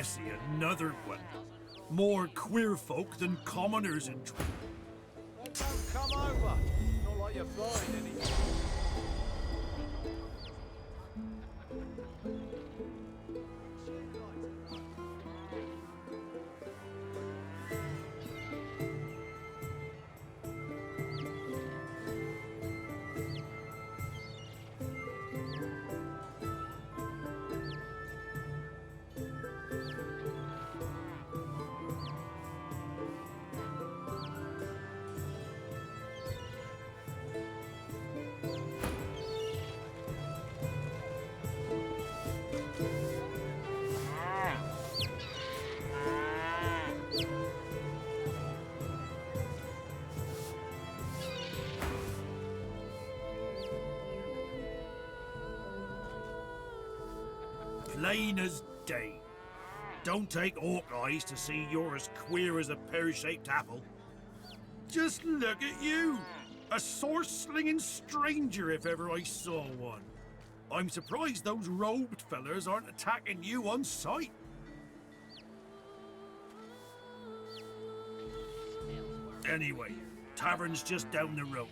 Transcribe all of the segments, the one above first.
see another one. More queer folk than commoners in trouble. Don't come over. Not like you're buying anything. Plain as day. Don't take hawk eyes to see you're as queer as a pear-shaped apple. Just look at you! A sword-slinging stranger if ever I saw one. I'm surprised those robed fellers aren't attacking you on sight. Anyway, tavern's just down the road.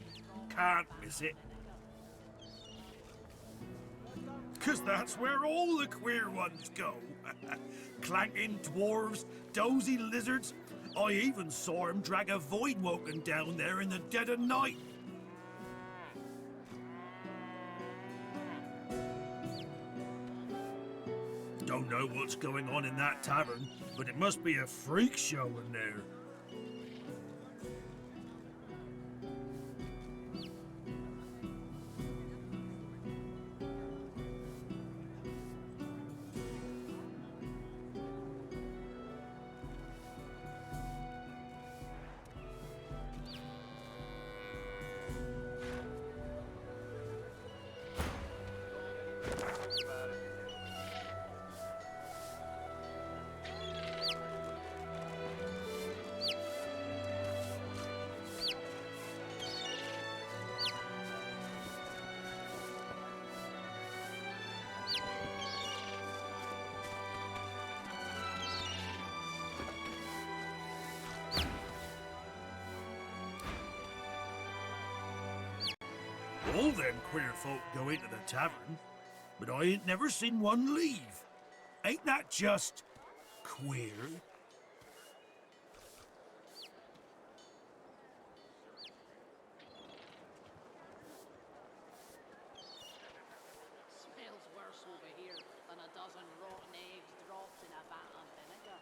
Can't miss it. 'Cause that's where all the queer ones go. Clanking dwarves, dozy lizards. I even saw him drag a void-woken down there in the dead of night. Don't know what's going on in that tavern, but it must be a freak show in there. All them queer folk go into the tavern, but I ain't never seen one leave. Ain't that just queer? Smells worse over here than a dozen rotten eggs dropped in a vat of vinegar.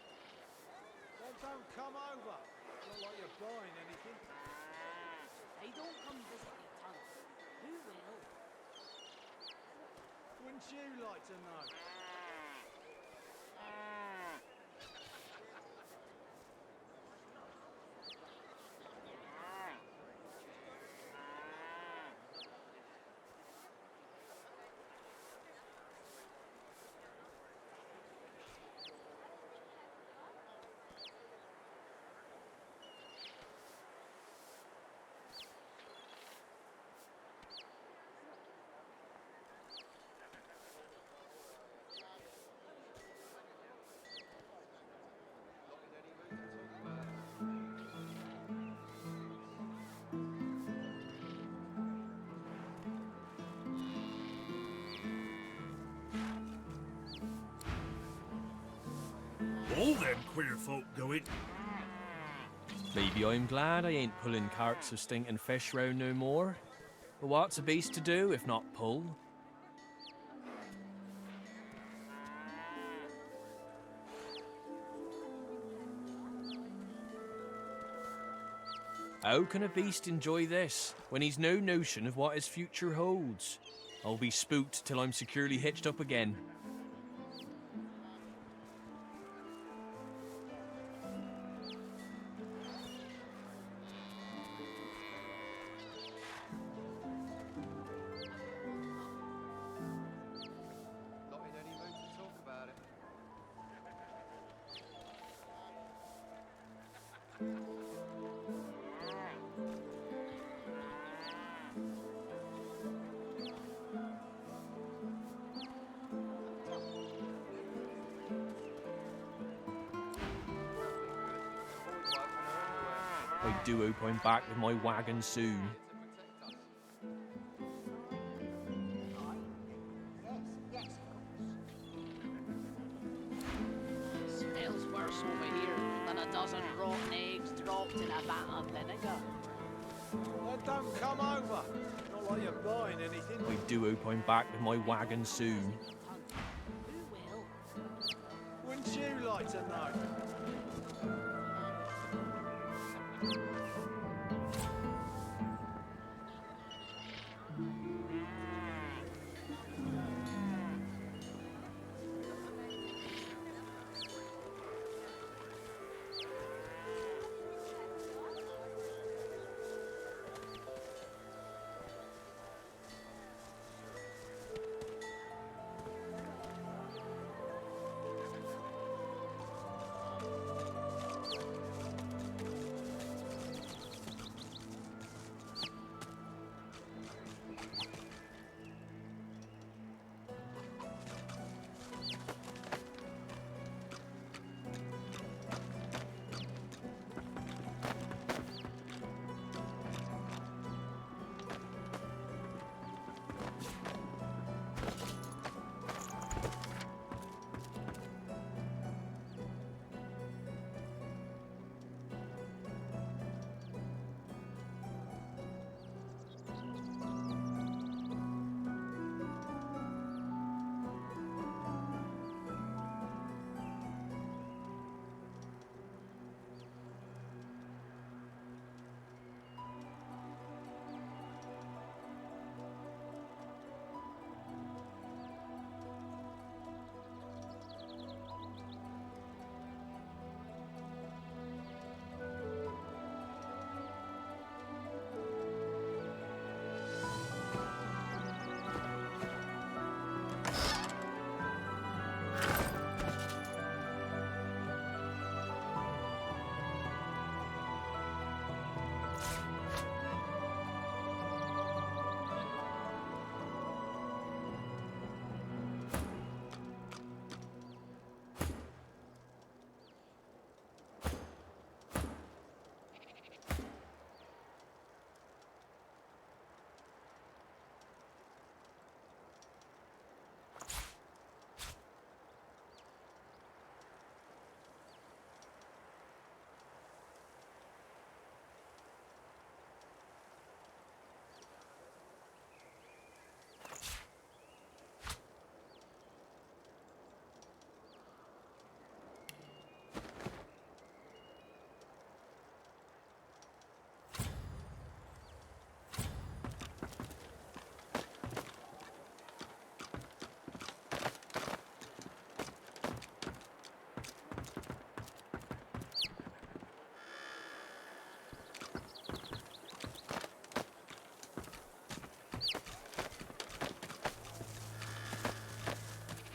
Then don't come over. Not like you're buying anything. They don't come visit me, tongue. Who will? Wouldn't you like to know? All them queer folk go in. Maybe I'm glad I ain't pulling carts of stinking fish round no more. But what's a beast to do if not pull? How can a beast enjoy this when he's no notion of what his future holds? I'll be spooked till I'm securely hitched up again. Not in any mood to talk about it. I do hope I'm back with my wagon soon. Smells worse over here than a dozen rotten eggs dropped in a vat of vinegar. Well, don't come over. Not like you're buying anything. I do hope I'm back with my wagon soon. Who will? Wouldn't you like to know?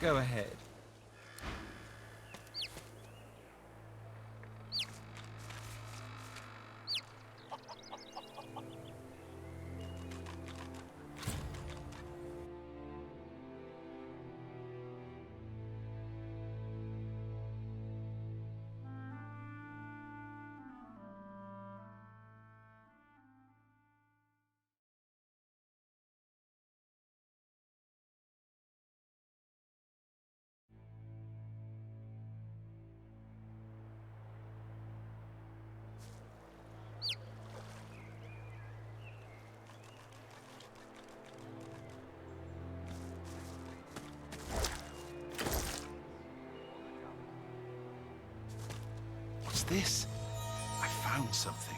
Go ahead. What's this? I found something.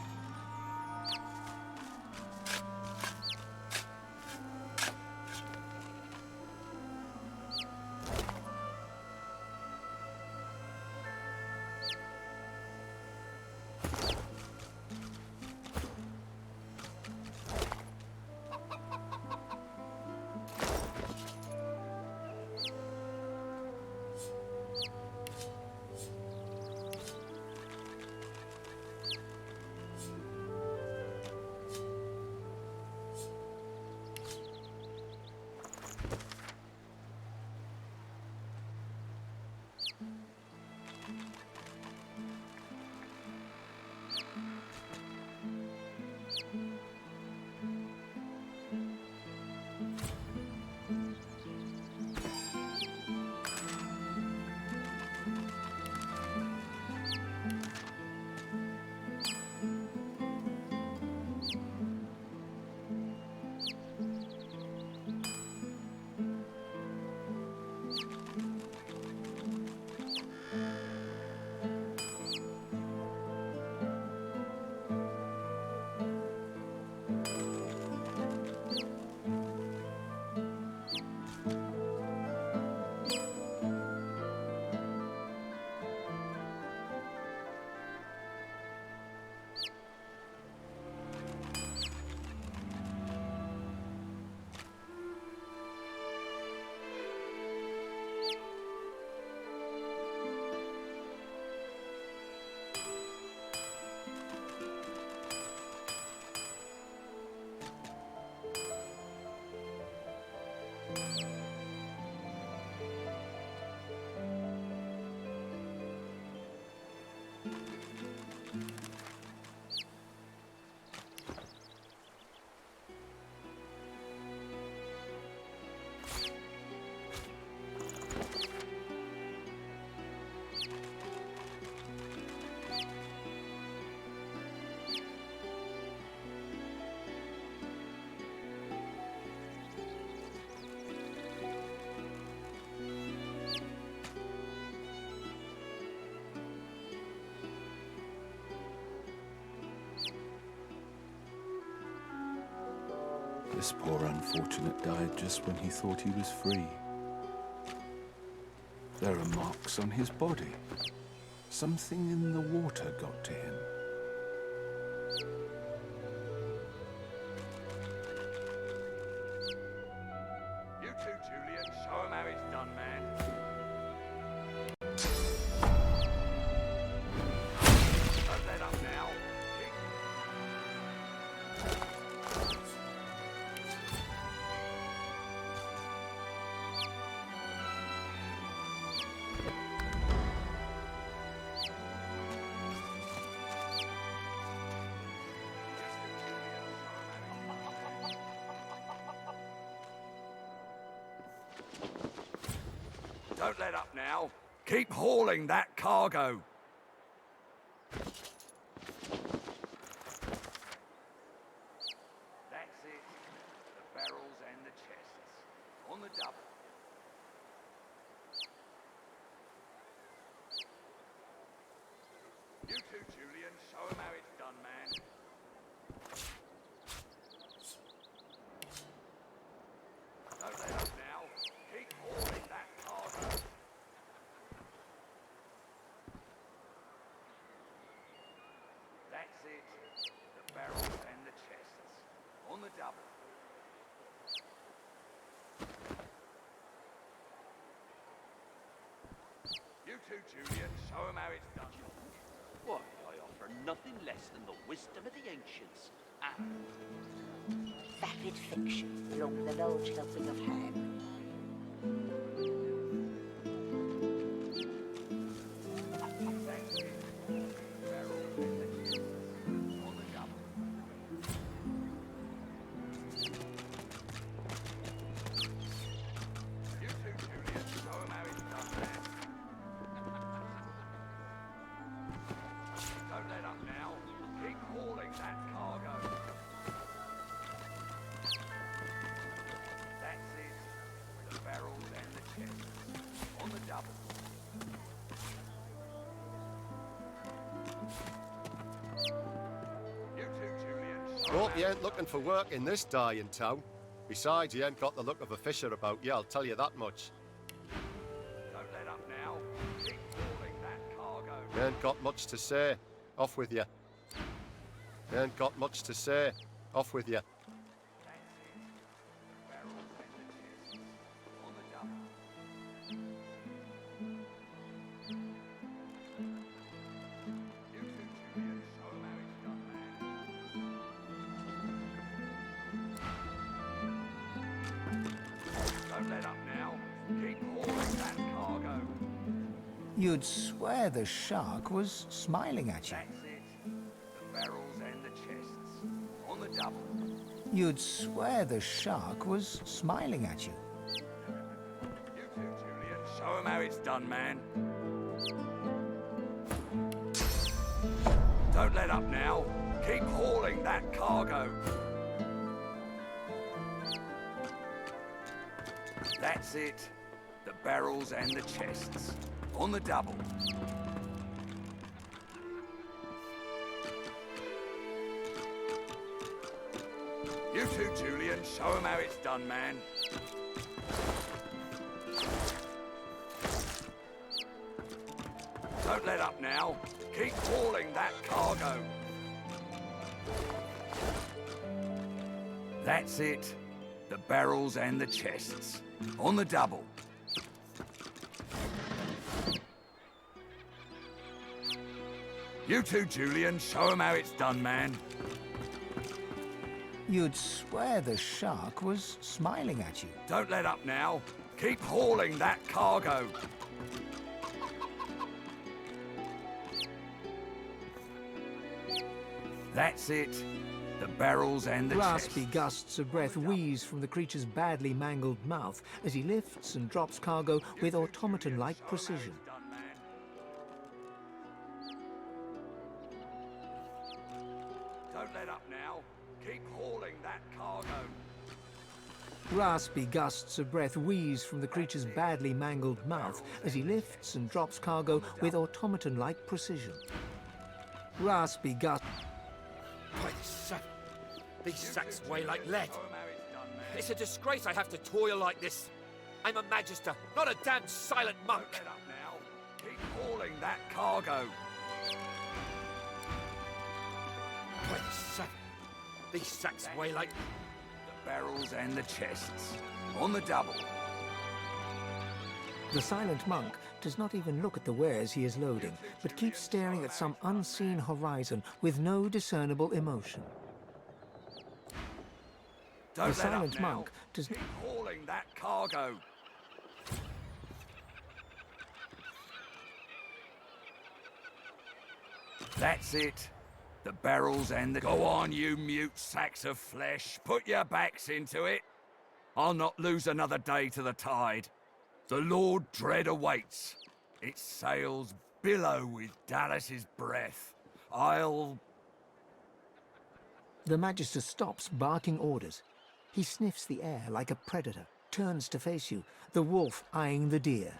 This poor unfortunate died just when he thought he was free. There are marks on his body. Something in the water got to him. You too, Julian. Show him how it's done, man. Don't let up now. Don't let up now. Keep hauling that cargo. That's it. The barrels and the chests. On the double. You too, Julian. Show him how it's done, man. Don't let up now. Keep hauling that cargo. That's it. The barrels and the chests. On the double. You too, Julian. Show him how it's done. Why, I offer nothing less than the wisdom of the ancients and Vapid fiction along the large helping of ham. That's it. The barrels and the chests. On the double. You too, Julian. Show him how it's done, man. Don't let up now. Keep hauling that cargo. That's it. The barrels and the chests. On the double. You too, Julian. Show 'em Hope how you it's ain't looking for work in this dying town. Besides, you ain't got the look of a fisher about you, I'll tell you that much. Don't let up now. Keep hauling that cargo. You ain't got much to say. Off with you. You ain't got much to say. Off with you. That's it. The barrels and the chests. On the double. You too, Julian. Show 'em how it's done, man. Don't let up now. Keep hauling that cargo. You'd swear the shark was smiling at you. That's it. The barrels and the chests. On the double. You'd swear the shark was smiling at you. You too, Julian. Show 'em how it's done, man. Don't let up now. Keep hauling that cargo. That's it. The barrels and the chests. On the double. You too, Julian. Show 'em how it's done, man. Don't let up now. Keep hauling that cargo. That's it. The barrels and the chests. On the double. You too, Julian. Show 'em how it's done, man. You'd swear the shark was smiling at you. Don't let up now. Keep hauling that cargo. That's it. The barrels and the Raspy chests. gusts of breath wheeze from the creature's badly mangled mouth as he lifts and drops cargo with automaton-like precision. Done, man. Don't let up now. Keep hauling that cargo. Raspy gusts of breath wheeze from the creature's badly mangled mouth as he lifts and drops cargo with automaton-like precision. Raspy gusts... By the sun, these sacks weigh like lead. Show 'em how it's done, man. It's a disgrace I have to toil like this. I'm a magister, not a damned silent monk. Don't let up now. Keep hauling that cargo. By the sun, these sacks weigh like... The barrels and the chests. On the double. The silent monk does not even look at the wares he is loading, but keeps staring at some unseen horizon with no discernible emotion. Don't The let silent up now. monk does... Keep hauling that cargo. That's it. The barrels and the... Go on, you mute sacks of flesh. Put your backs into it. I'll not lose another day to the tide. The Lord Dread awaits. Its sails billow with Dallas's breath. I'll... The Magister stops barking orders. He sniffs the air like a predator, turns to face you, the wolf eyeing the deer.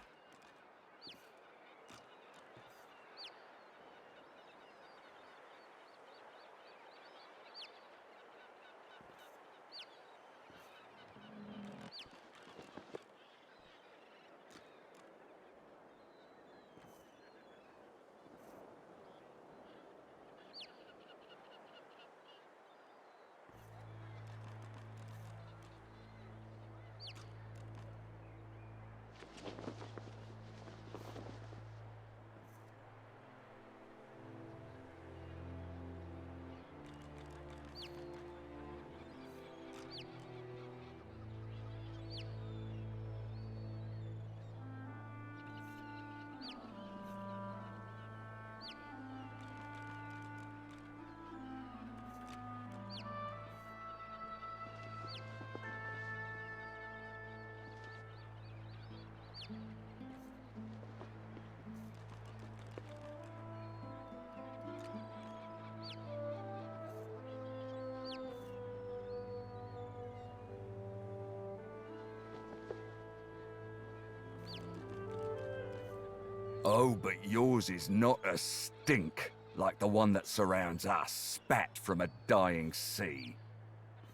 Oh, but yours is not a stink like the one that surrounds us, spat from a dying sea.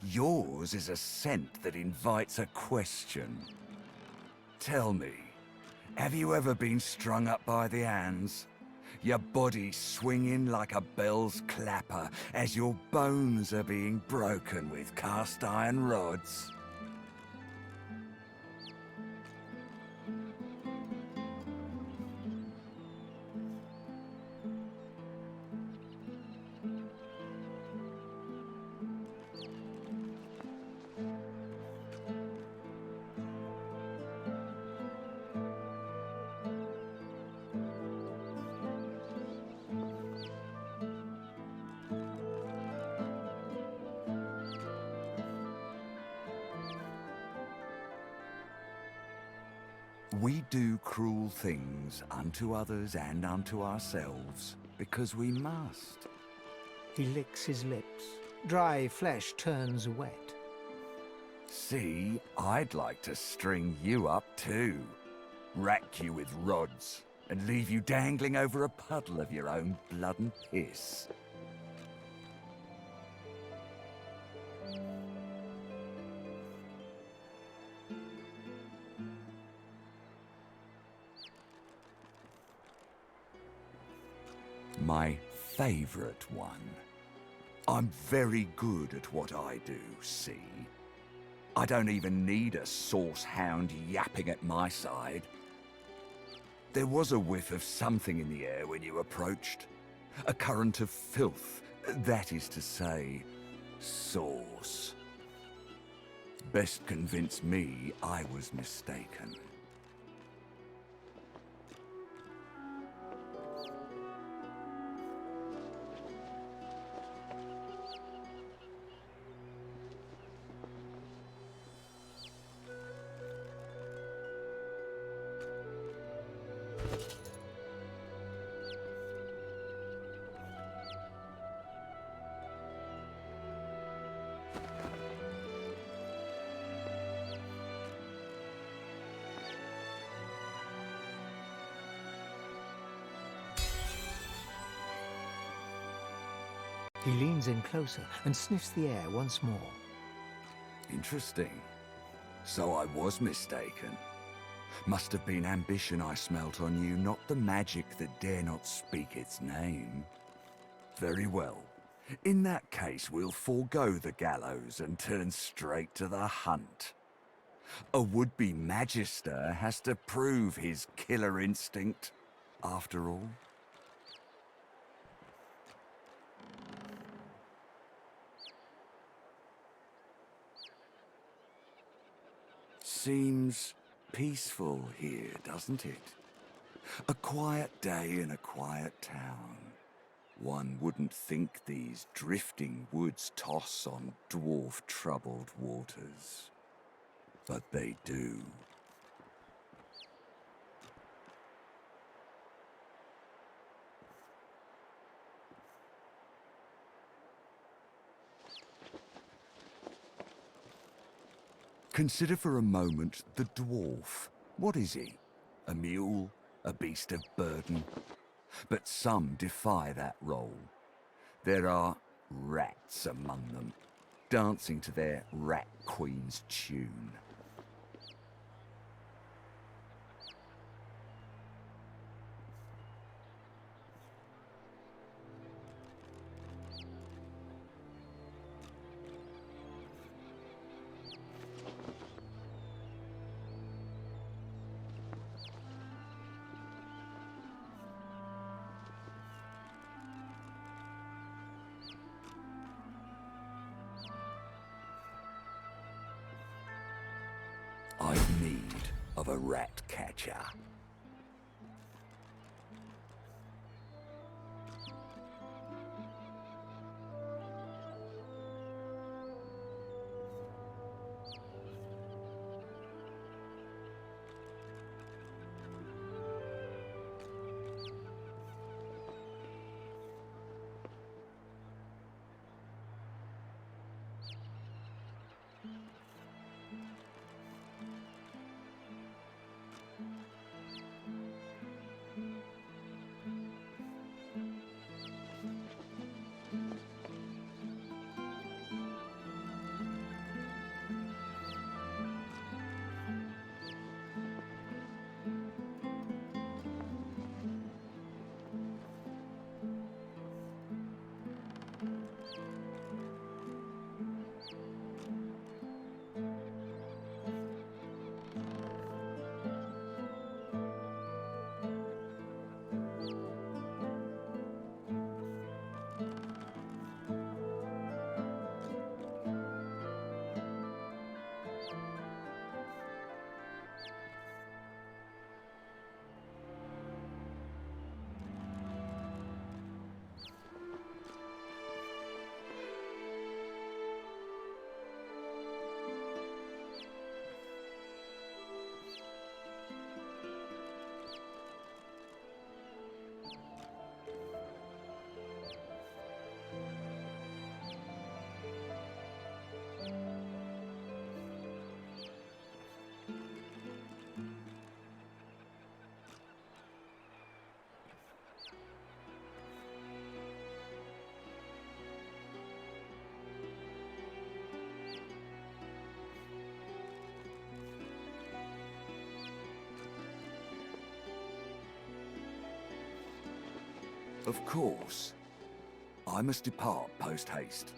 Yours is a scent that invites a question. Tell me, have you ever been strung up by the hands? Your body swinging like a bell's clapper as your bones are being broken with cast iron rods? We do cruel things unto others and unto ourselves because we must. He licks his lips. Dry flesh turns wet. See, I'd like to string you up too. Rack you with rods and leave you dangling over a puddle of your own blood and piss. My favorite one. I'm very good at what I do, see? I don't even need a sauce hound yapping at my side. There was a whiff of something in the air when you approached. A current of filth, that is to say, sauce. Best convince me I was mistaken. He leans in closer and sniffs the air once more. Interesting. So I was mistaken. Must have been ambition I smelt on you, not the magic that dare not speak its name. Very well. In that case, we'll forego the gallows and turn straight to the hunt. A would-be magister has to prove his killer instinct, after all. Seems peaceful here, doesn't it? A quiet day in a quiet town. One wouldn't think these drifting woods toss on dwarf-troubled waters. But they do. Consider for a moment the dwarf. What is he? A mule? A beast of burden? But some defy that role. There are rats among them, dancing to their rat queen's tune. I've need of a rat catcher. Of course. I must depart post-haste,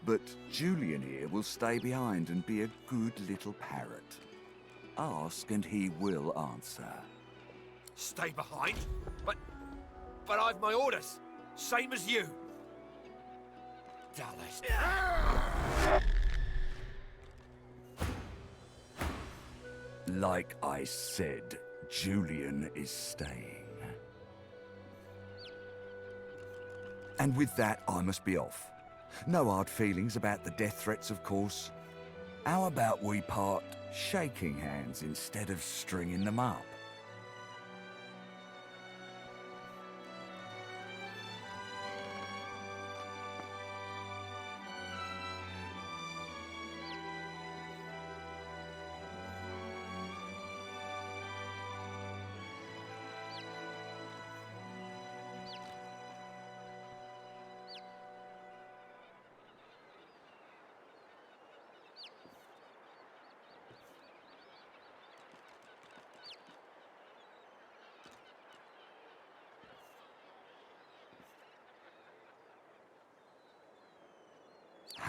but Julian here will stay behind and be a good little parrot. Ask and he will answer. Stay behind? But I've my orders. Same as you. Dallas. Like I said, Julian is staying. And with that, I must be off. No hard feelings about the death threats, of course. How about we part shaking hands instead of stringing them up?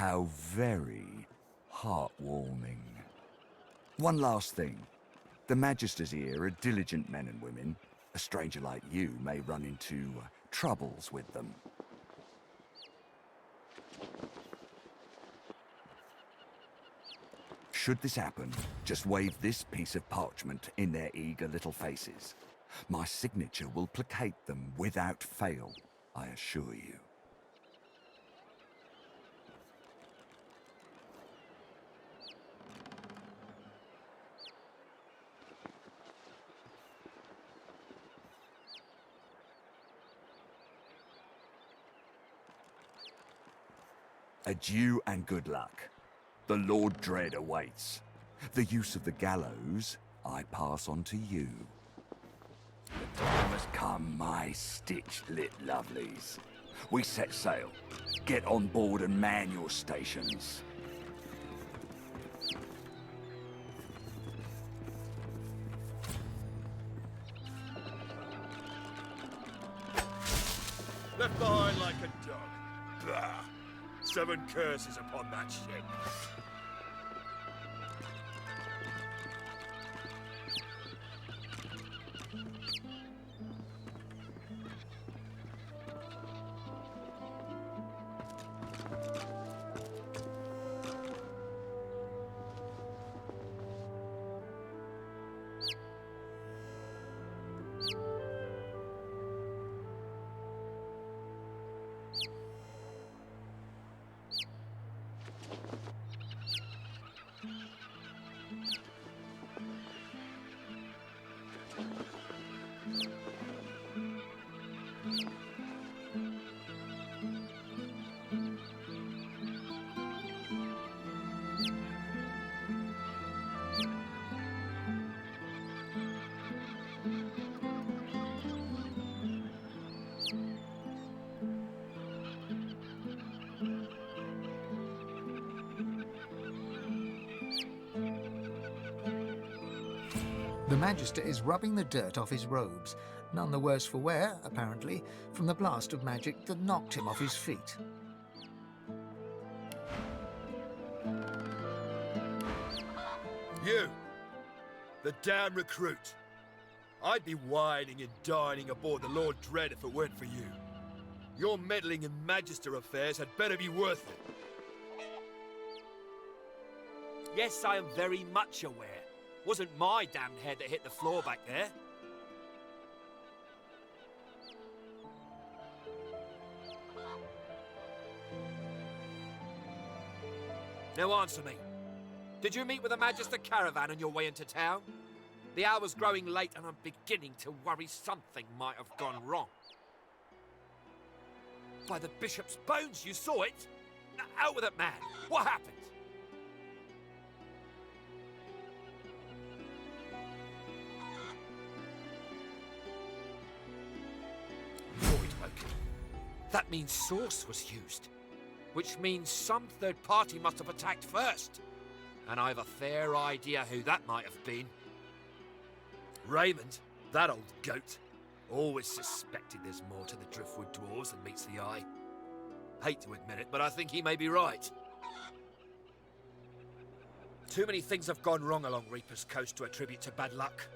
How very heartwarming. One last thing. The Magisters here are diligent men and women. A stranger like you may run into troubles with them. Should this happen, just wave this piece of parchment in their eager little faces. My signature will placate them without fail, I assure you. Adieu and good luck. The Lord Dread awaits. The use of the gallows I pass on to you. The time has come, my stitched-lit lovelies. We set sail. Get on board and man your stations. Left behind like a dog. Bah! 7 curses upon that ship. The Magister is rubbing the dirt off his robes, none the worse for wear, apparently, from the blast of magic that knocked him off his feet. You, the damn recruit. I'd be whining and dining aboard the Lord Dread if it weren't for you. Your meddling in Magister affairs had better be worth it. Yes, I am very much aware. Wasn't my damned head that hit the floor back there. Now answer me. Did you meet with a Magister caravan on your way into town? The hour's growing late and I'm beginning to worry something might have gone wrong. By the Bishop's bones, you saw it? Out with it, man. What happened? That means source was used, which means some third party must have attacked first. And I've a fair idea who that might have been. Raymond, that old goat. Always suspected there's more to the Driftwood dwarves than meets the eye. Hate to admit it, but I think he may be right. Too many things have gone wrong along Reaper's Coast to attribute to bad luck.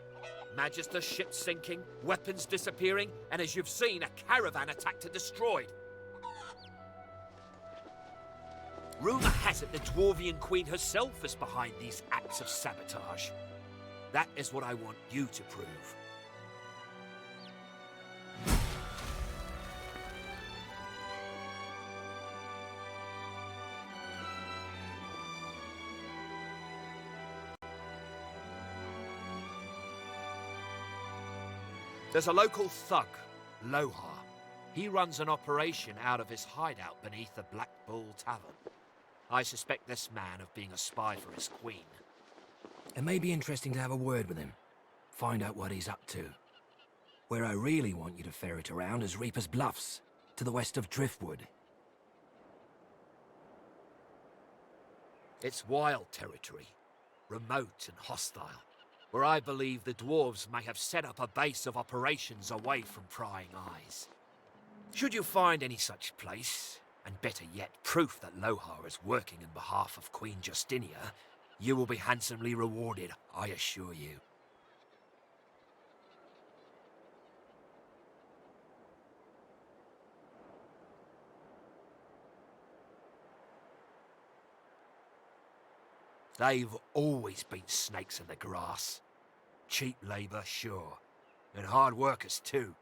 Magister ships sinking, weapons disappearing, and as you've seen, a caravan attacked and destroyed. Rumour has it the Dwarvian Queen herself is behind these acts of sabotage. That is what I want you to prove. There's a local thug, Lohar. He runs an operation out of his hideout beneath the Black Bull Tavern. I suspect this man of being a spy for his queen. It may be interesting to have a word with him. Find out what he's up to. Where I really want you to ferret around is Reaper's Bluffs, to the west of Driftwood. It's wild territory, remote and hostile, where I believe the dwarves may have set up a base of operations away from prying eyes. Should you find any such place, and better yet, proof that Lohar is working in behalf of Queen Justinia, you will be handsomely rewarded, I assure you. They've always been snakes in the grass. Cheap labour, sure, and hard workers too.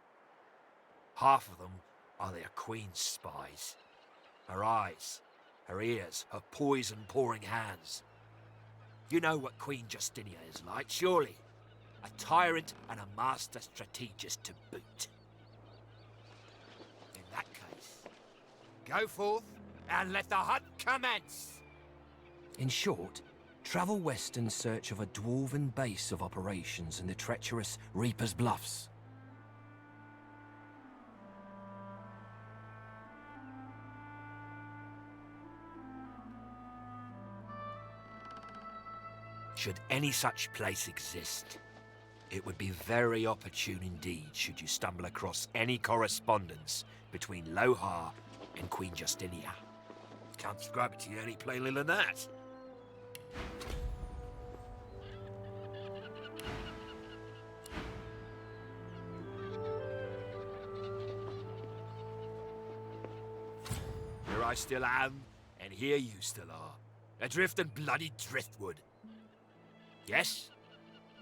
Half of them are their queen's spies. Her eyes, her ears, her poison-pouring hands. You know what Queen Justinia is like, surely. A tyrant and a master strategist to boot. In that case, go forth and let the hunt commence! In short, travel west in search of a dwarven base of operations in the treacherous Reaper's Bluffs. Should any such place exist, it would be very opportune indeed should you stumble across any correspondence between Lohar and Queen Justinia. Can't describe it to you any plainly than that. Here I still am, and here you still are. Adrift in bloody driftwood. Yes?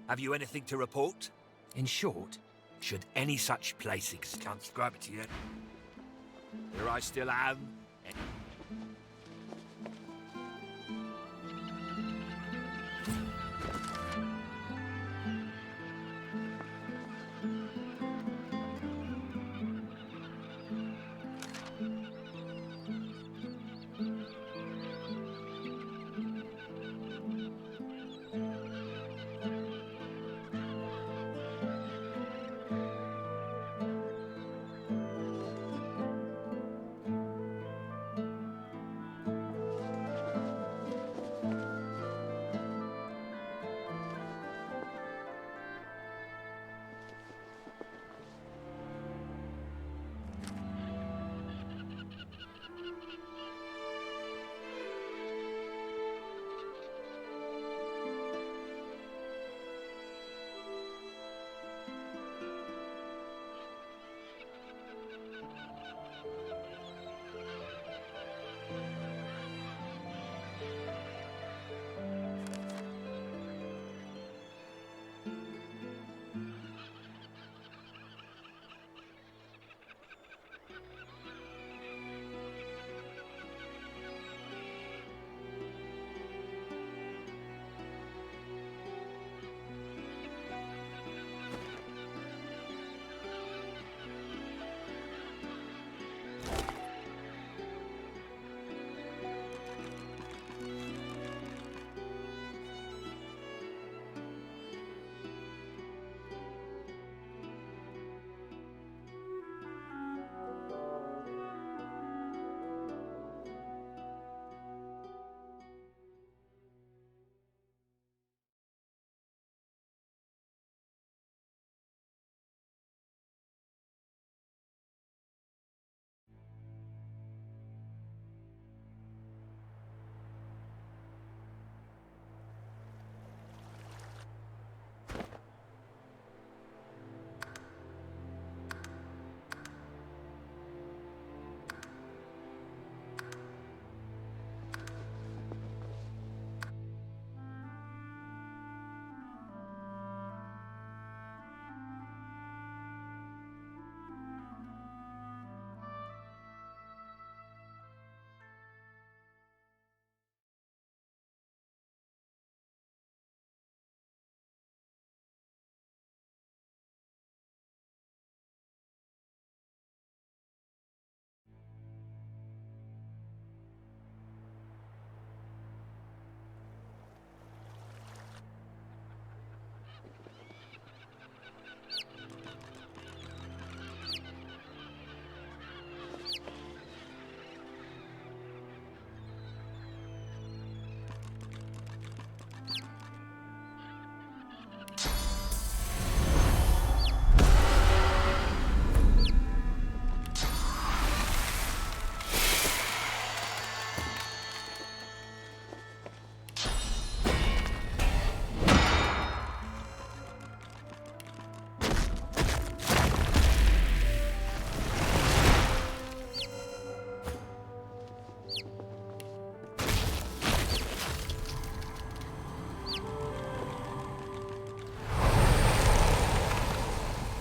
Have you anything to report? In short, should any such place exist, can't describe it to you. Here I still am.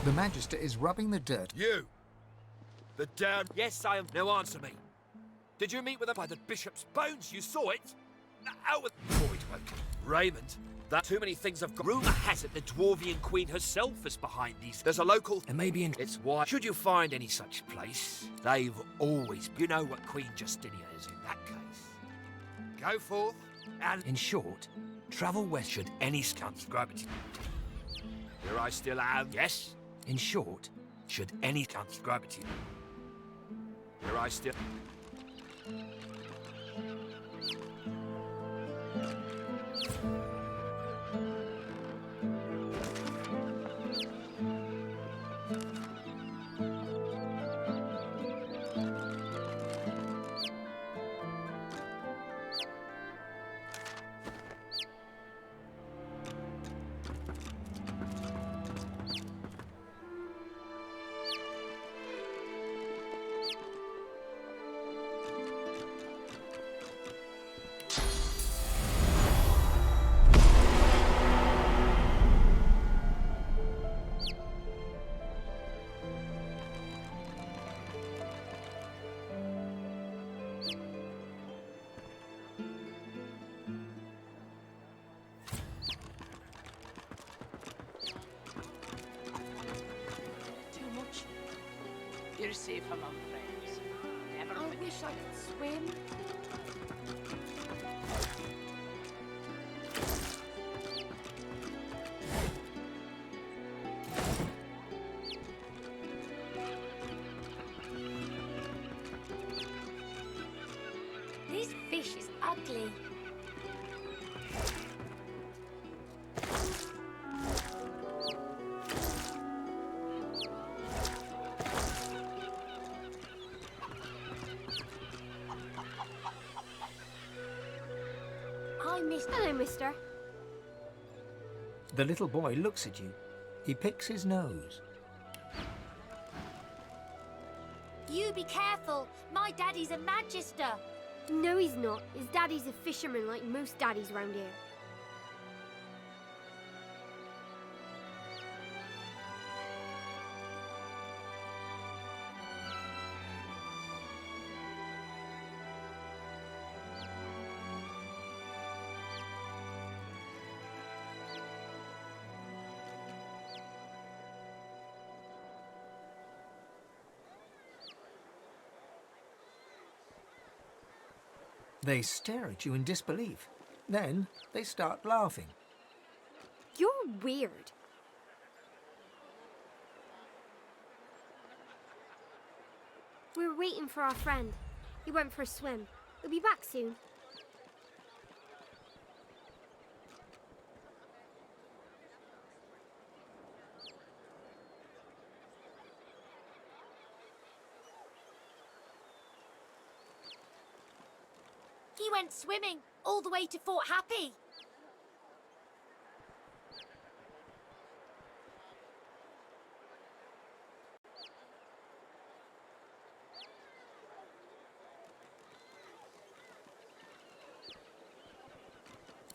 The Magister is rubbing the dirt. You! The down... Yes, I am... Now answer me. Did you meet with her by the Bishop's bones? You saw it? Out with... Void woken. Raymond, that too many things have got... Rumour has it the Dwarvian Queen herself is behind these. There's a local... And maybe in... It's why... Should you find any such place, they've always... You know what Queen Justinia is in that case. Go forth and... In short, travel west should any scouts grab it. Here I still am. Yes? In short, should any scouts grab it. Here I still... You're safe among friends. Never I wish I could swim. This fish is ugly. Hello, mister. The little boy looks at you. He picks his nose. You be careful. My daddy's a magister. No, he's not. His daddy's a fisherman like most daddies around here. They stare at you in disbelief. Then they start laughing. You're weird. We're waiting for our friend. He went for a swim. He'll be back soon. He went swimming all the way to Fort Happy.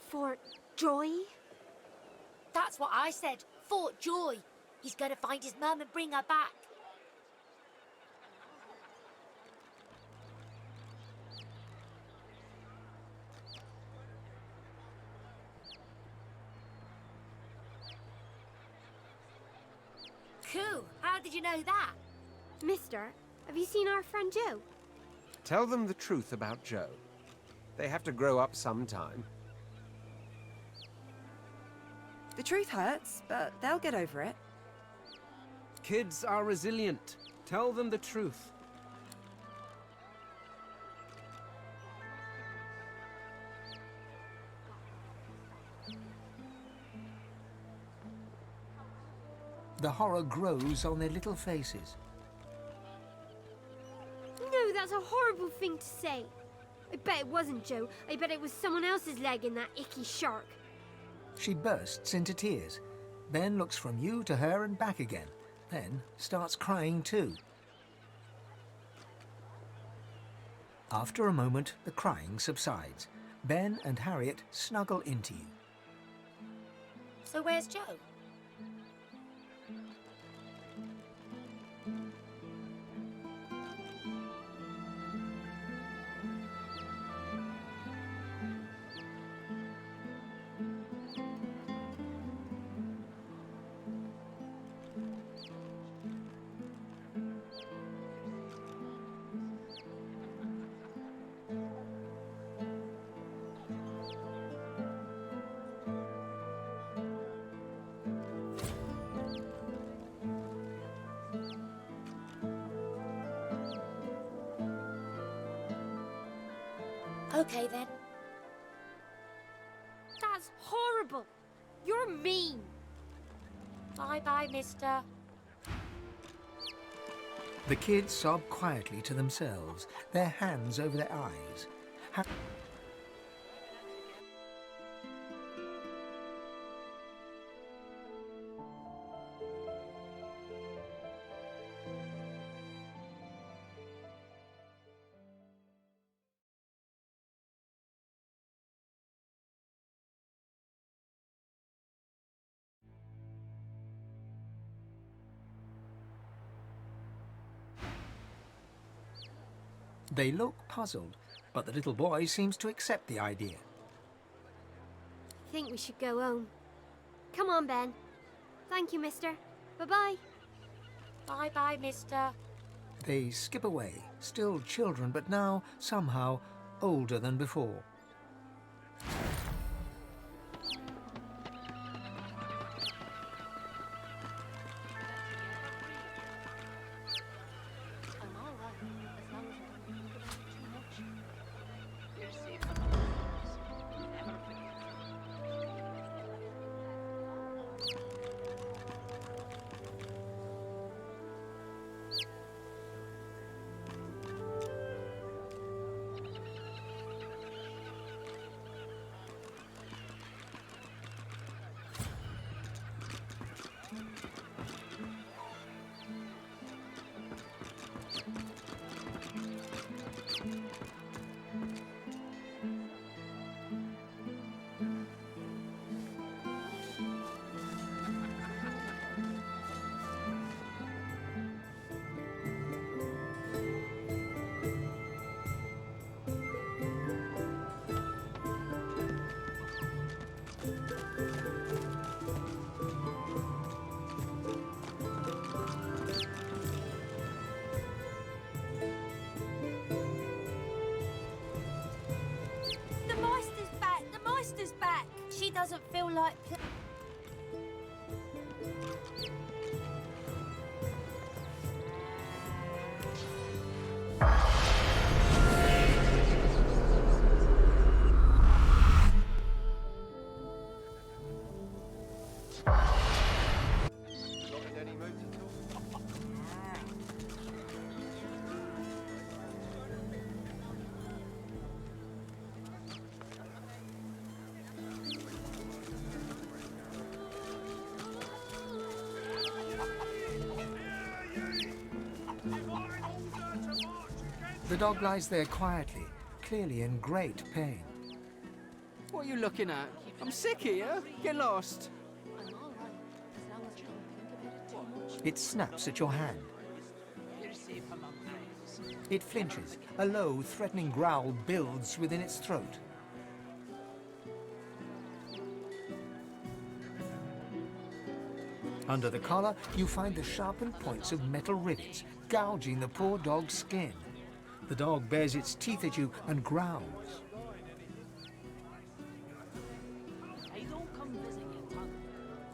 Fort Joy? That's what I said. Fort Joy. He's going to find his mum and bring her back. Cool. How did you know that? Mister, have you seen our friend Joe? Tell them the truth about Joe. They have to grow up sometime. The truth hurts, but they'll get over it. Kids are resilient. Tell them the truth. The horror grows on their little faces. No, that's a horrible thing to say. I bet it wasn't Joe. I bet it was someone else's leg in that icky shark. She bursts into tears, then looks from you to her and back again, then starts crying too. After a moment, the crying subsides. Ben and Harriet snuggle into you. So where's Joe? Okay then. That's horrible. You're mean. Bye-bye, mister. The kids sob quietly to themselves, their hands over their eyes. They look puzzled, but the little boy seems to accept the idea. I think we should go home. Come on, Ben. Thank you, mister. Bye-bye. Bye-bye, mister. They skip away, still children, but now, somehow, older than before. She doesn't feel like... The dog lies there quietly, clearly in great pain. What are you looking at? I'm sick here. Get lost. It snaps at your hand. It flinches. A low, threatening growl builds within its throat. Under the collar, you find the sharpened points of metal rivets, gouging the poor dog's skin. The dog bares its teeth at you and growls.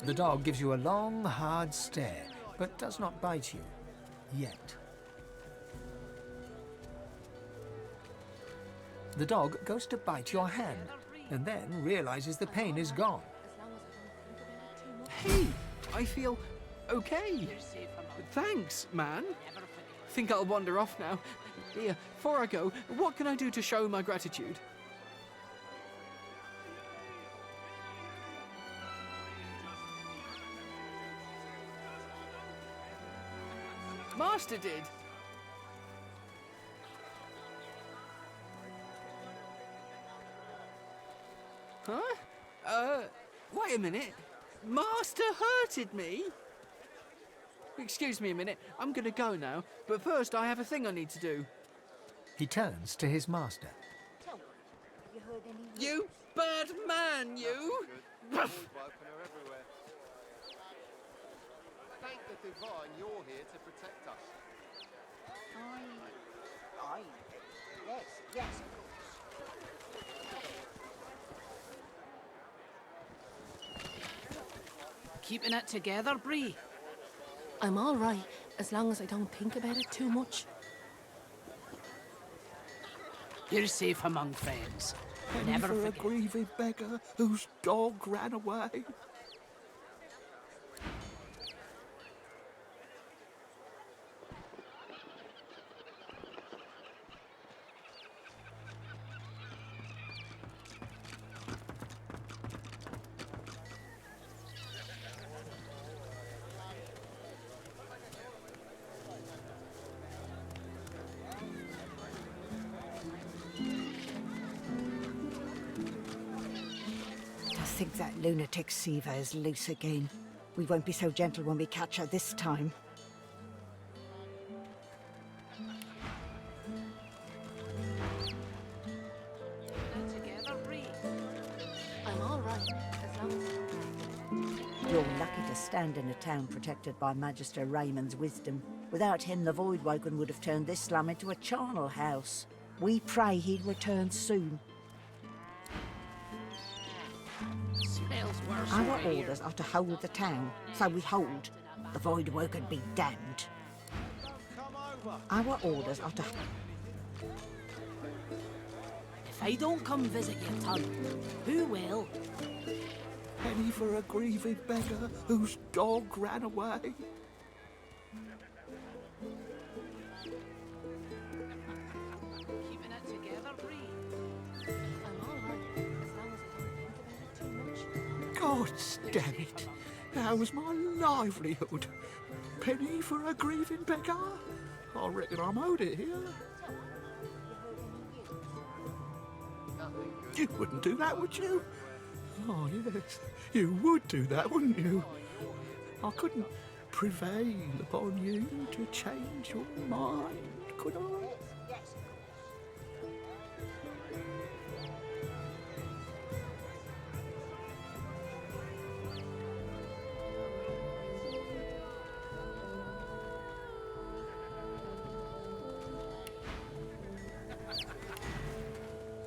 The dog gives you a long, hard stare, but does not bite you. Yet. The dog goes to bite your hand, and then realizes the pain is gone. Hey, I feel okay. Thanks, man. Think I'll wander off now. Here, before I go, what can I do to show my gratitude? Master did. Huh? Wait a minute. Master hurted me? Excuse me a minute. I'm gonna go now, but first I have a thing I need to do. He turns to his master. You bad man, you! Thank the divine you're here to protect us. Yes, of course. Keeping it together, Bree? I'm all right, as long as I don't think about it too much. You're safe among friends. Penny Never for a forget. grieving beggar whose dog ran away. I think that lunatic Siva is loose again. We won't be so gentle when we catch her this time. I'm all right, as long as You're lucky to stand in a town protected by Magister Raymond's wisdom. Without him, the Voidwoken would have turned this slum into a charnel house. We pray he'd return soon. Smells worse Our over here. orders are to hold the town, so we hold. The Voidwoken be damned. Our orders are to... If I don't come visit your ton, who will? Penny for a grieving beggar whose dog ran away. Keeping it together, Bree. I'm all right, as long as I don't think about it too much. God damn it. How's my livelihood? Penny for a grieving beggar? I reckon I'm owed it here. You wouldn't do that, would you? Oh, yes. You would do that, wouldn't you? I couldn't prevail upon you to change your mind, could I?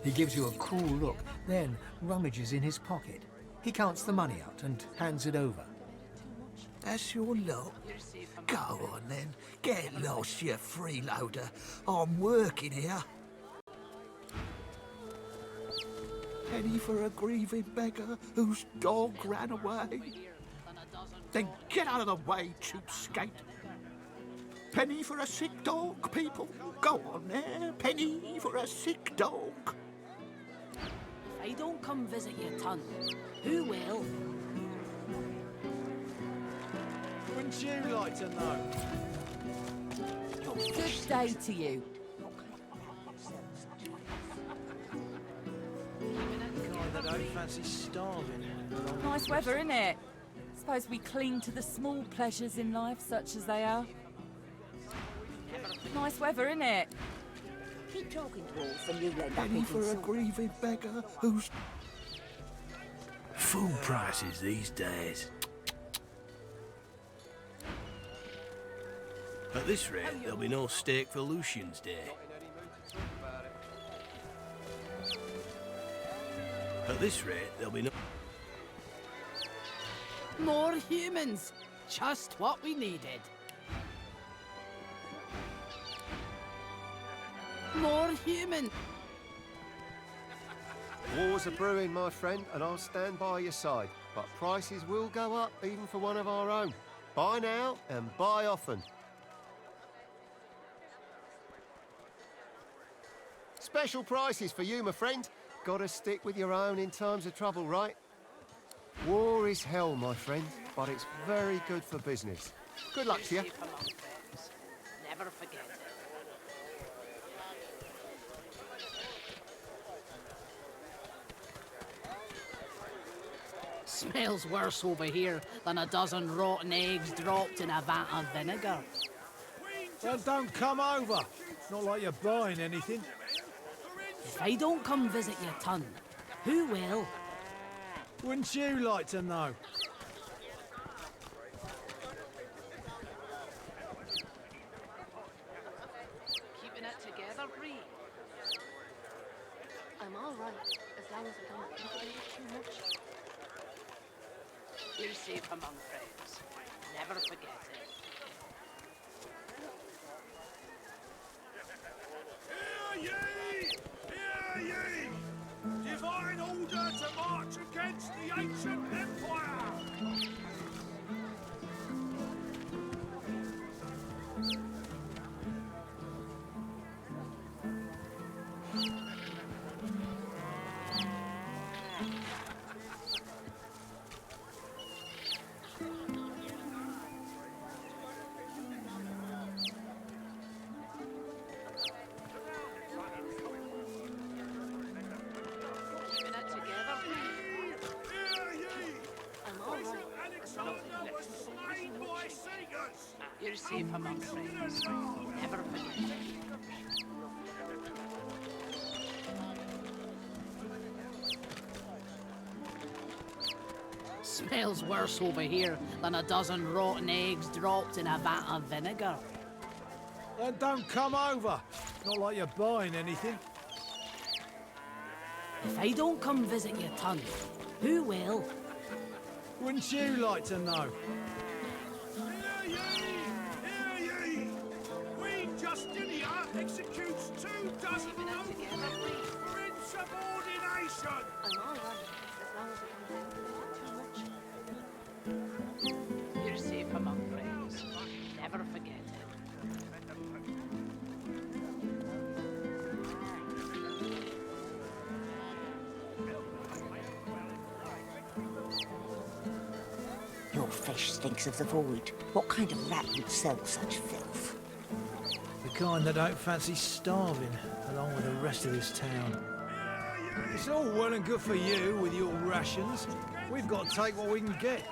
He gives you a cool look, then rummages in his pocket. He counts the money out and hands it over. That's your lot. Go on then. Get lost, you freeloader. I'm working here. Penny for a grieving beggar whose dog ran away. Then get out of the way, cheapskate. Penny for a sick dog, people. Go on there. Penny for a sick dog. If I don't come visit your ton, who will? Wouldn't you like to know? Good day to you. God, I don't fancy starving. Nice weather, innit? Suppose we cling to the small pleasures in life, such as they are. Nice weather, innit? Keep talking to Wolf and you let that Penny be for a grieving beggar who's... Food prices these days. At this rate, there'll be no steak for Lucian's Day. At this rate, there'll be no... More humans! Just what we needed. More human! Wars are brewing, my friend, and I'll stand by your side. But prices will go up, even for one of our own. Buy now and buy often. Special prices for you, my friend. Gotta stick with your own in times of trouble, right? War is hell, my friend, but it's very good for business. Good luck to you. Never forget it. Smells worse over here than a dozen rotten eggs dropped in a vat of vinegar. Well, don't come over. It's not like you're buying anything. If I don't come visit your ton, who will? Wouldn't you like to know? Keeping it together, Bree. I'm all right, as long as I don't think about it too much. You're safe among friends. Never forget it. Hear ye! Hear slain by singers. You're safe among friends. Never forget it. Smells worse over here than a dozen rotten eggs dropped in a vat of vinegar. Then don't come over. Not like you're buying anything. If I don't come visit your ton, who will? Wouldn't you like to know? Hear ye! Queen Justinia executes 24 for insubordination. I'm all right, as long as it comes too much. You're safe among friends. Never forget it. Your fish stinks of the void. What kind of rat would sell such filth? The kind that don't fancy starving, along with the rest of this town. It's all well and good for you with your rations. We've got to take what we can get.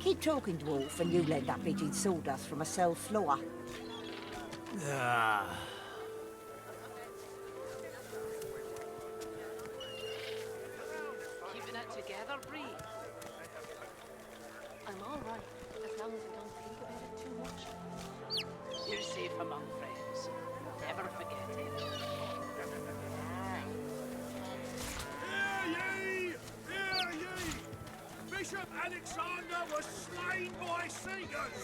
Keep talking, dwarf, and you'll end up eating sawdust from a cell floor. Ah. Keeping it together, Bree. I'm all right, as long as I don't think about it too much. You're safe among friends. Never forget it. Hear ye! Bishop Alexander was slain by singers.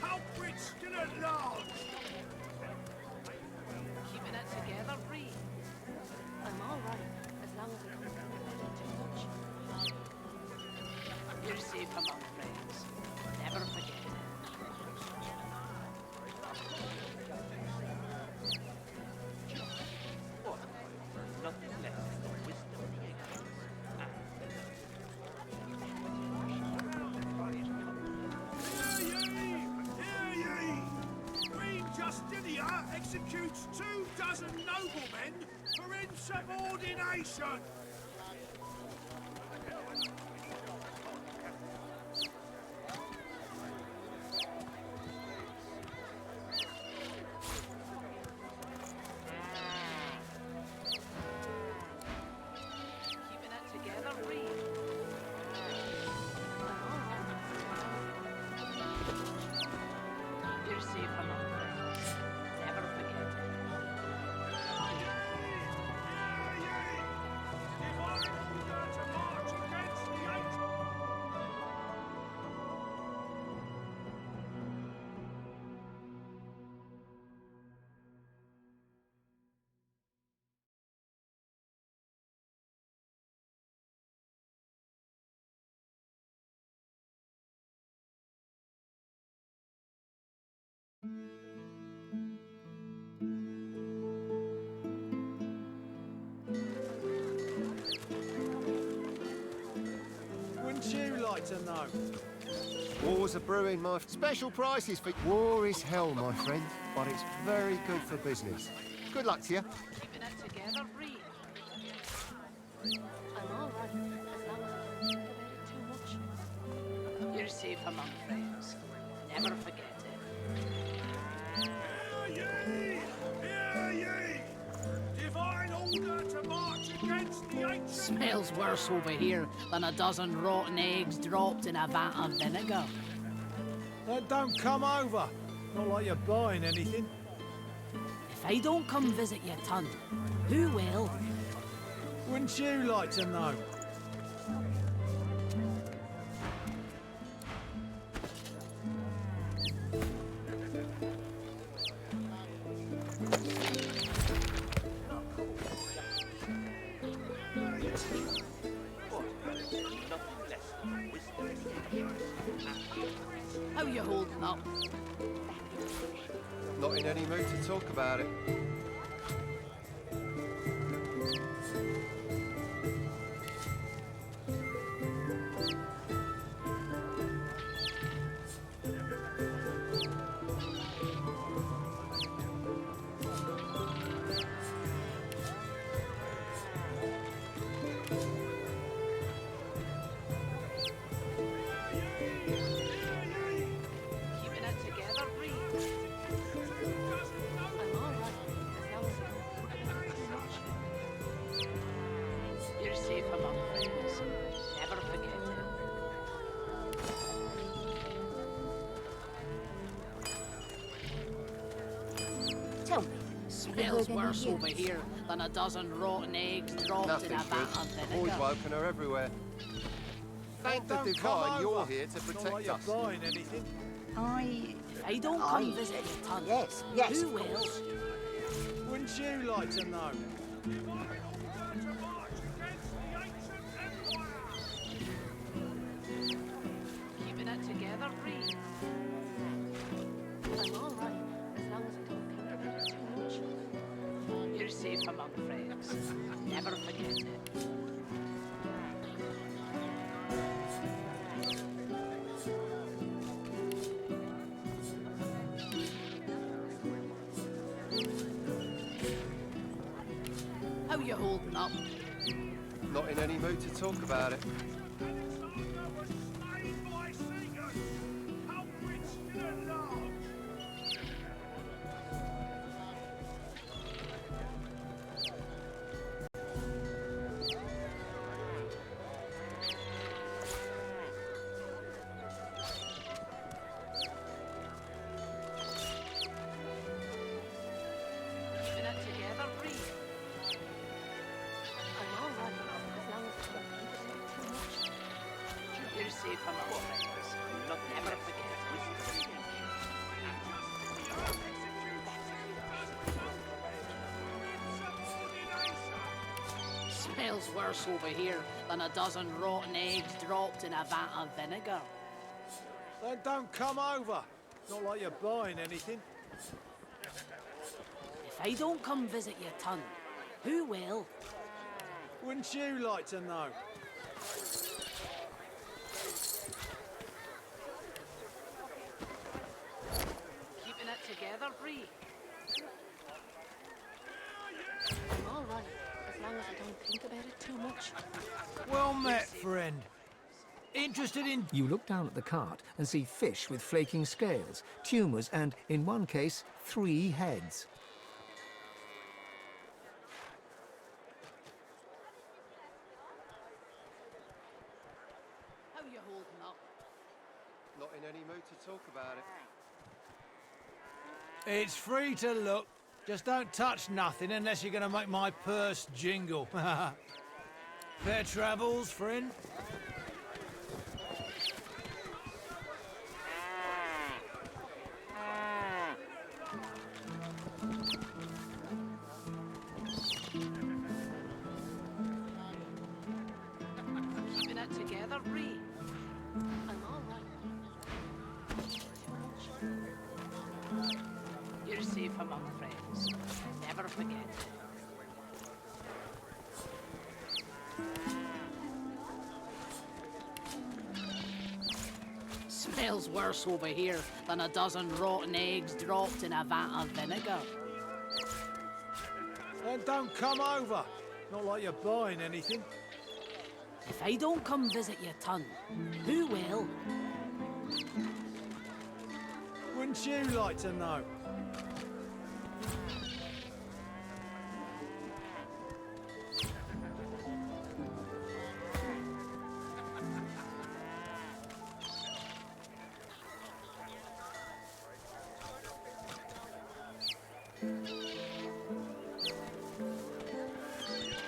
Culprits still at large. Keeping it together, Bree. I'm all right, as long as I don't think about it too much. You're safe among friends. Never forget it. Nothing less than the wisdom of the ancients. Hear ye! Queen Justinia executes 24 noblemen for insubordination. Keeping it together, Bree. You're safe among friends. Never forget it. Wouldn't you like to know? Wars are brewing, my special prices for war is hell, my friend, but it's very good for business. Good luck to you. Keeping it together, Bree. I'm all right, as long as I don't think about it too much. You're safe among friends. Never forget it. Hear ye! Divine order to march against the ancient... Smells worse over here than a dozen rotten eggs dropped in a vat of vinegar. Then don't come over. Not like you're buying anything. If I don't come visit your ton, who will? Wouldn't you like to know? How you holding up? Not in any mood to talk about it. Hear Smells worse over here than a dozen rotten eggs dropped Nothing in a vat good. of Void vinegar. woken are everywhere. Thank the Don't come divine you're over. here to It's not protect like you're us. buying anything. If I don't come visit your ton, Yes, who of will? course. Wouldn't you like to know? Keeping it together, Reed. I'm all right, as long as I don't think about it too much. You're safe among friends. Never forget it. How you holding up? Not in any mood to talk about it. Keeping it together, Reed. I'm all right, as long as I don't think about it too much. You're safe among friends. Never forget it. Smells worse over here than a dozen rotten eggs dropped in a vat of vinegar. Then don't come over. Not like you're buying anything. If I don't come visit your ton, who will? Wouldn't you like to know? Keeping it together, Reed. I'm all right, as long as I don't think about it too much. Well met, friend. Interested in... You look down at the cart and see fish with flaking scales, tumours and, in one case, 3 heads. How you holding up? Not in any mood to talk about it. It's free to look. Just don't touch nothing unless you're going to make my purse jingle. Fair travels, friend. Keeping it together, Reed. I'm all right. You're safe among friends. Never forget it. Smells worse over here than a dozen rotten eggs dropped in a vat of vinegar. Then don't come over. Not like you're buying anything. If I don't come visit your ton, who will? Wouldn't you like to know?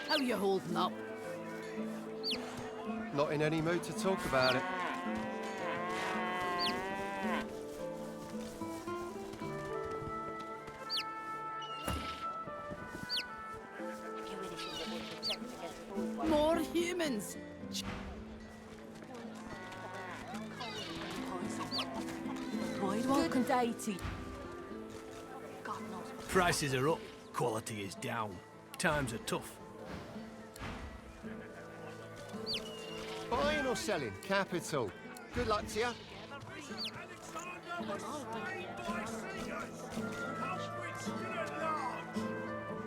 How you holding up? Not in any mood to talk about it. More humans! Welcome to 80. Prices are up, quality is down. Times are tough. Buying or selling? Capital. Good luck to you.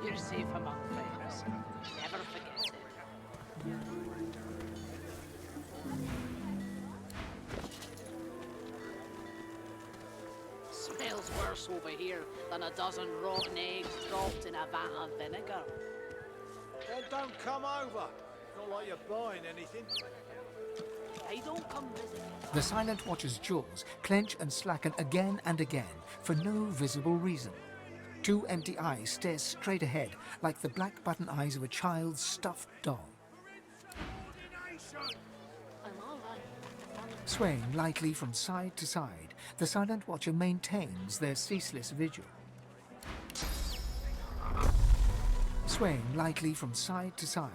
You're safe among friends. Never forget it. Smells worse over here than a dozen rotten eggs dropped in a vat of vinegar. Then don't come over. Not like you're buying anything. I don't come visit. The Silent Watcher's jaws clench and slacken again and again for no visible reason. Two empty eyes stare straight ahead, like the black button eyes of a child's stuffed doll. I'm all right. Swaying lightly from side to side, the silent watcher maintains their ceaseless vigil. Swaying lightly from side to side.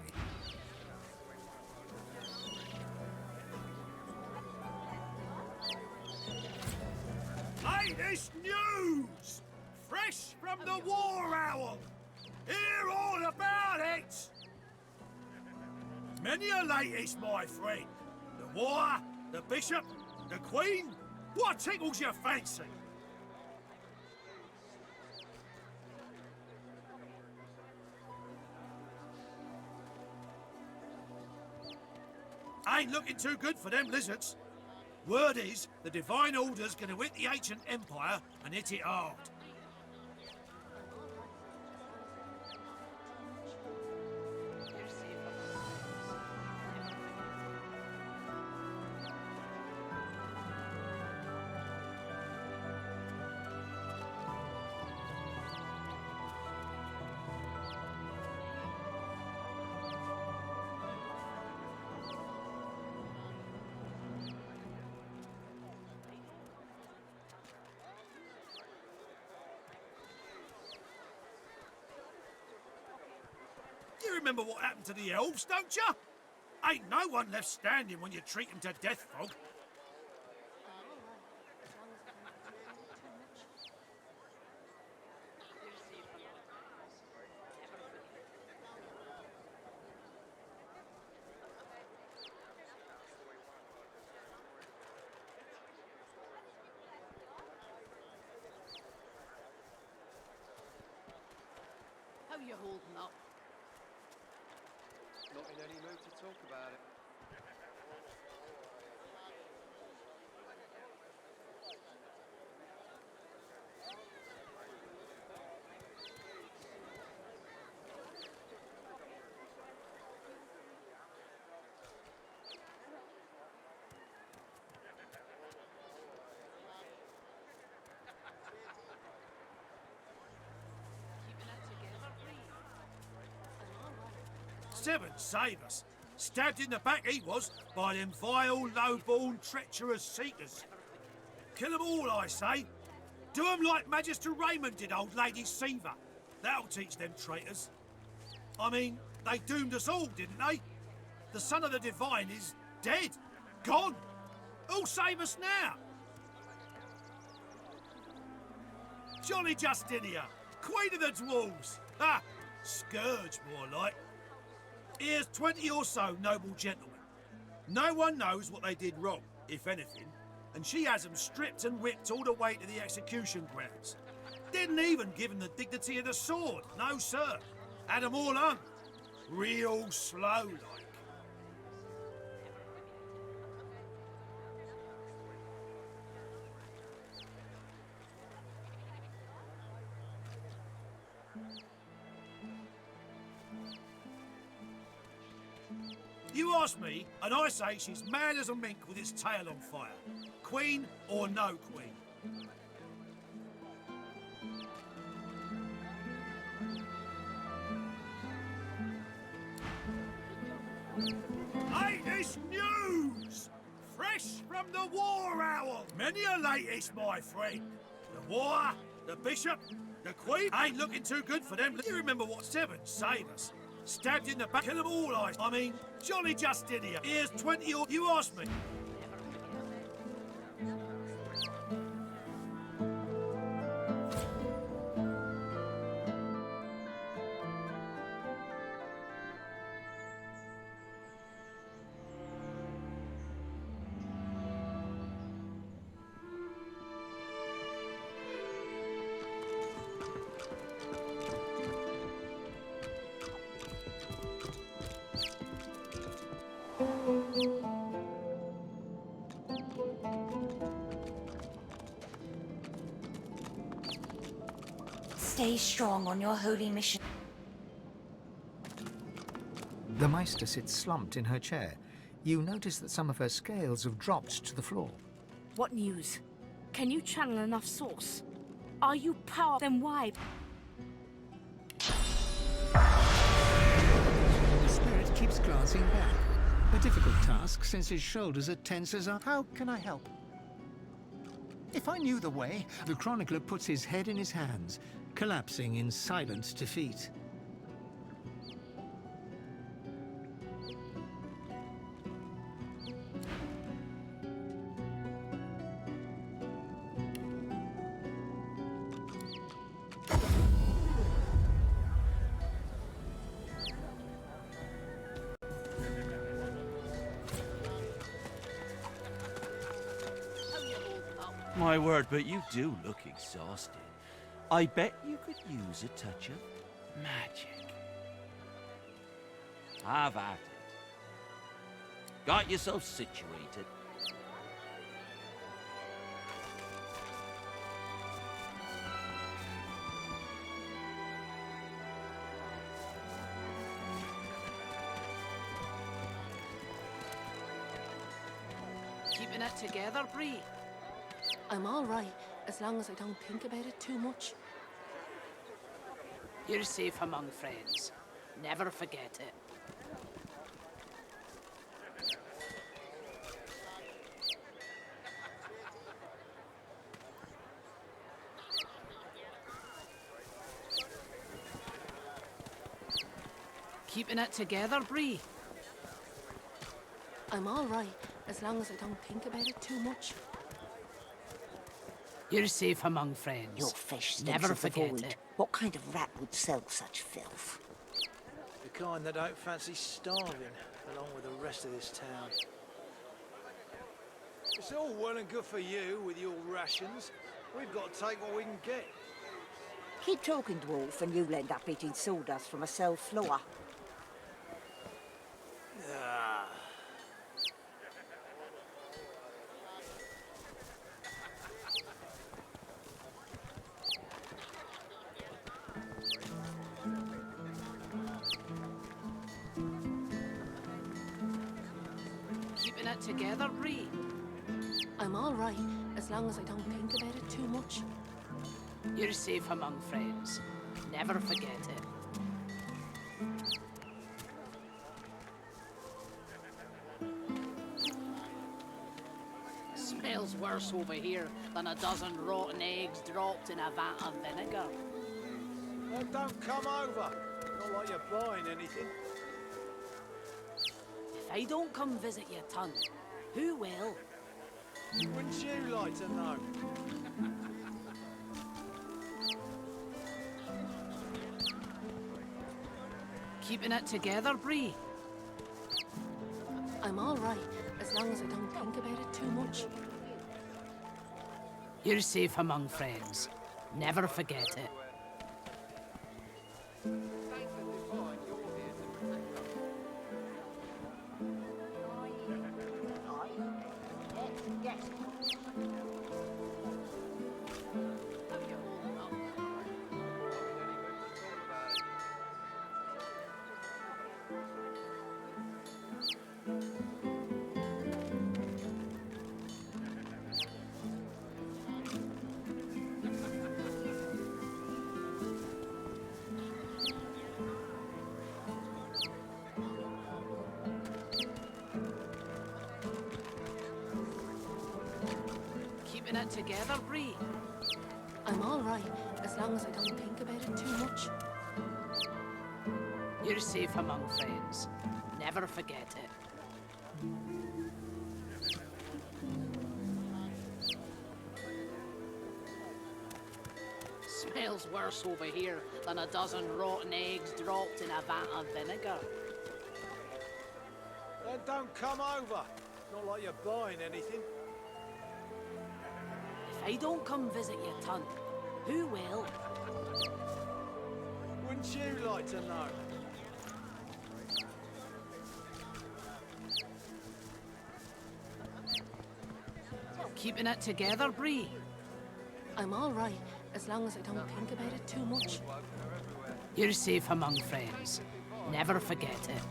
Latest news! Fresh from the war owl! Hear all about it! Many a latest, my friend. The war, the bishop, the queen. What tickles your fancy? Ain't looking too good for them lizards. Word is, the Divine Order's gonna hit the ancient empire and hit it hard. You remember what happened to the elves, don't you? Ain't no one left standing when you treat them to death, Frog. How you holding up? Not in any mood to talk about it. Seven, save us. Stabbed in the back he was by them vile, low-born, treacherous seekers. Kill them all, I say. Do them like Magister Raymond did old Lady Siva. That'll teach them traitors. I mean, they doomed us all, didn't they? The son of the Divine is dead. Gone. Who'll save us now? Jolly Justinia, Queen of the Dwarves. Ha! Scourge, more like. Here's 20 or so noble gentlemen. No one knows what they did wrong, if anything, and she has them stripped and whipped all the way to the execution grounds. Didn't even give them the dignity of the sword, no sir. Had them all hung. Real slow like. You ask me, and I say she's mad as a mink with its tail on fire. Queen or no queen. Latest news! Fresh from the war owl. Many a latest, my friend. The war, the bishop, the queen. Ain't looking too good for them. You remember what Seven saved us? Stabbed in the back, kill them all, I mean, Jolly Justinia. Here's 20 or... You asked me. Stay strong on your holy mission. The Meister sits slumped in her chair. You notice that some of her scales have dropped to the floor. What news? Can you channel enough source? Are you power? Then why? keeps glancing back. A difficult task since his shoulders are tense as a... How can I help? If I knew the way... The chronicler puts his head in his hands, collapsing in silent defeat. My word, but you do look exhausted. I bet you could use a touch of magic. Have at it. Got yourself situated. Keeping it together, Bree. I'm all right, as long as I don't think about it too much. You're safe among friends. Never forget it. Keeping it together, Bree. I'm all right, as long as I don't think about it too much. You're safe among friends. Your fish stinks Never of the forget void. it. What kind of rat would sell such filth? The kind that don't fancy starving, along with the rest of this town. It's all well and good for you with your rations. We've got to take what we can get. Keep talking, dwarf, and you'll end up eating sawdust from a cell floor. Ah. Keeping it together, Bree. I'm all right, as long as I don't think about it too much. You're safe among friends. Never forget it. Smells worse over here than a dozen rotten eggs dropped in a vat of vinegar. Well, don't come over. Not like you're buying anything. If I don't come visit your ton, who will? Wouldn't you like to know? Keeping it together, Bree. I'm all right, as long as I don't think about it too much. You're safe among friends. Never forget it. Keeping it together, Bree. I'm all right, as long as I don't think about it too much. You're safe among friends. Never forget it. Smells worse over here than a dozen rotten eggs dropped in a vat of vinegar. Then don't come over. Not like you're buying anything. If I don't come visit your ton, who will? Wouldn't you like to know? Keeping it together, Bree. I'm all right, as long as I don't think about it too much. You're safe among friends. Never forget it.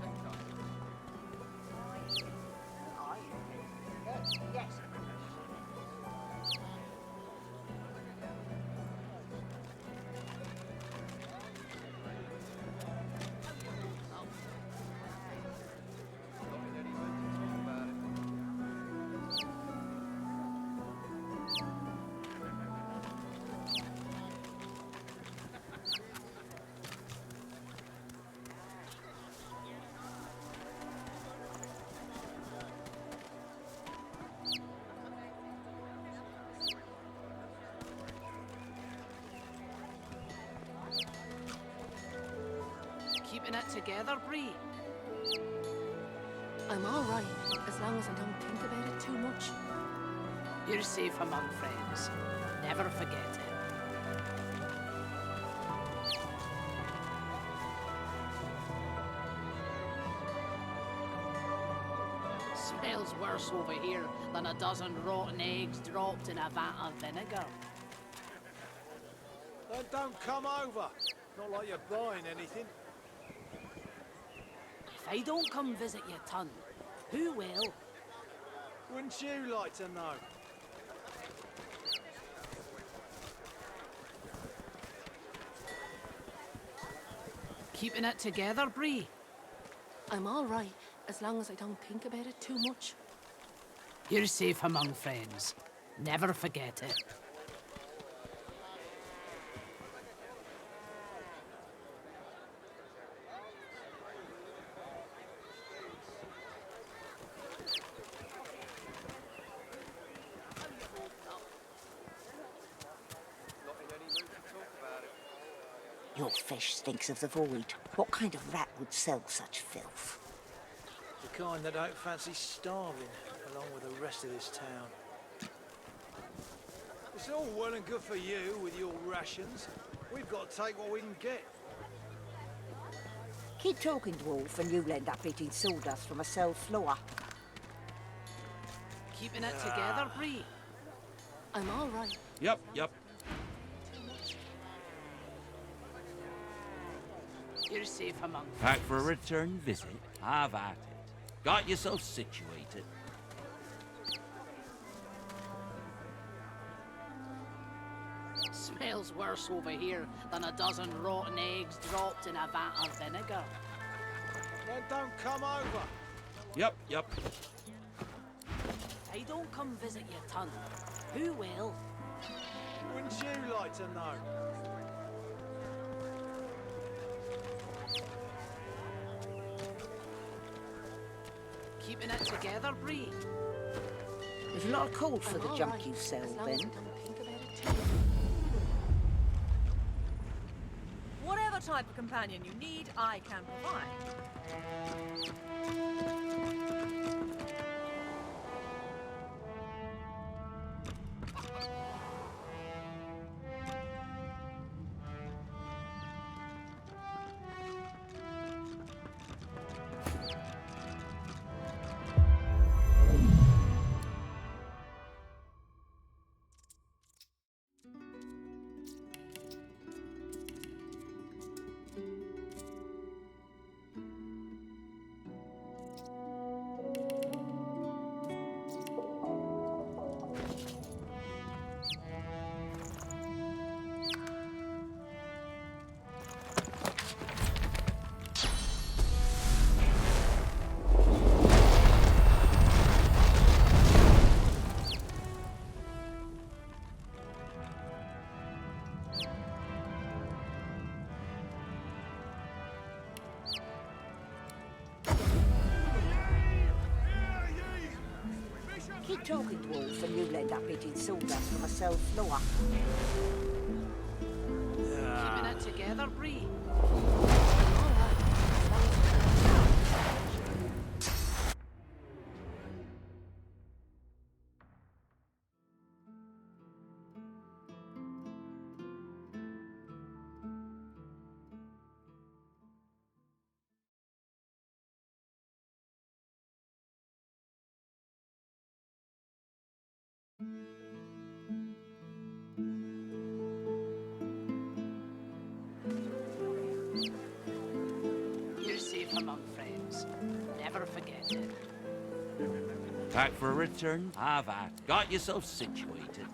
together, Bree. I'm all right, as long as I don't think about it too much. You're safe among friends. Never forget it. Smells worse over here than a dozen rotten eggs dropped in a vat of vinegar. Then don't come over. Not like you're buying anything. If I don't come visit your ton, who will? Wouldn't you like to know? Keeping it together, Bree? I'm all right, as long as I don't think about it too much. You're safe among friends. Never forget it. Your fish stinks of the void. What kind of rat would sell such filth? The kind that don't fancy starving, along with the rest of this town. It's all well and good for you with your rations. We've got to take what we can get. Keep talking, dwarf, and you'll end up eating sawdust from a cell floor. Keeping it together, Bree? I'm all right. Yep. You're safe among Back for a return visit? Have at it. Got yourself situated. Smells worse over here than a dozen rotten eggs dropped in a vat of vinegar. Then don't come over. Yep. I don't come visit your ton. Who will? Wouldn't you like to know? Keeping it together, Bree? There's a lot of call for the junk you sell, then. Whatever type of companion you need, I can provide. Keep talking, dwarf, and you'll end up eating sawdust from a cell floor. Keeping it together, Bree? You're safe among friends. Never forget it. Back for a return? Have at. Got yourself situated.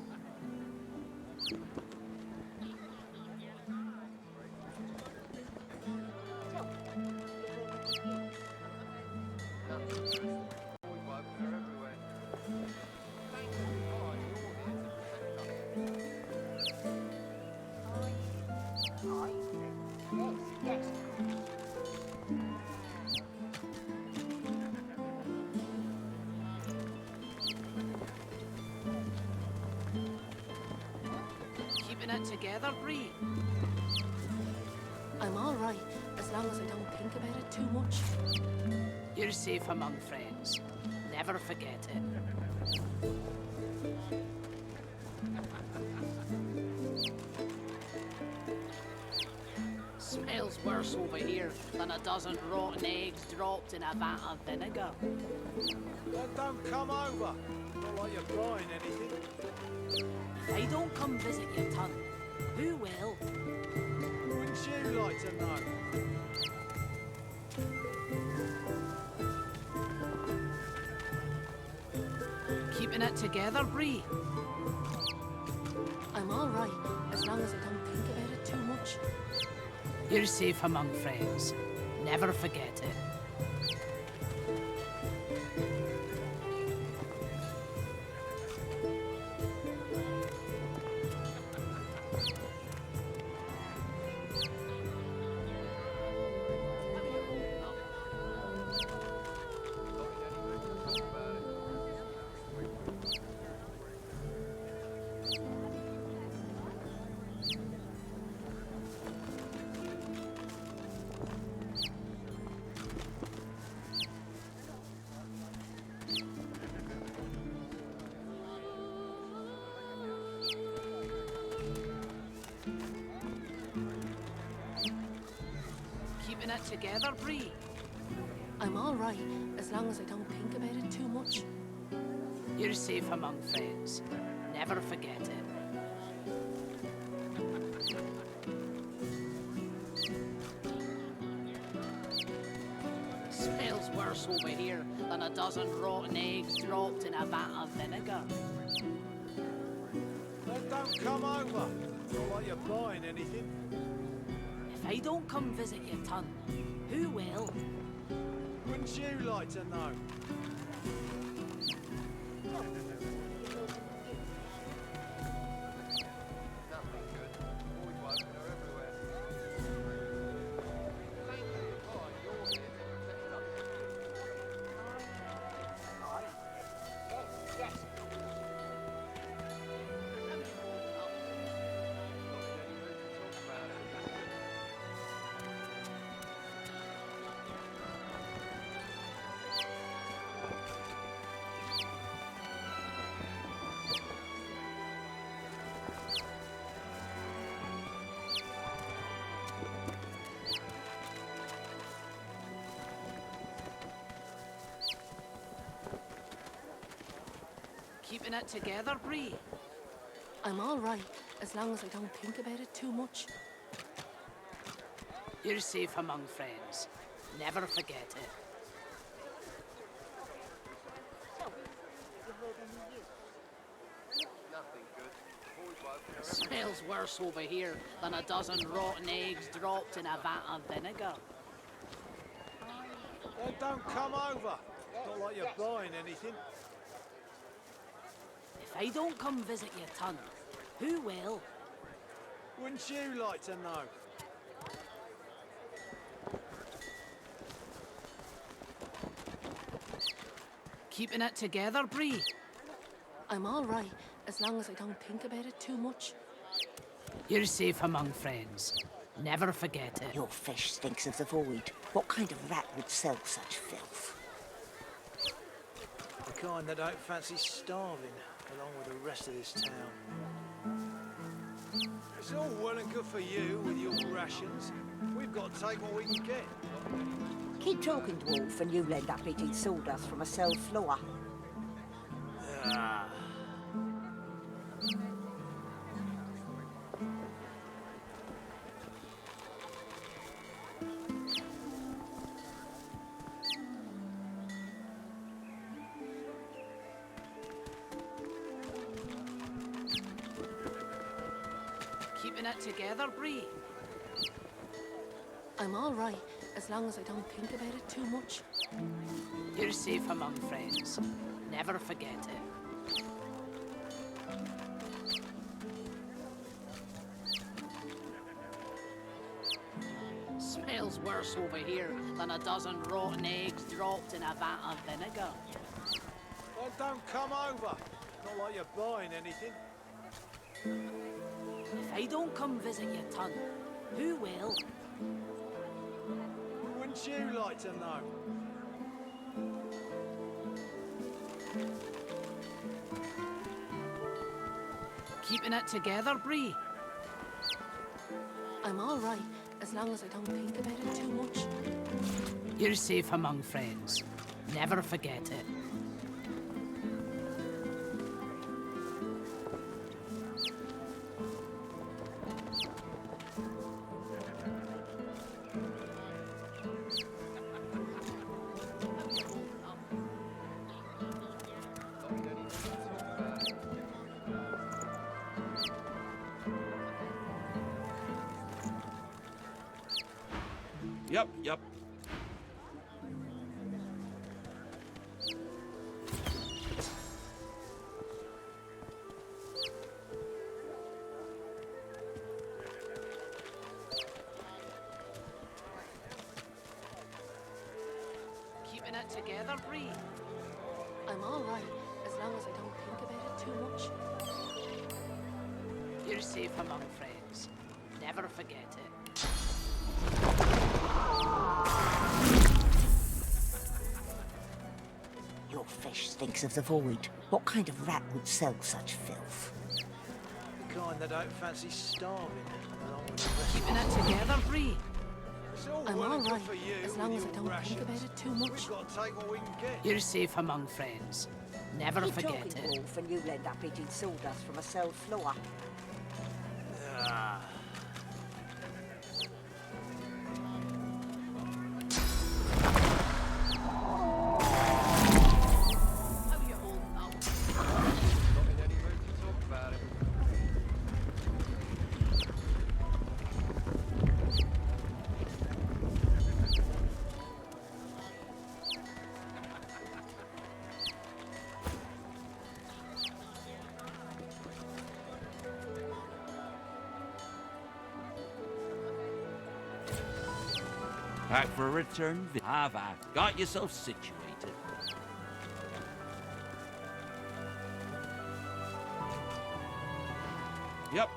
Keeping it together, Bree? I'm all right, as as long as I don't think about it too much. You're safe among friends. Never forget it. Smells worse over here than a dozen rotten eggs dropped in a vat of vinegar. Then don't come over. Not like you're buying anything. If I don't come visit your ton, who will? Wouldn't you like to know? Keeping it together, Bree? I'm all right, as long as I don't think about it too much. You're safe among friends. Never forget it. Keeping it together, Bree? I'm all right, as long as I don't think about it too much. You're safe among friends. Never forget it. Smells worse over here than a dozen rotten eggs dropped in a vat of vinegar. Then don't come over. Not like you're buying anything. If I don't come visit your ton, who will? Wouldn't you like to know? Keeping it together, Bree? I'm all right, as long as I don't think about it too much. You're safe among friends. Never forget it. Smells worse over here than a dozen rotten eggs dropped in a vat of vinegar. Then don't come over. Not like you're buying anything. If I don't come visit your ton, who will? Wouldn't you like to know? Keeping it together, Bree? I'm all right, as long as I don't think about it too much. You're safe among friends. Never forget it. Your fish stinks of the void. What kind of rat would sell such filth? The kind that don't fancy starving along with the rest of this town. It's all well and good for you with your rations. We've got to take what we can get. Keep talking, dwarf, and you'll end up eating sawdust from a cell floor. Ah. Keeping it together, Bree? I'm all right, as long as I don't think about it too much. You're safe among friends. Never forget it. Smells worse over here than a dozen rotten eggs dropped in a vat of vinegar. Well, don't come over. Not like you're buying anything. If I don't come visit your ton, who will? Wouldn't you like to know? Keeping it together, Bree? I'm all right, as long as I don't think about it too much. You're safe among friends. Never forget it. Yep. Keeping it together, Bree? I'm all right, as long as I don't think about it too much. You're safe among friends. Never forget it. Your fish stinks of the void. What kind of rat would sell such filth? The kind that don't fancy starving, along with the rest Keeping it together, Bree? It's all I'm well all and good right, for you as long with as I your don't rations. think about it too much. We've got to take what we can get. You're safe among friends. Never Keep forget talking, it. Wolf, and you'll end up eating sawdust from a cell floor. Ah. Back for a return. Have I got yourself situated? Yep.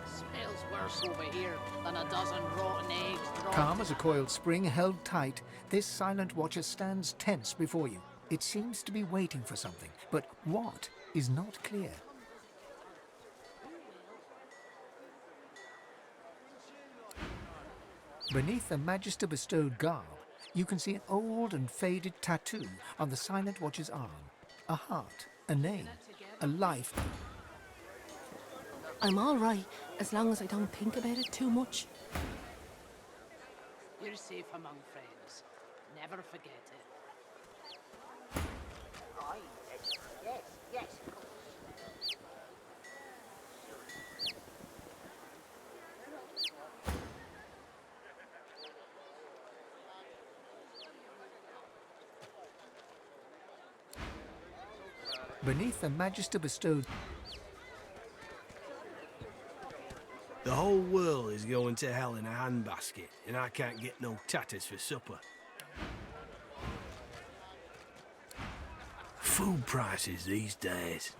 Smells worse over here than a dozen rotten eggs dropped. Calm as a coiled spring held tight, this silent watcher stands tense before you. It seems to be waiting for something, but what is not clear. Beneath the magister-bestowed garb, you can see an old and faded tattoo on the silent watcher's arm. A heart, a name, a life. I'm all right, as long as I don't think about it too much. You're safe among friends. Never forget it. Yes. Beneath the magister-bestowed... The whole world is going to hell in a handbasket, and I can't get no tatters for supper. Food prices these days.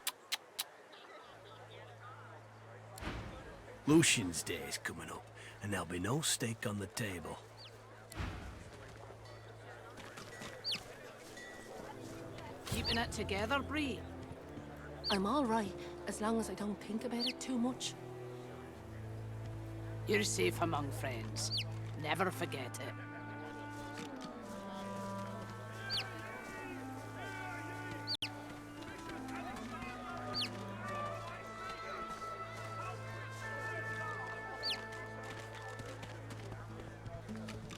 Lucian's Day's coming up, and there'll be no steak on the table. Keeping it together, Bree? I'm all right, as long as I don't think about it too much. You're safe among friends. Never forget it.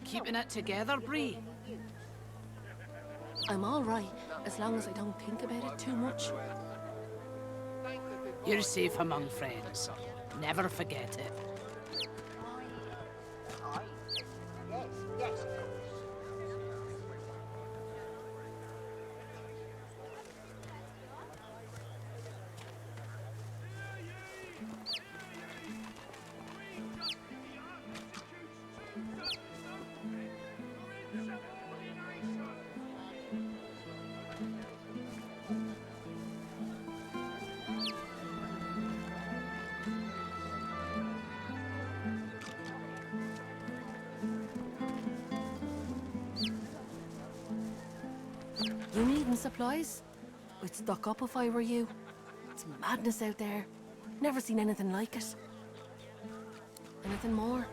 Keeping it together, Bree? I'm all right, as long as I don't think about it too much. You're safe among friends. Never forget it. You needing supplies? I'd stock up if I were you. It's madness out there. Never seen anything like it. Anything more?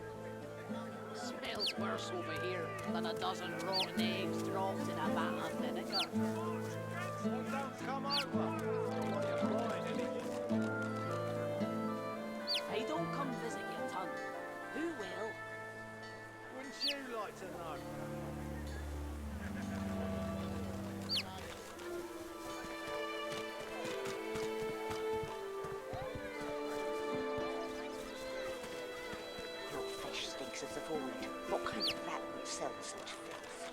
Smells worse over here than a dozen rotten eggs dropped in a vat of vinegar. Don't come over. What you're buying, anything? Hey, don't come visit your ton. Who will? Wouldn't you like to know? Your fish stinks of the void. What kind of rat would sell such filth?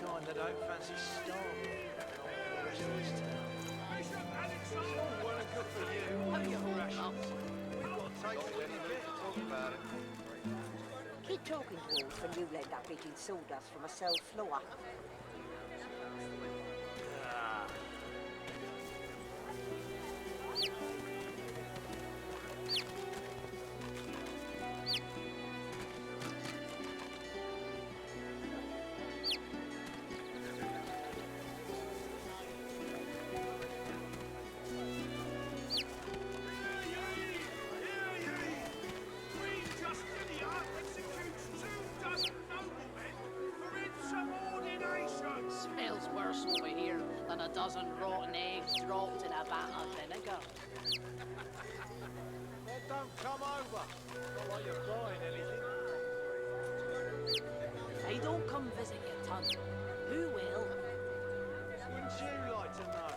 The kind that don't fancy starving along with the rest of this town. It's all well and good for you. Have you hold up? We've got to take what we can get. Talk about it. Keep talking to us when you end up eating sawdust from a cell floor. Smells worse over here than a dozen rotten eggs dropped in a vat of vinegar. Well, don't come over. Not like you're buying anything. Hey, don't come visit your ton. Who will? Wouldn't you like to know?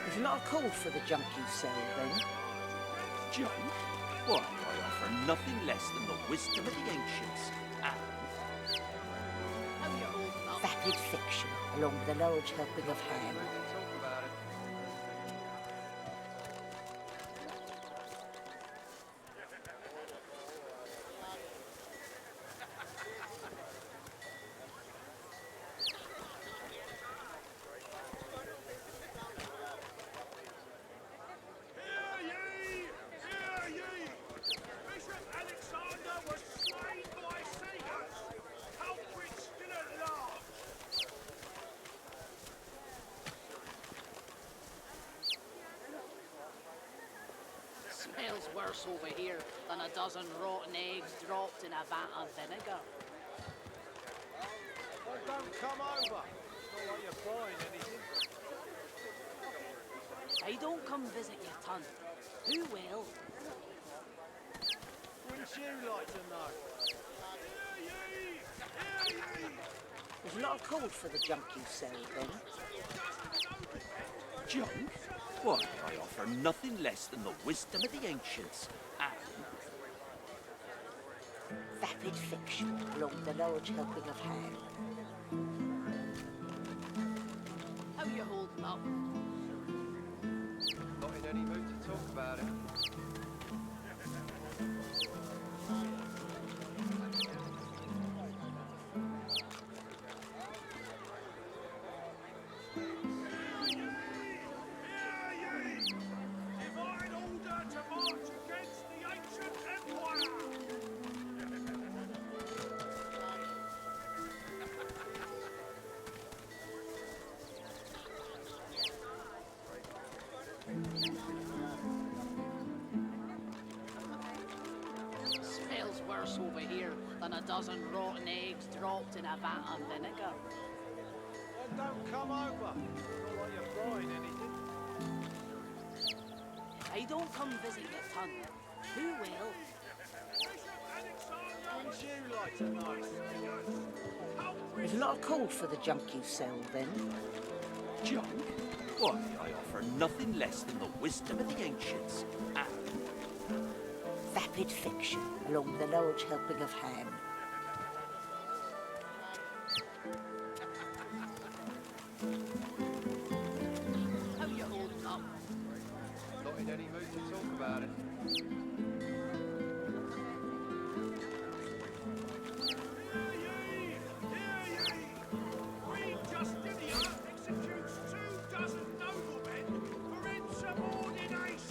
There's not a call for the junk you sell, then. Junk? Why, I offer nothing less than the wisdom of the ancients and How you holding up? Vapid fiction, along with a large helping of ham. Talk about it. Smells worse over here than a dozen rotten eggs dropped in a vat of vinegar. Well, don't come over. Not like you're buying anything. Hey, don't come visit your ton. Who will? Wouldn't you like to know? There's not a call for the junk you sell, then. junk? Why, I offer nothing less than the wisdom of the ancients and Vapid fiction, along with a large helping of ham. How you holding up? Not in any mood to talk about it. Smells worse over here than a dozen rotten eggs dropped in a vat of vinegar. Well, don't come over. Not like you're buying anything. Hey, don't come visit your ton. Who will? Wouldn't you like to know? There's not a call for the junk you sell, then. junk? Why, I offer nothing less than the wisdom of the ancients and Vapid fiction, along with a large helping of ham. How you holding up? Not in any mood to talk about it. Queen Justinia executes 2 dozen noblemen for insubordination.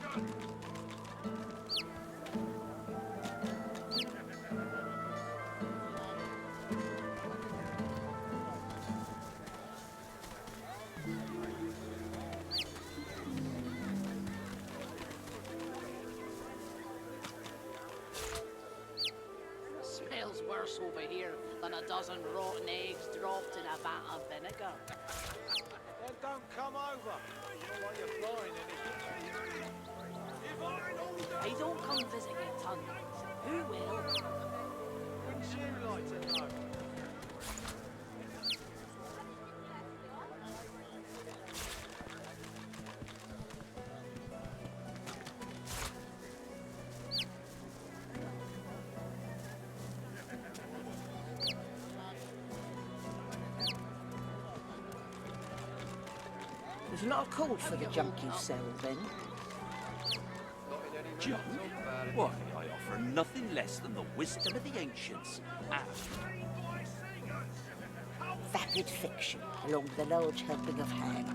worse over here than a dozen rotten eggs dropped in a vat of vinegar. Then don't come over. Not like you're buying anything. Hey, don't come visit your ton. Who will? Wouldn't you like to know? There's a lot of call for the junk you sell, then. Junk? Why, I offer nothing less than the wisdom of the ancients and Vapid fiction, along with a large helping of ham.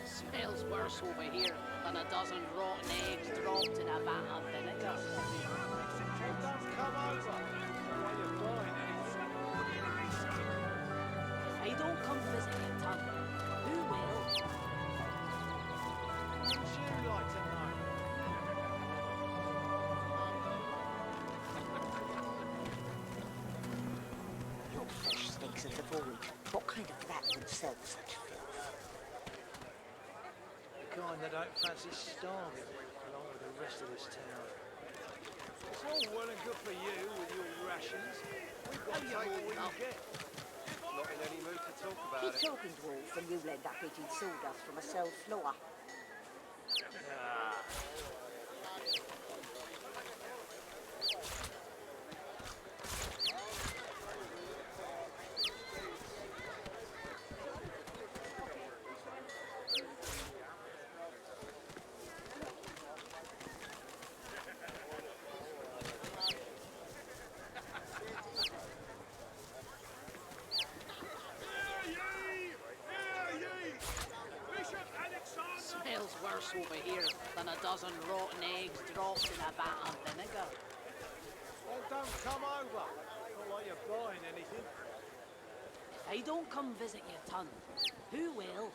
smells worse over here than a dozen rotten eggs dropped in a vat of vinegar. Don't come over. While you're buying anything. Hey, don't come visit your ton. Who will? Wouldn't you like to know? Your flesh stinks of the void. What kind of rat would sell such filth? The kind that don't fancy starving along with the rest of this town. It's all well and good for you with your rations. We've got to take what we can get. Not in any mood to talk about Keep it. talking, dwarf, and you'll end up eating sawdust from a cell floor. Smells worse over here than a dozen rotten eggs dropped in a vat of vinegar. Well, don't come over. Not like you're buying anything. Hey, don't come visit your ton. Who will?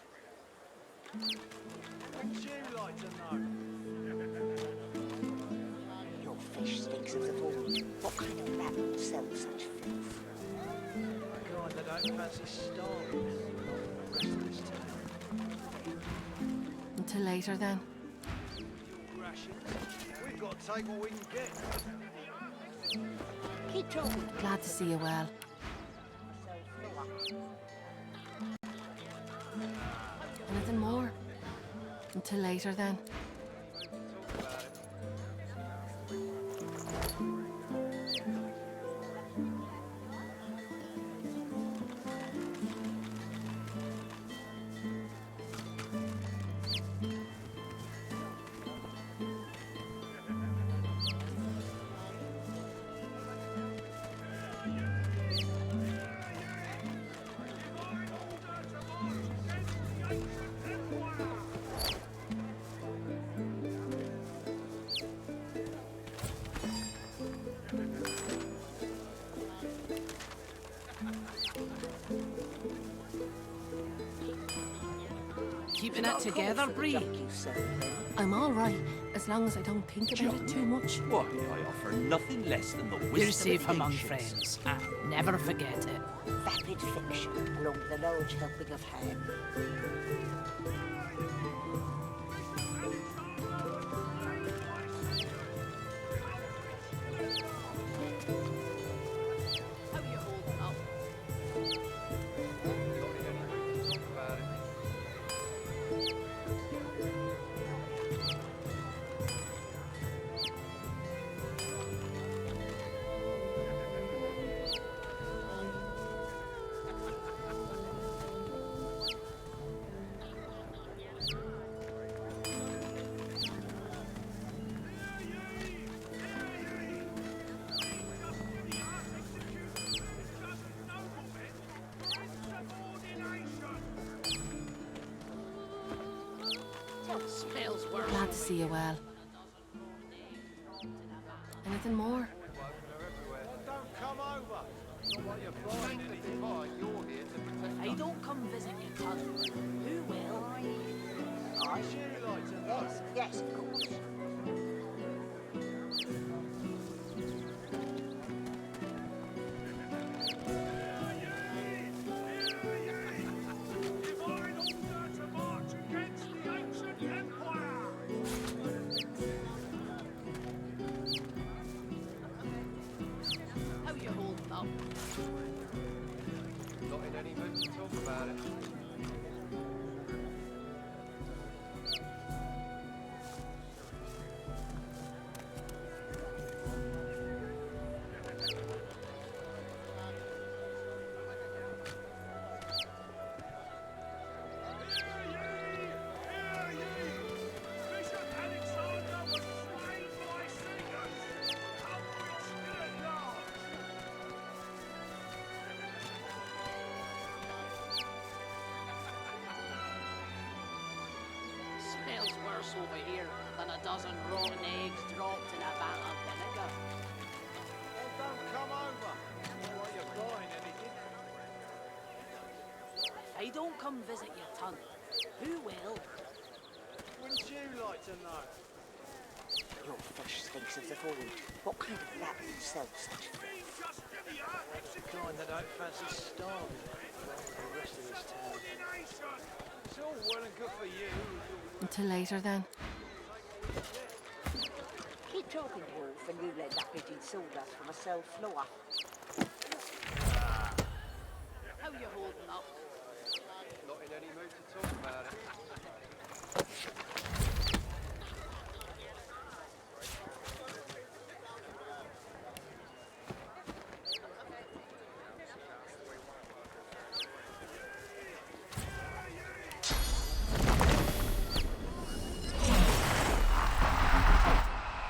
Wouldn't you like to know? Your fish stinks of the void. What kind of rat would sell such filth? The kind that don't fancy starving along with the rest of this town. Until later, then. Rations. We've got to take what we can get. Keep talking. Glad to see you well. Anything more? Until later, then. Keeping it together, Bree. I'm all right, as long as I don't think about it too much. why, I offer nothing less than the wisdom You're of safe the among ancients. friends. And never forget it. Vapid fiction, along with a large helping of ham. How you holding up? Smells worse. Glad to see you well. Anything more? Don't come over. Not what you're buying. You're here to protect If I don't come visit you, Tug, who will? Yes, of course. How you holding up? Not in any mood to talk about it. Smells worse over here than a dozen rotten eggs dropped in a vat of vinegar. Don't come over. Not what you're buying, anything. If I don't come visit you, Tug, who will? Wouldn't you like to know? Your fish stinks of the void. What kind of rabbit sells such fish? The kind that don't fancy starving along with the rest of this town. It's all well and good for you. Until later, then. Keep talking, Wolf, and you let that bit in sawdust from a cell floor. How you holding up? Not in any mood to talk about it.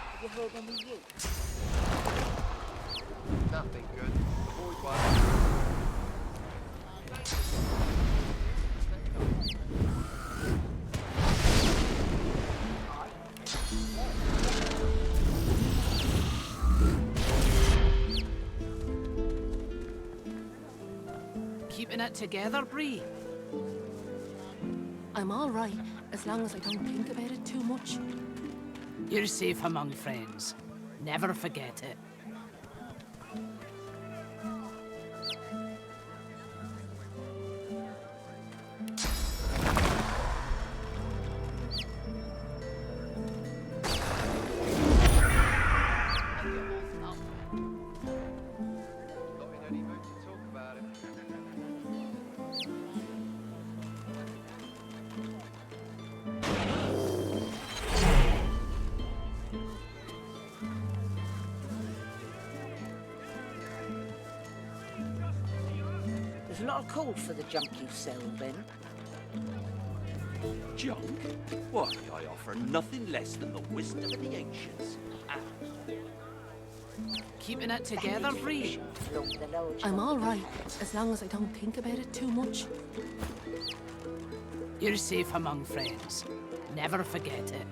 Have you heard any news? Nothing good. Avoid one. Keeping it together, Bree? I'm all right, as long as I don't think about it too much. You're safe among friends. Never forget it. Not in any mood to talk about it. There's a lot of call for the junk you sell, Ben. Junk? Why, I offer nothing less than the wisdom of the ancients. And Keeping it together, Bree? I'm all right, as long as I don't think about it too much. You're safe among friends. Never forget it.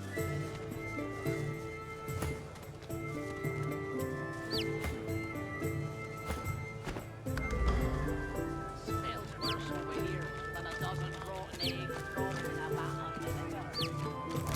Smells worse over here than a dozen rotten eggs dropped in a vat of vinegar.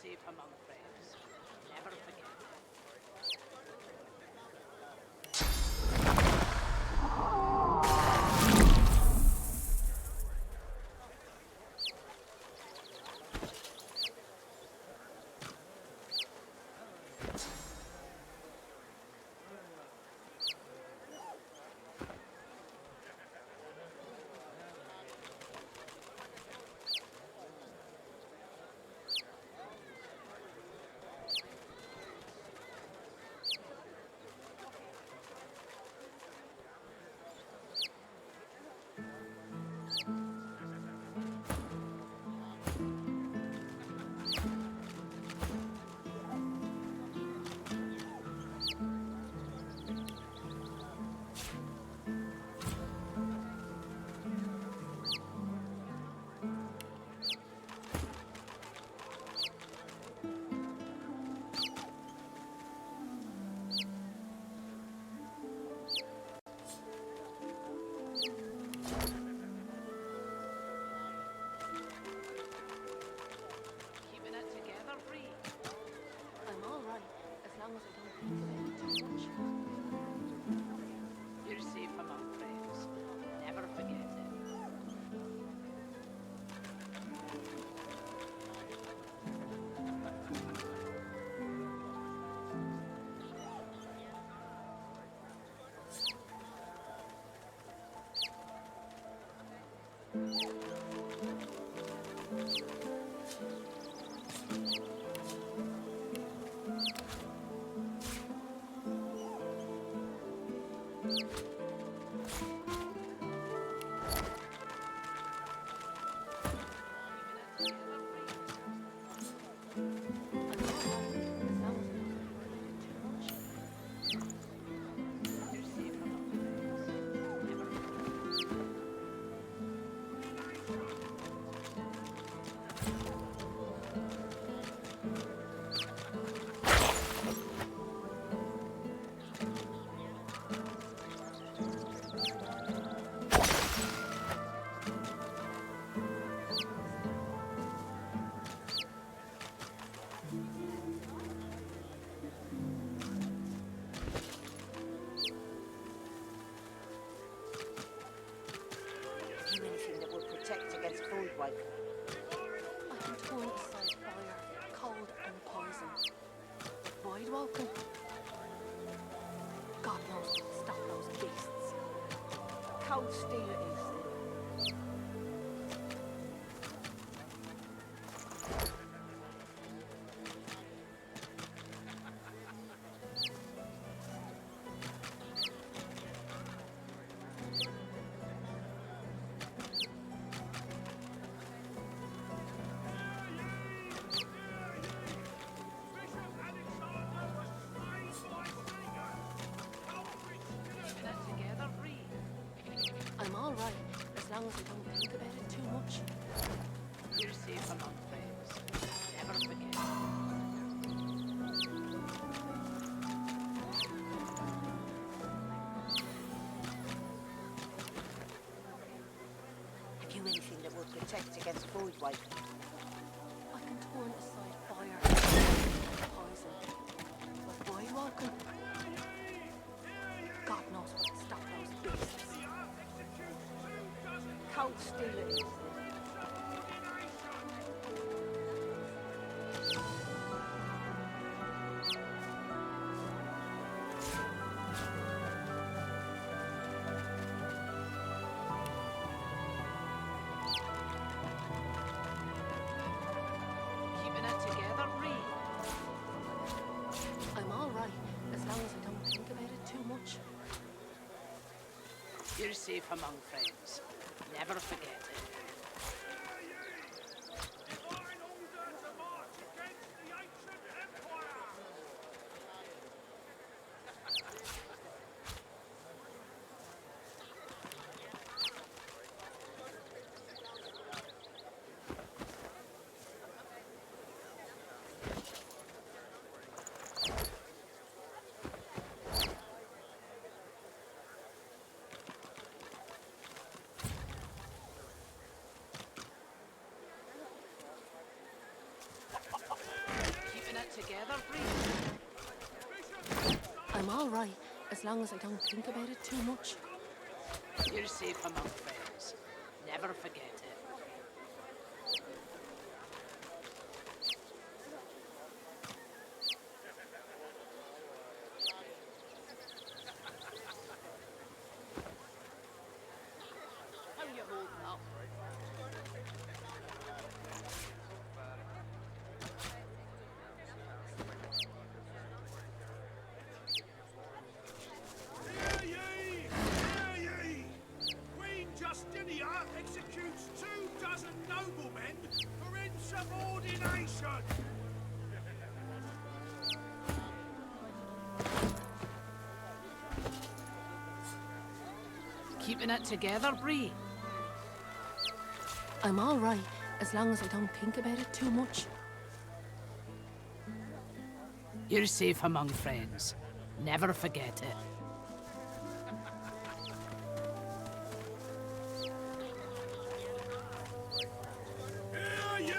safe among friends. Never forget. Keeping it together, Bree. I'm all right, as long as I don't think about it too much. You're safe among friends. Never forget it. Do anything that will protect against void waking. I can turn aside fire, cold and poison. But void walking? God knows what will stop those beasts. Cold steel it is. Keeping it together, Bree. I'm all right, as long as I don't think about it too much. You're safe among friends. Never forget. Have you anything that will protect against void waking? I can turn aside fire, poison. But void walking? God knows what will stop those beasts. Cold steel it is. Keeping it together, Bree. I'm all right, as long as I don't think about it too much. You're safe among friends. Never forget it. I'm all right, as long as I don't think about it too much. You're safe among friends. Never forget it. How you holding up? Hear ye! Hear ye! Queen Justinia executes 24 noblemen for insubordination! Keeping it together, Bree? I'm all right, as long as I don't think about it too much. You're safe among friends. Never forget it. Hear ye!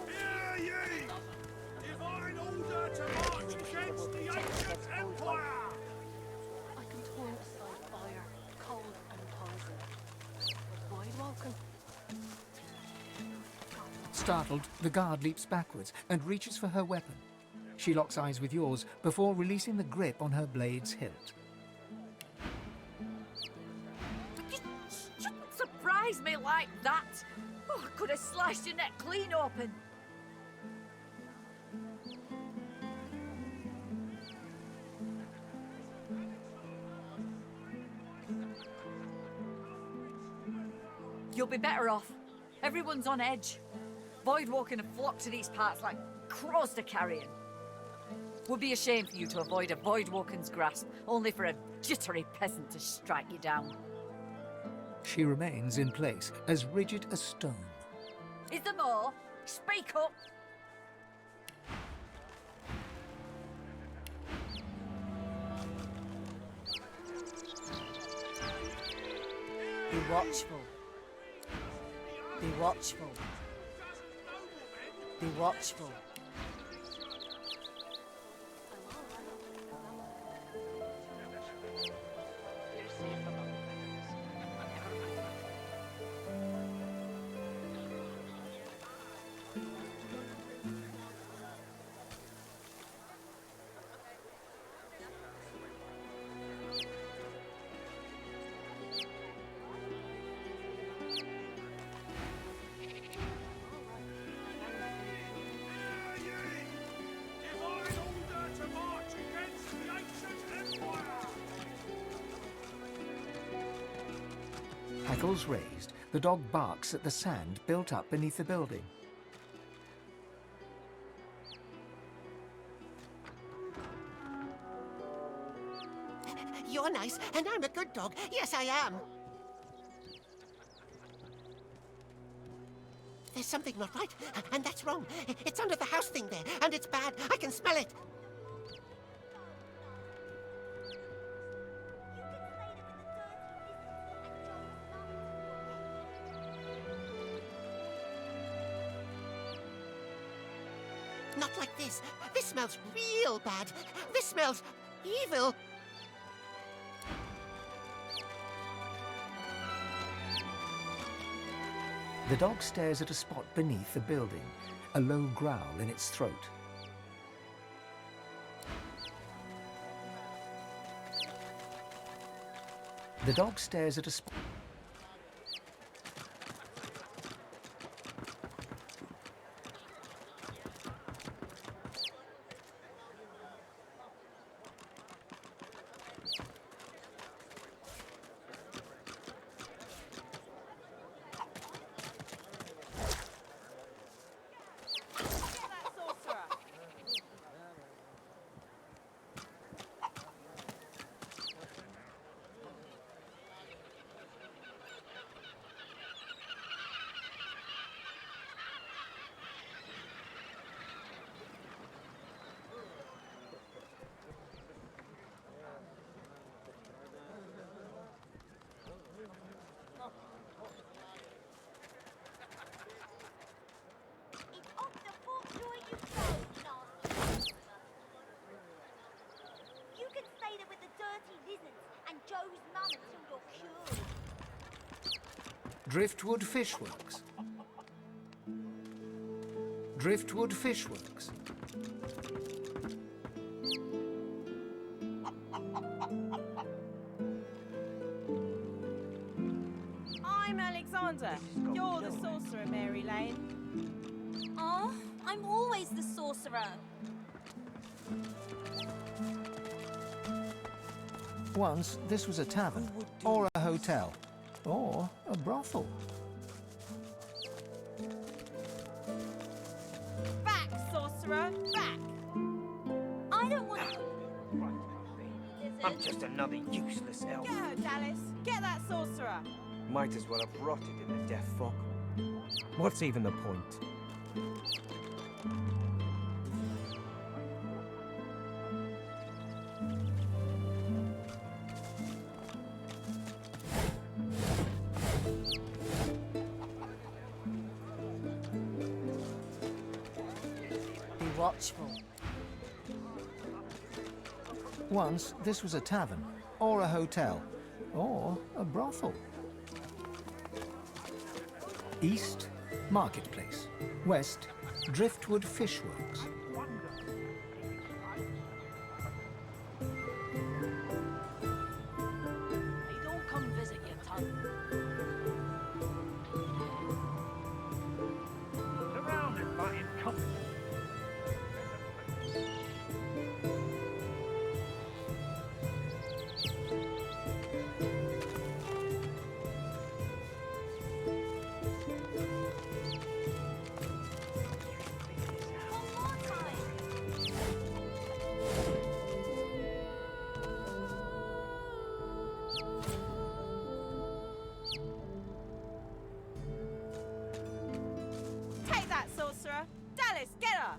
Hear ye! Divine order to march against the ancient empire! I can turn aside fire, cold and poison. But wide walking. Startled, the guard leaps backwards and reaches for her weapon. She locks eyes with yours before releasing the grip on her blade's hilt. You shouldn't surprise me like that. Oh, I could have sliced your neck clean open. You'll be better off. Everyone's on edge. Void walking have flocked to these parts like crows to carrion. Would be a shame for you to avoid a void walken's grasp, only for a jittery peasant to strike you down. She remains in place, as rigid as stone. Is there more? Speak up! Be watchful. Be watchful. Be watchful. Hackles raised, the dog barks at the sand built up beneath the building. You're nice, and I'm a good dog. Yes, I am. There's something not right, and that's wrong. It's under the house thing there, and it's bad. I can smell it. Not like this. This smells real bad. This smells evil. The dog stares at a spot beneath the building, a low growl in its throat. The dog stares at a spot. Driftwood Fishworks. Driftwood Fishworks. I'm Alexander. You're the sorcerer, Mary Lane. Oh, I'm always the sorcerer. Once, this was a tavern, or a hotel, or a brothel. Back, sorcerer, back! I don't want to... I'm just another useless elf. Get her, Dallas. Get that sorcerer. Might as well have rotted in a death fog. What's even the point? Be watchful. Once, this was a tavern, or a hotel, or a brothel. East, Marketplace. West, Driftwood Fishworks. They don't come visit your tongue. Surrounded by incompetence. Take that, sorcerer. Dallas, get her.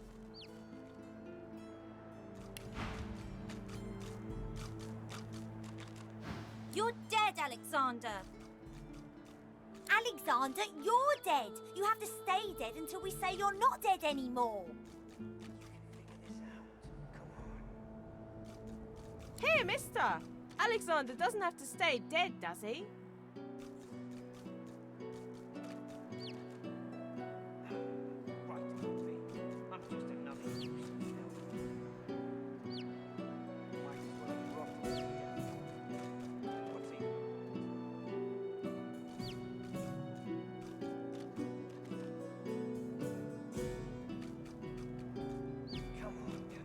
You're dead, Alexander. Alexander, you're dead. You have to stay dead until we say you're not dead anymore. Here, mister. Alexander doesn't have to stay dead, does he? I'm just another useless elf. Might as well have rotted in a death fog. What's even Come on, think.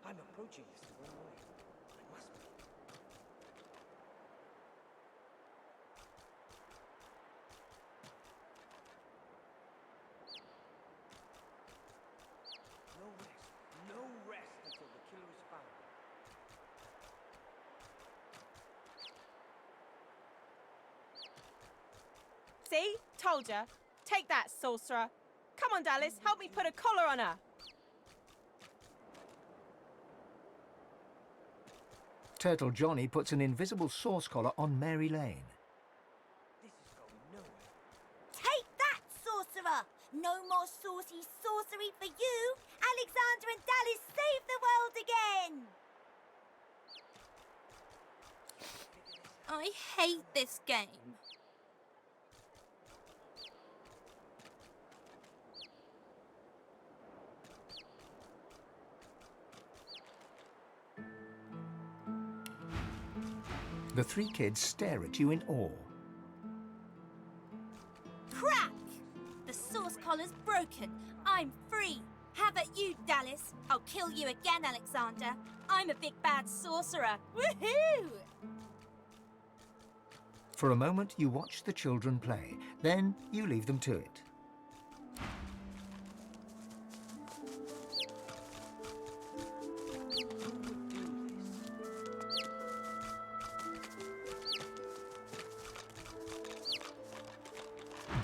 I'm approaching this the wrong way. I must be. No rest until the killer is found. See? Told ya. Take that, sorcerer. Come on, Dallas. Help me put a collar on her. Turtle Johnny puts an invisible source collar on Mary Lane. Take that, sorcerer! No more saucy sorcery for you! Alexander and Dallas save the world again! I hate this game. The three kids stare at you in awe. Crack! The source collar's broken. I'm free. How about you, Dallas? Dallas. I'll kill you again, Alexander. I'm a big bad sorcerer. Woohoo! For a moment, you watch the children play. Then you leave them to it.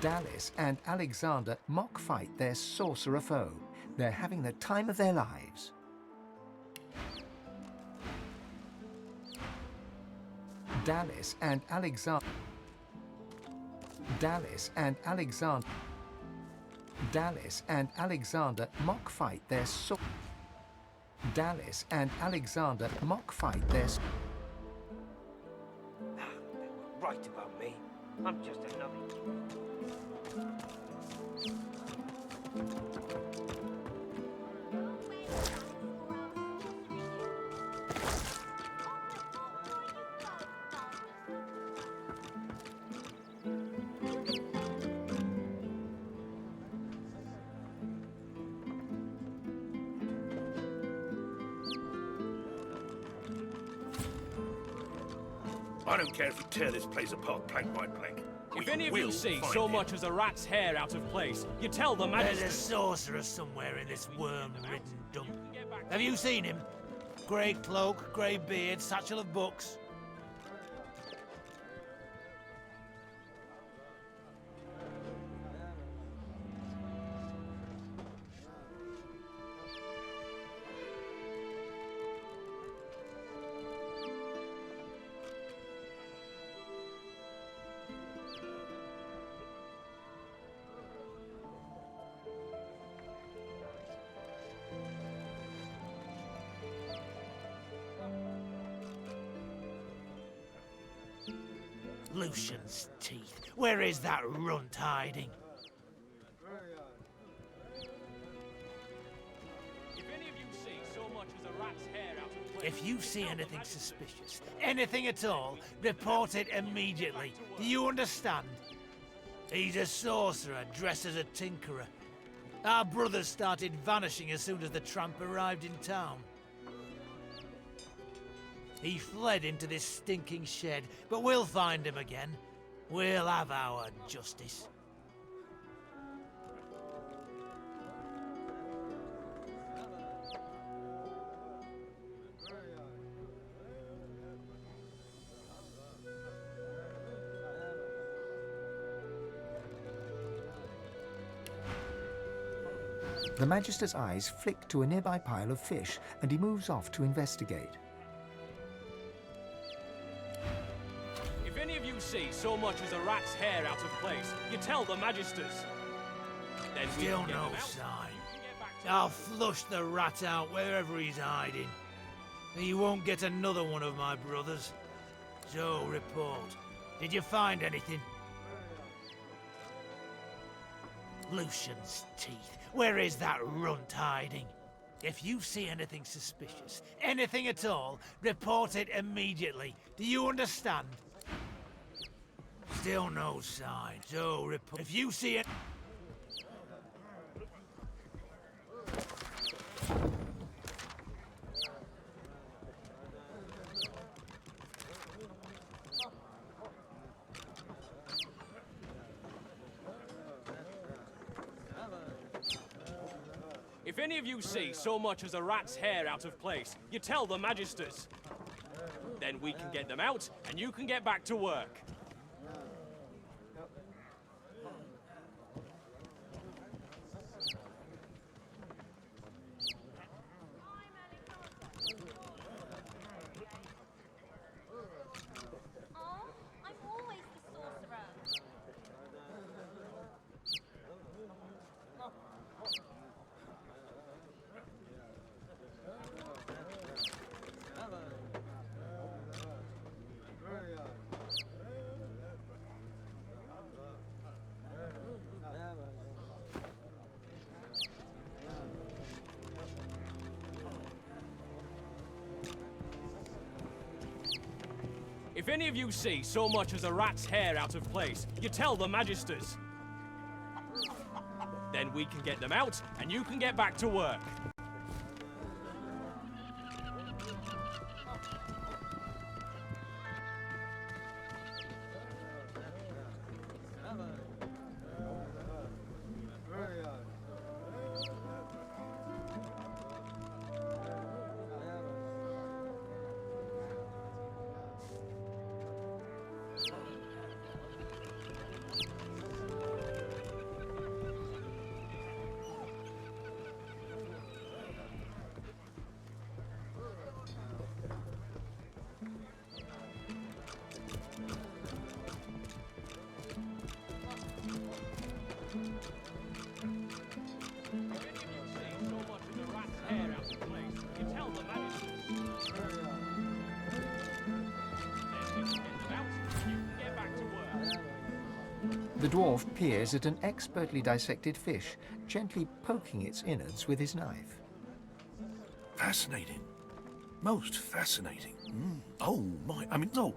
Dallas and Alexander mock fight their sorcerer foe. They're having the time of their lives. Dallas and Alexander mock fight their Dallas and Alexander mock fight their Right about me. I'm just a nubby. I don't care if you tear this place apart plank by plank. If any of you see so much as a rat's hair out of place, you tell the magistrate. There's a sorcerer somewhere in this worm-ridden dump. Have you seen him? Grey cloak, grey beard, satchel of books. Lucian's teeth. Where is that runt hiding? If any of you see so much as a rat's hair out of place, If you see anything suspicious, anything at all, report it immediately. Do you understand? He's a sorcerer dressed as a tinkerer. Our brothers started vanishing as soon as the tramp arrived in town. He fled into this stinking shed, but we'll find him again. We'll have our justice. The Magister's eyes flick to a nearby pile of fish, and he moves off to investigate. if any of you see so much as a rat's hair out of place, you tell the magisters. Then we Still can get no them out. sign. I'll flush the rat out wherever he's hiding. He won't get another one of my brothers. So, report. Did you find anything? Lucian's teeth. Where is that runt hiding? If you see anything suspicious, anything at all, report it immediately. Do you understand? Still no sign. So, report. If you see it. If any of you see so much as a rat's hair out of place, you tell the magisters. Then we can get them out, and you can get back to work. I'm always the sorcerer. If any of you see so much as a rat's hair out of place, you tell the magisters. Then we can get them out, and you can get back to work. The dwarf peers at an expertly dissected fish, gently poking its innards with his knife. Fascinating. Most fascinating. Oh, my. I mean, no.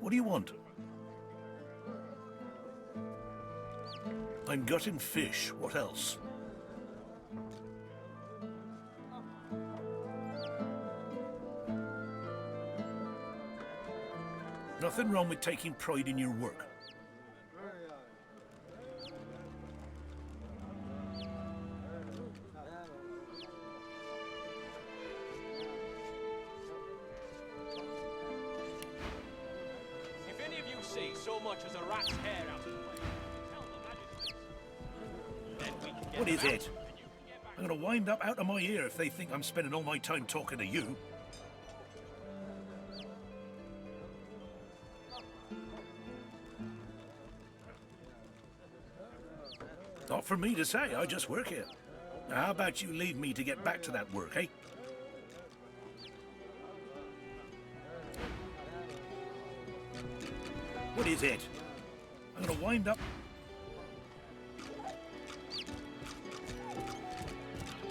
What do you want? I'm gutting fish. What else? Nothing wrong with taking pride in your work. If any of you see so much as a rat's hair out of the way, tell the magistrates. Then we can get What is them out, it? I'm gonna wind up out of my ear if they think I'm spending all my time talking to you. Not for me to say, I just work here. Now, how about you leave me to get back to that work, eh? What is it? I'm gonna wind up...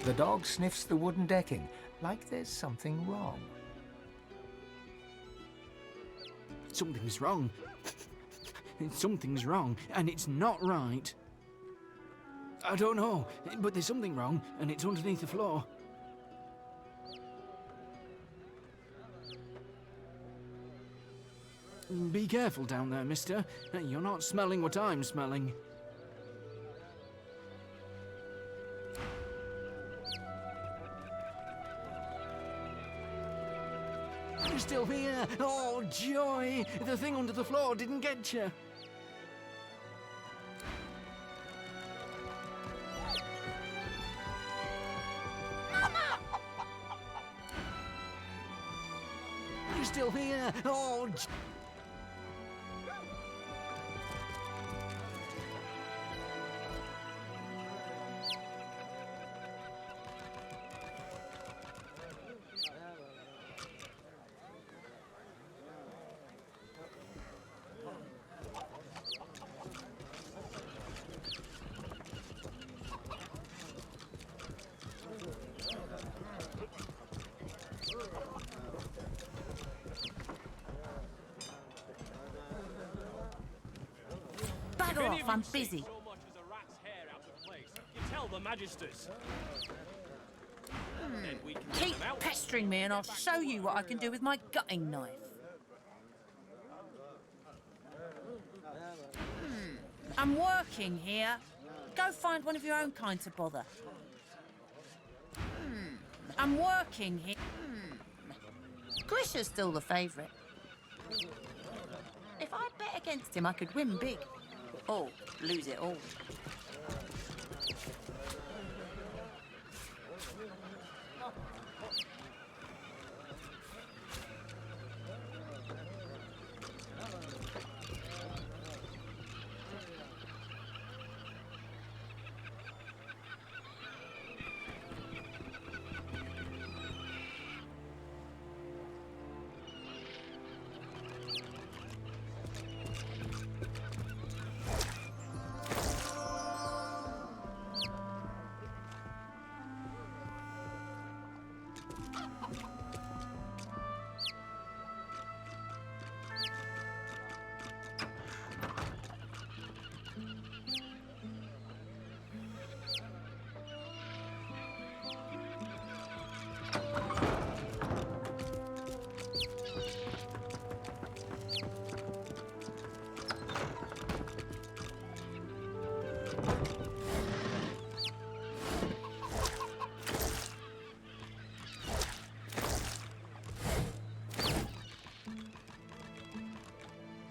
The dog sniffs the wooden decking, like there's something wrong. Something's wrong. Something's wrong, and it's not right. I don't know, but there's something wrong, and it's underneath the floor. Be careful down there, mister. You're not smelling what I'm smelling. You're still here! Oh, joy! The thing under the floor didn't get you. You're still here! Oh, Bugger off, I'm busy. So much as a rat's hair out of place, you tell the magisters. Then we can get Keep them out. pestering me and I'll show you what I can do with my gutting knife. I'm working here. Go find one of your own kind to bother. I'm working here. Grisha's still the favourite. If I bet against him, I could win big. Or lose it all.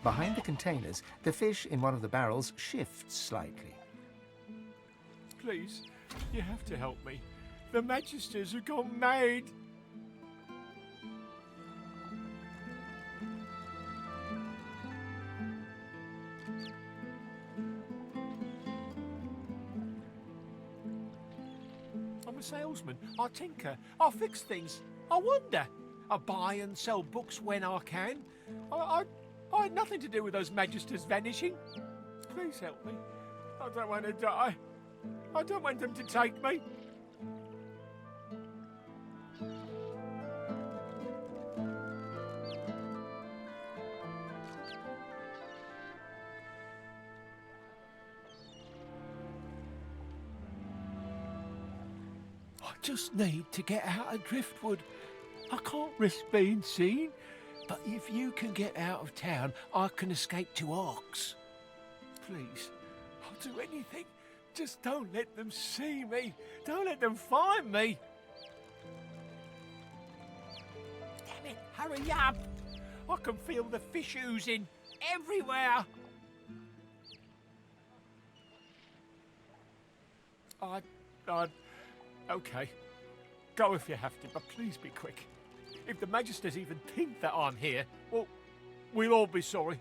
Behind the containers, the fish in one of the barrels shifts slightly. Please, you have to help me. The magisters have gone mad. I'm a salesman. I tinker. I fix things. I wonder. I buy and sell books when I can. I had nothing to do with those magisters vanishing. Please help me. I don't want to die. I don't want them to take me. I just need to get out of Driftwood. I can't risk being seen, but if you can get out of town, I can escape to Arks. Please, I'll do anything. Just don't let them see me. Don't let them find me. Damn it, hurry up. I can feel the fish oozing everywhere. Okay. Go if you have to, but please be quick. If the Magisters even think that I'm here, well, we'll all be sorry.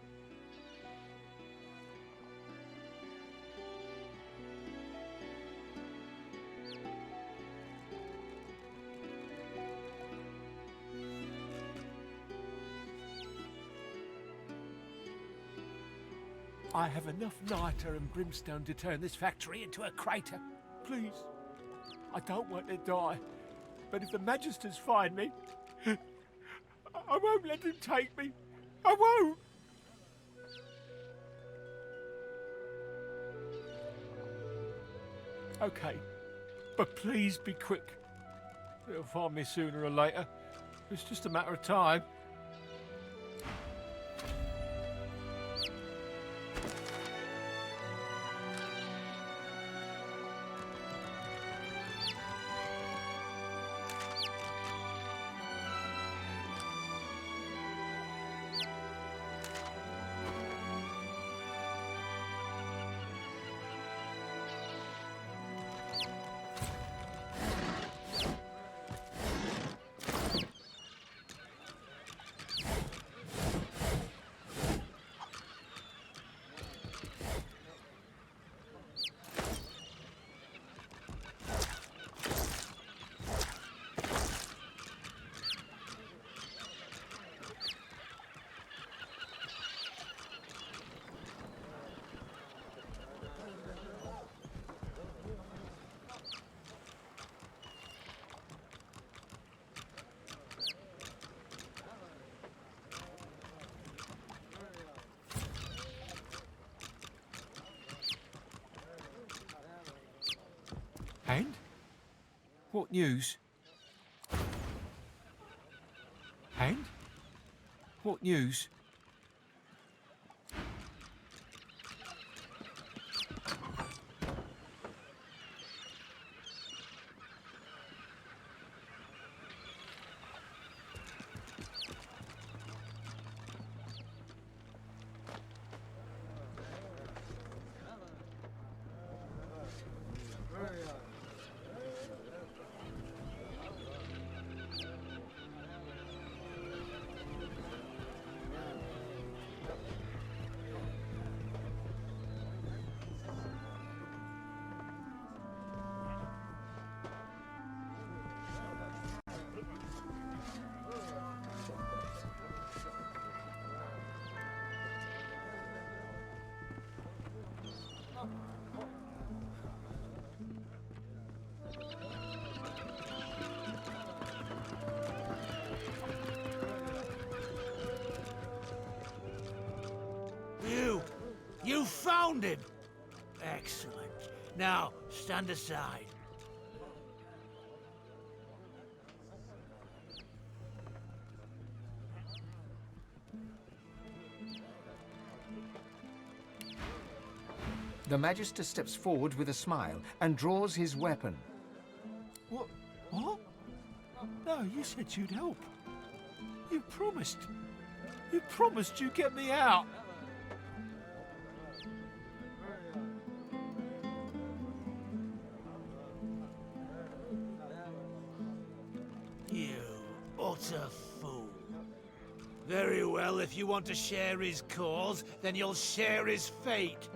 I have enough niter and brimstone to turn this factory into a crater. Please. I don't want to die. But if the Magisters find me, I won't let them take me. I won't. Okay. But please be quick. They'll find me sooner or later. It's just a matter of time. And? What news? And? What news? You found him! Excellent. Now, stand aside. The Magister steps forward with a smile and draws his weapon. What? What? No, you said you'd help. You promised. You promised you'd get me out. You utter fool. Very well, if you want to share his cause, then you'll share his fate.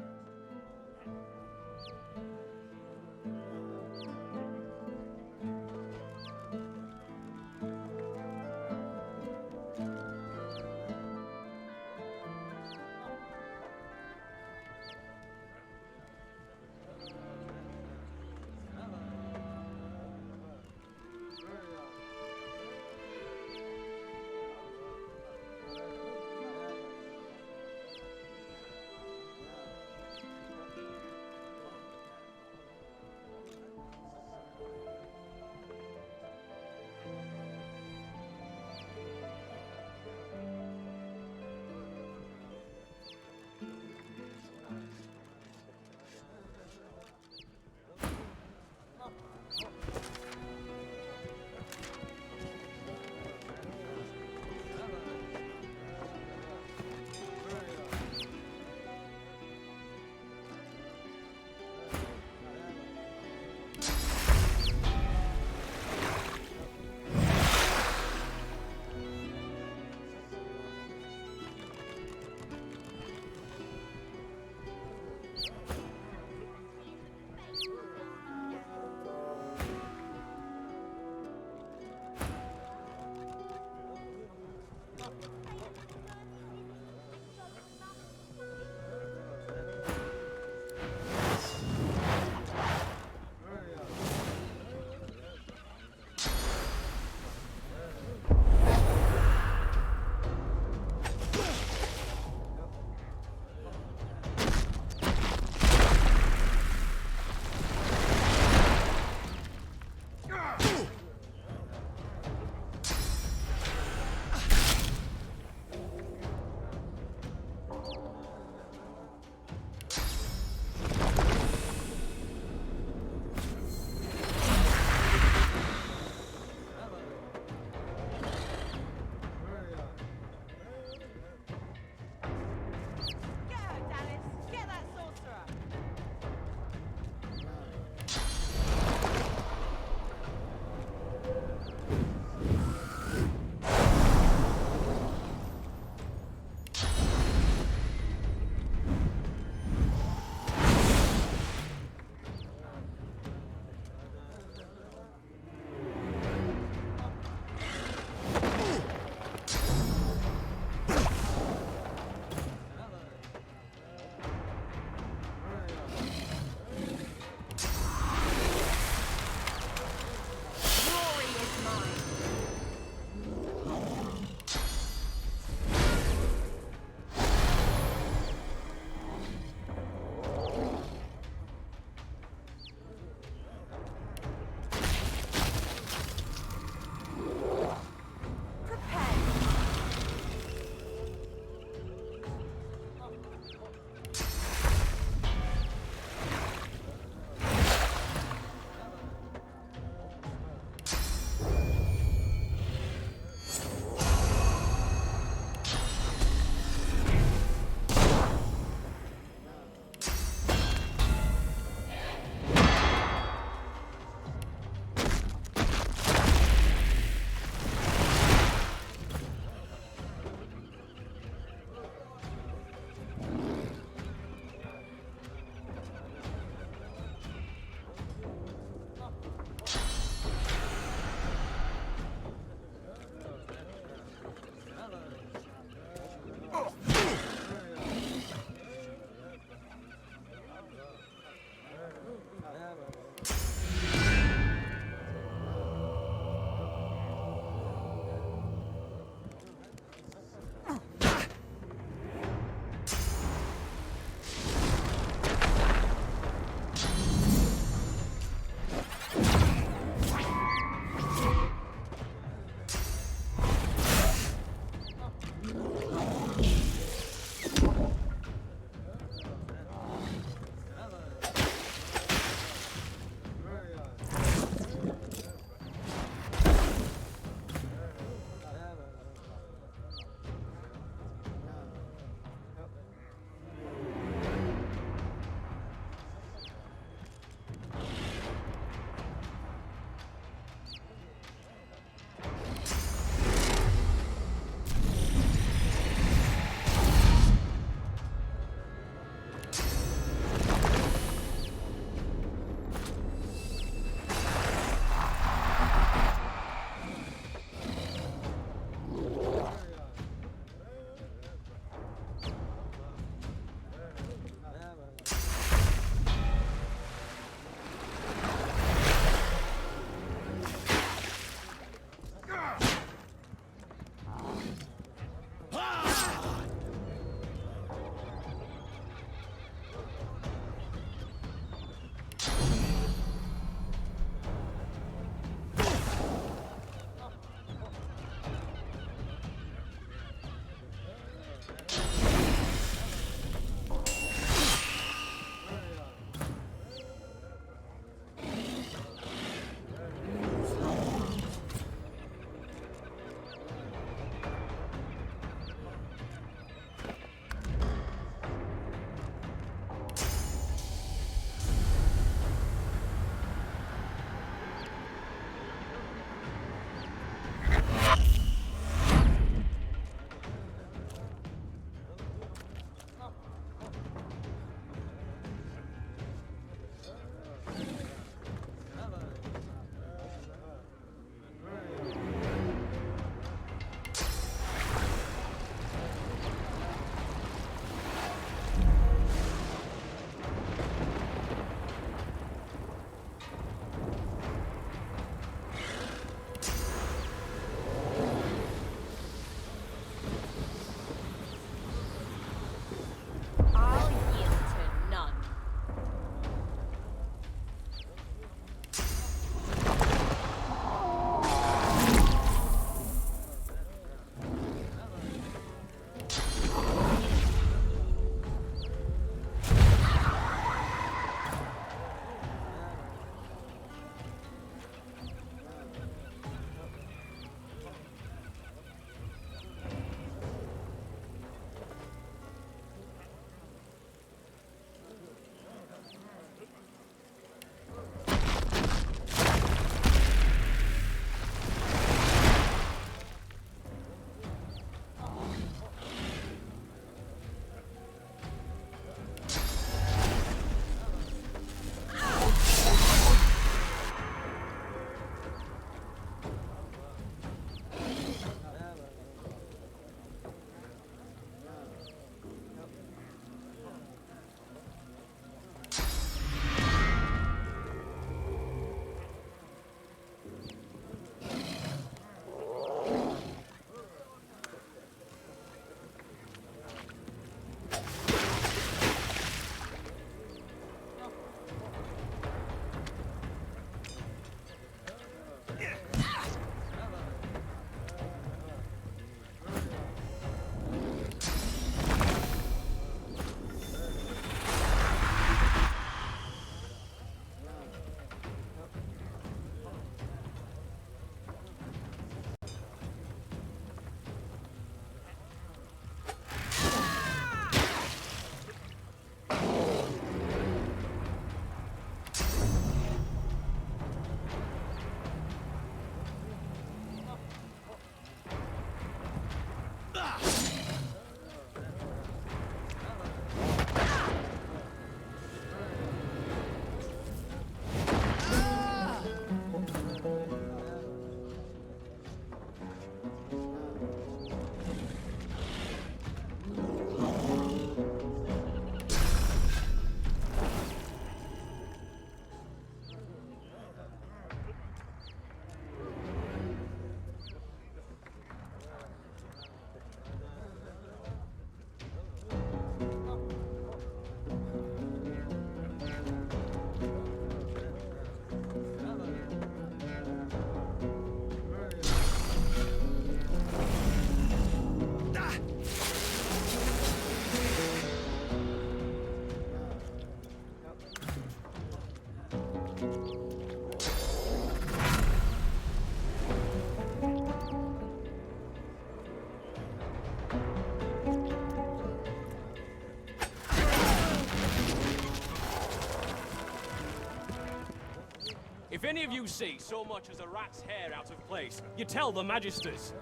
any of you see so much as a rat's hair out of place, you tell the magisters.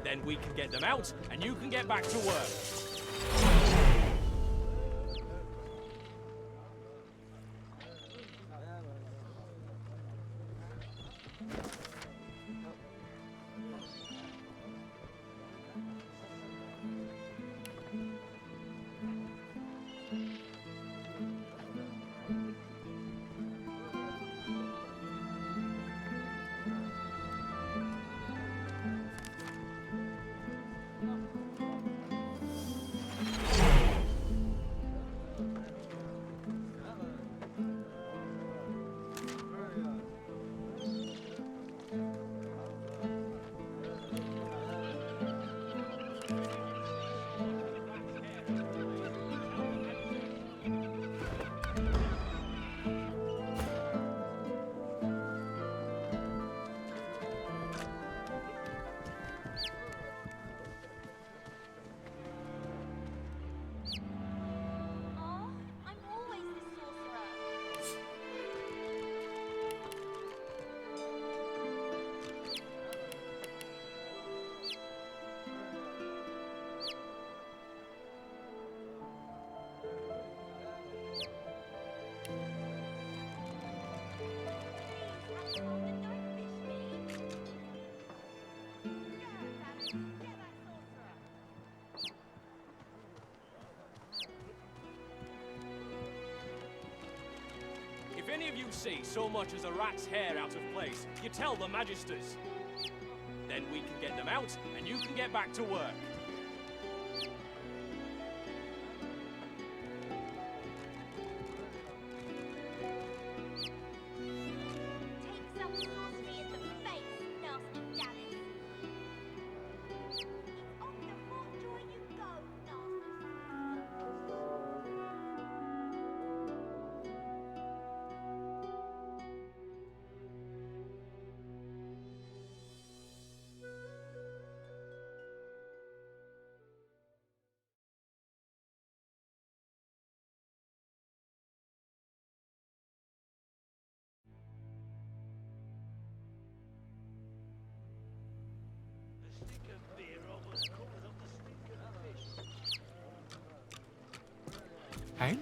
Then we can get them out, and you can get back to work. If any of you see so much as a rat's hair out of place, you tell the magisters. Then we can get them out, and you can get back to work. Take some sorcery in the face, nasty Dallas. It's on the front door you go, And?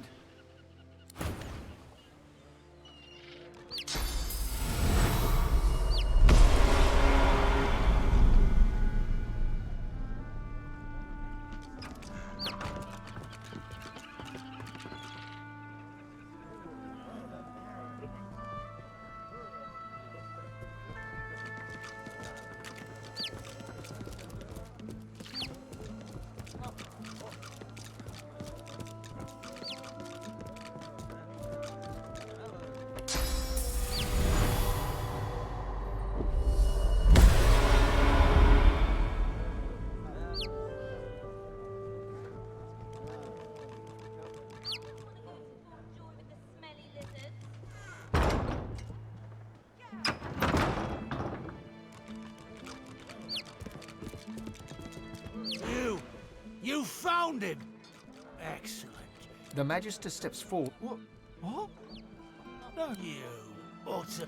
You found him! Excellent. The Magister steps forward. What? No, you utter...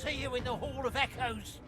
see you in the Hall of Echoes.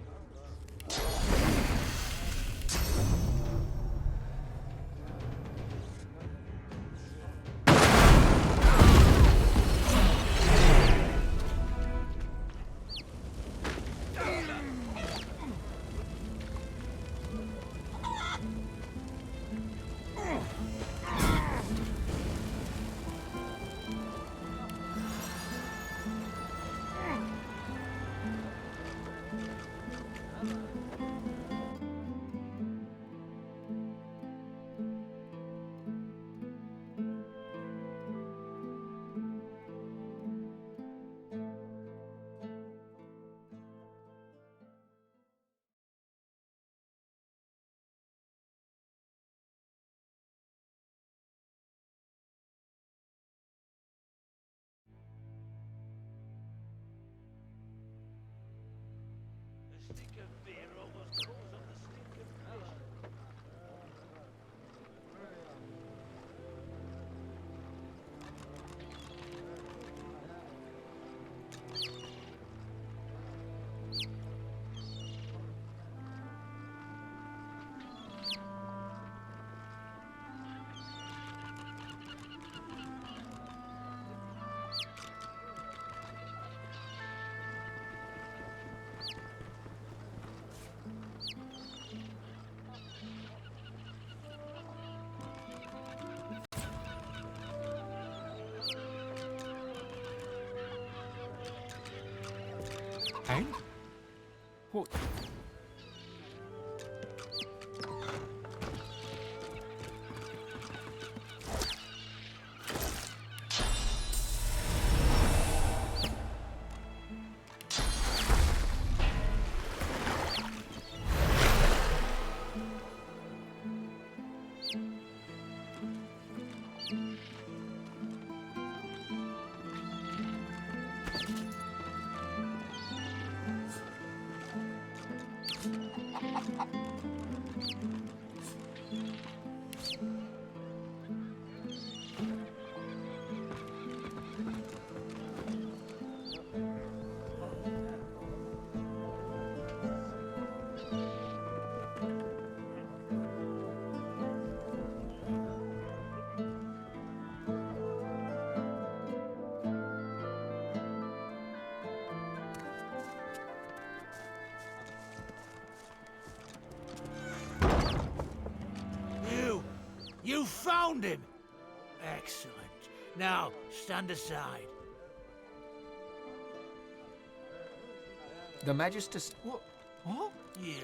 And? What? You found him! Excellent. Now, stand aside. The Magister... What? What? You.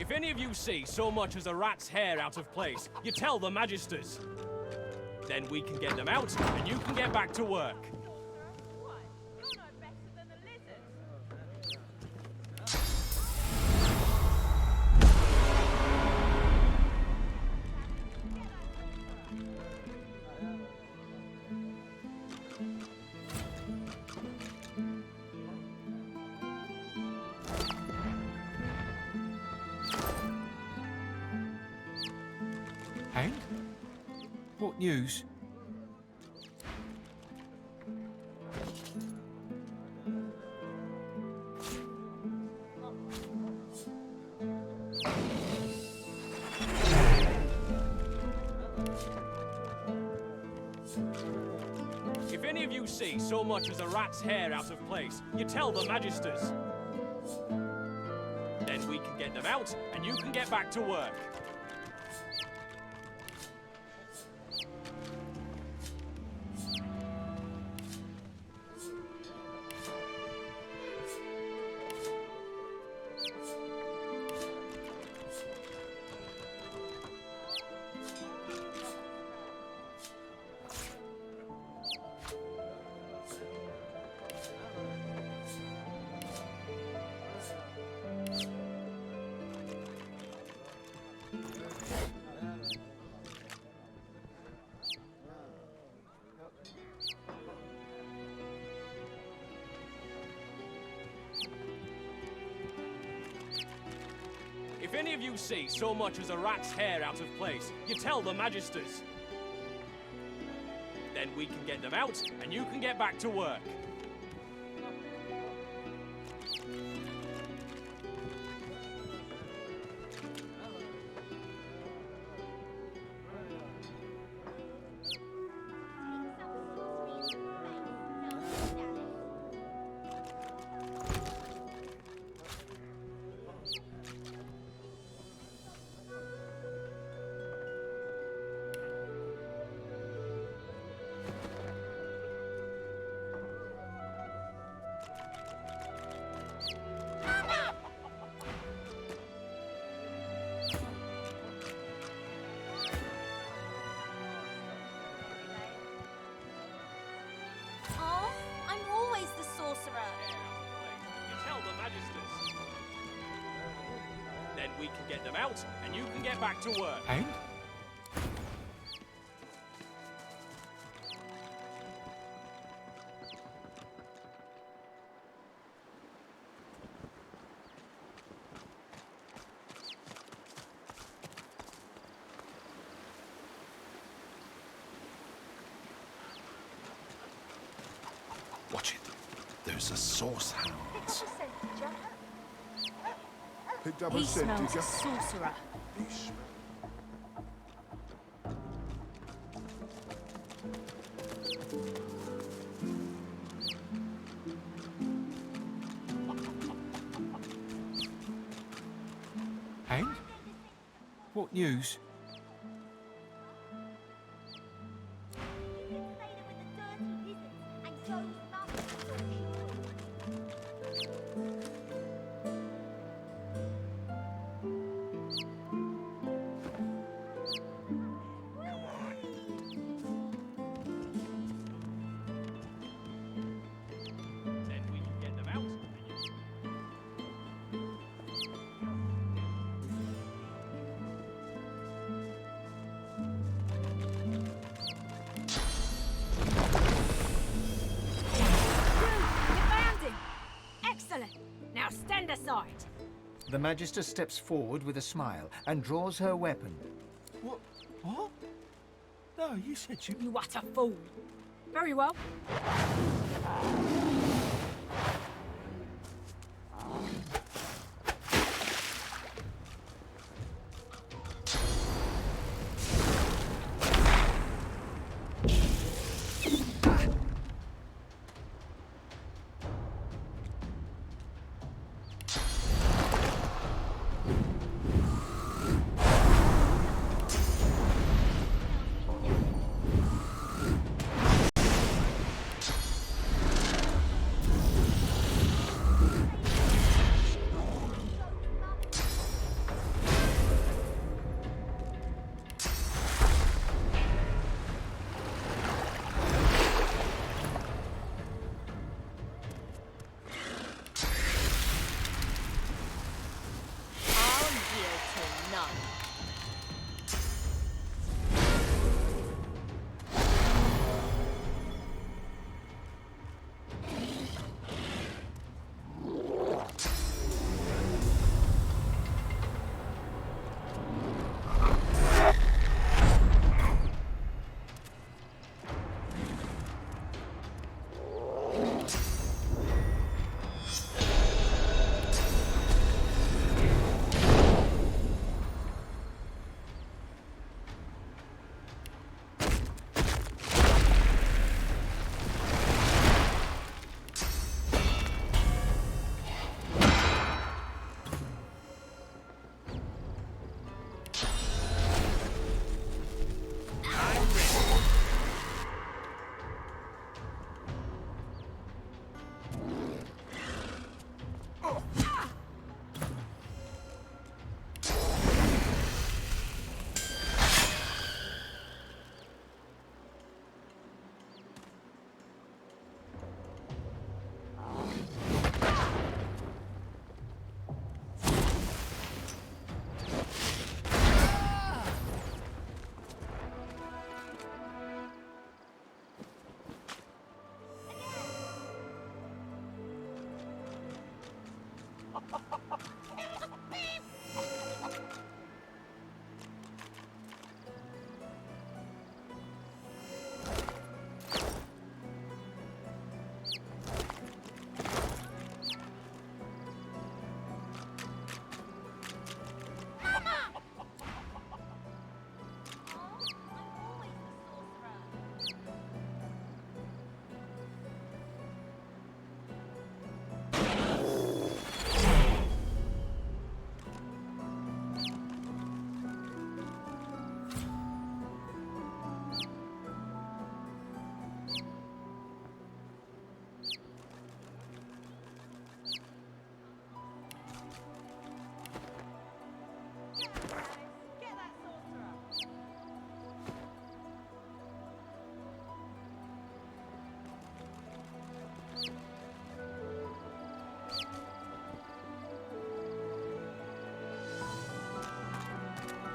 If any of you see so much as a rat's hair out of place, you tell the magisters. Then we can get them out, and you can get back to work. And? What news? If any of you see so much as a rat's hair out of place, you tell the magisters. Then we can get them out, and you can get back to work. If any of you see so much as a rat's hair out of place, you tell the magisters. Then we can get them out, and you can get back to work. Oh, I'm always the sorcerer. You tell the magisters. Then we can get them out, and you can get back to work. And? Watch it. There's a source hound. Picked up a scent, did ya? Sorcerer. And? What news? Then we can get them out. You found him! Excellent! Now stand aside! The Magister steps forward with a smile and draws her weapon. What? What? No, you said you... You utter fool! Very well.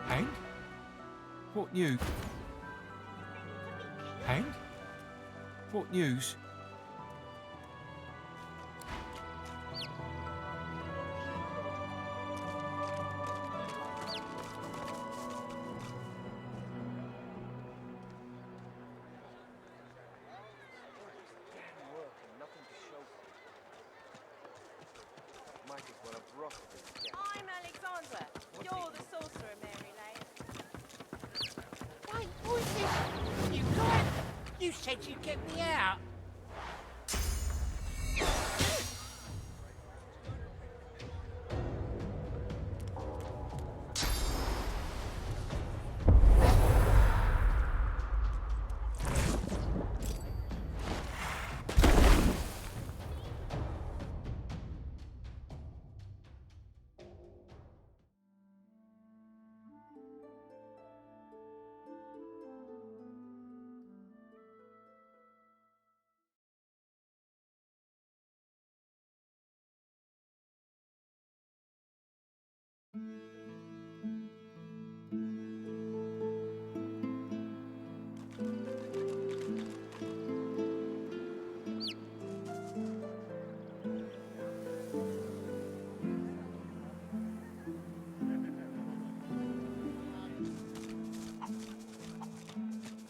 Hank? What news? Hank? What news? I'm Alexandra. You're the sorcerer, Mary Lane. Wait, who is this? You guys, you said you'd get me out.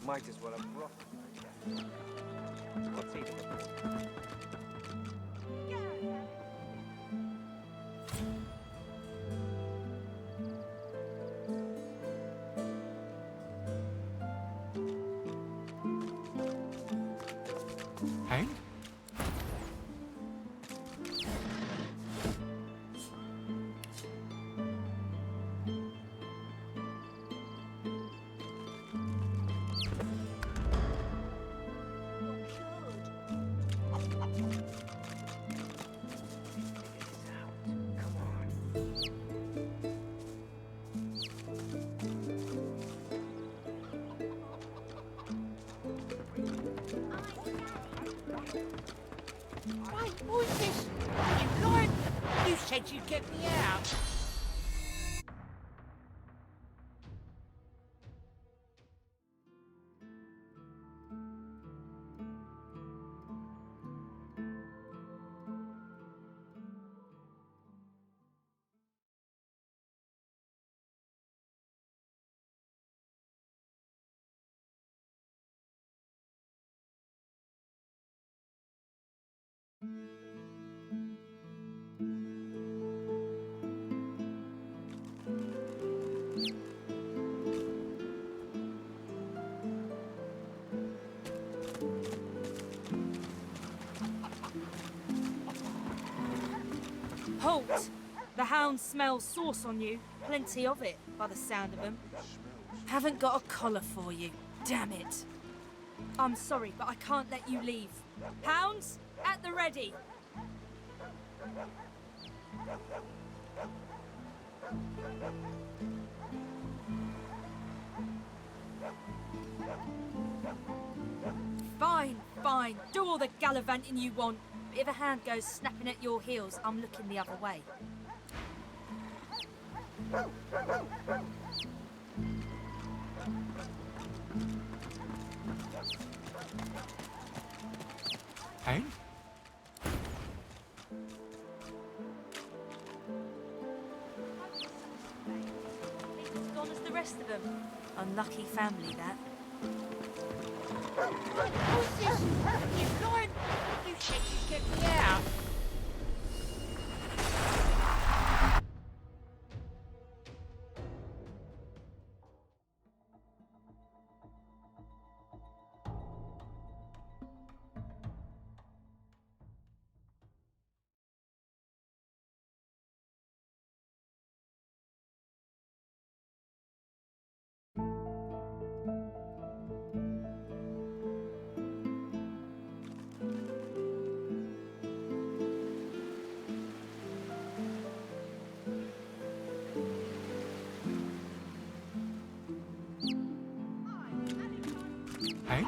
Might as well have brought them. What's eating them? Hank? Wait, who is this? You lied. You said you'd get me out. Halt! The hound smells sauce on you. Plenty of it, by the sound of them. Haven't got a collar for you. Damn it. I'm sorry, but I can't let you leave. Hounds, at the ready. Fine, fine. Do all the gallivanting you want. But if a hand goes snapping at your heels, I'm looking the other way. Hank? rest of them. Unlucky family, that. Who's this? You blind? You said you'd get me out. And?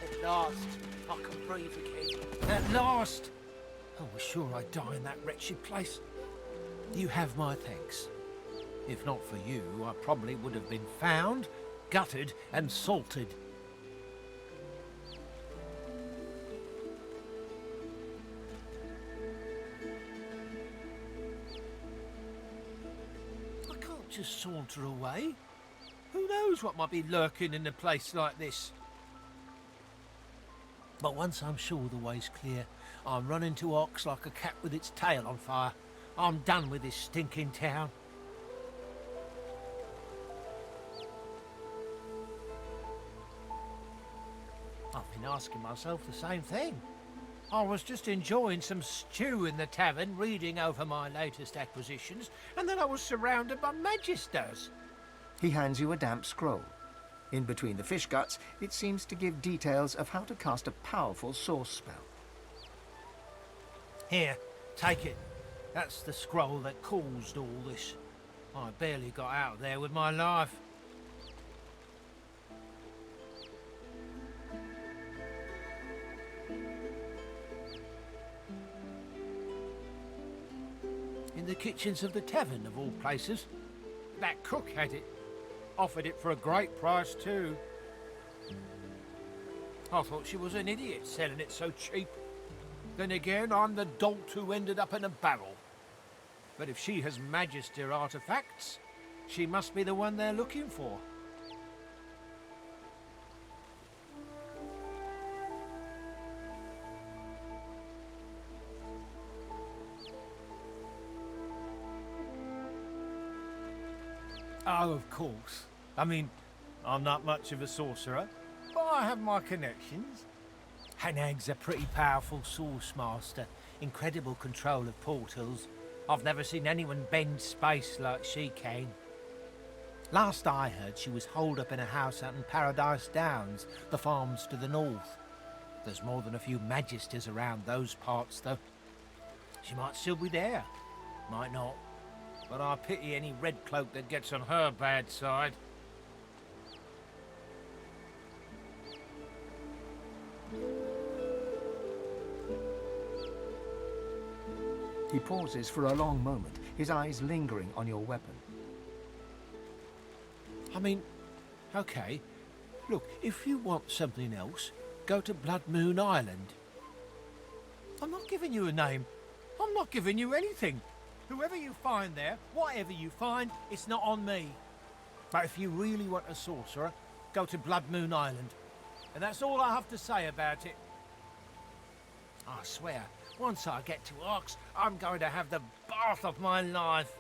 At last, I can breathe again. At last! I was sure I'd die in that wretched place. You have my thanks. If not for you, I probably would have been found, gutted and salted. I can't just saunter away. Who knows what might be lurking in a place like this? But once I'm sure the way's clear, I'm running to Ox like a cat with its tail on fire. I'm done with this stinking town. I've been asking myself the same thing. I was just enjoying some stew in the tavern, reading over my latest acquisitions, and then I was surrounded by magisters. He hands you a damp scroll. In between the fish guts, it seems to give details of how to cast a powerful source spell. Here, take it. That's the scroll that caused all this. I barely got out there with my life. In the kitchens of the tavern, of all places. That cook had it. Offered it for a great price, too. I thought she was an idiot selling it so cheap. Then again, I'm the dolt who ended up in a barrel. But if she has Magister artifacts, she must be the one they're looking for. Oh, of course. I mean, I'm not much of a sorcerer, but I have my connections. Hanag's a pretty powerful source master, incredible control of portals. I've never seen anyone bend space like she can. Last I heard, she was holed up in a house out in Paradise Downs, the farms to the north. There's more than a few magisters around those parts, though. She might still be there, might not. But I pity any red cloak that gets on her bad side. He pauses for a long moment, his eyes lingering on your weapon. I mean, okay. Look, if you want something else, go to Blood Moon Island. I'm not giving you a name. I'm not giving you anything. Whoever you find there, whatever you find, it's not on me. But if you really want a sorcerer, go to Blood Moon Island. And that's all I have to say about it. I swear, once I get to Ox, I'm going to have the bath of my life.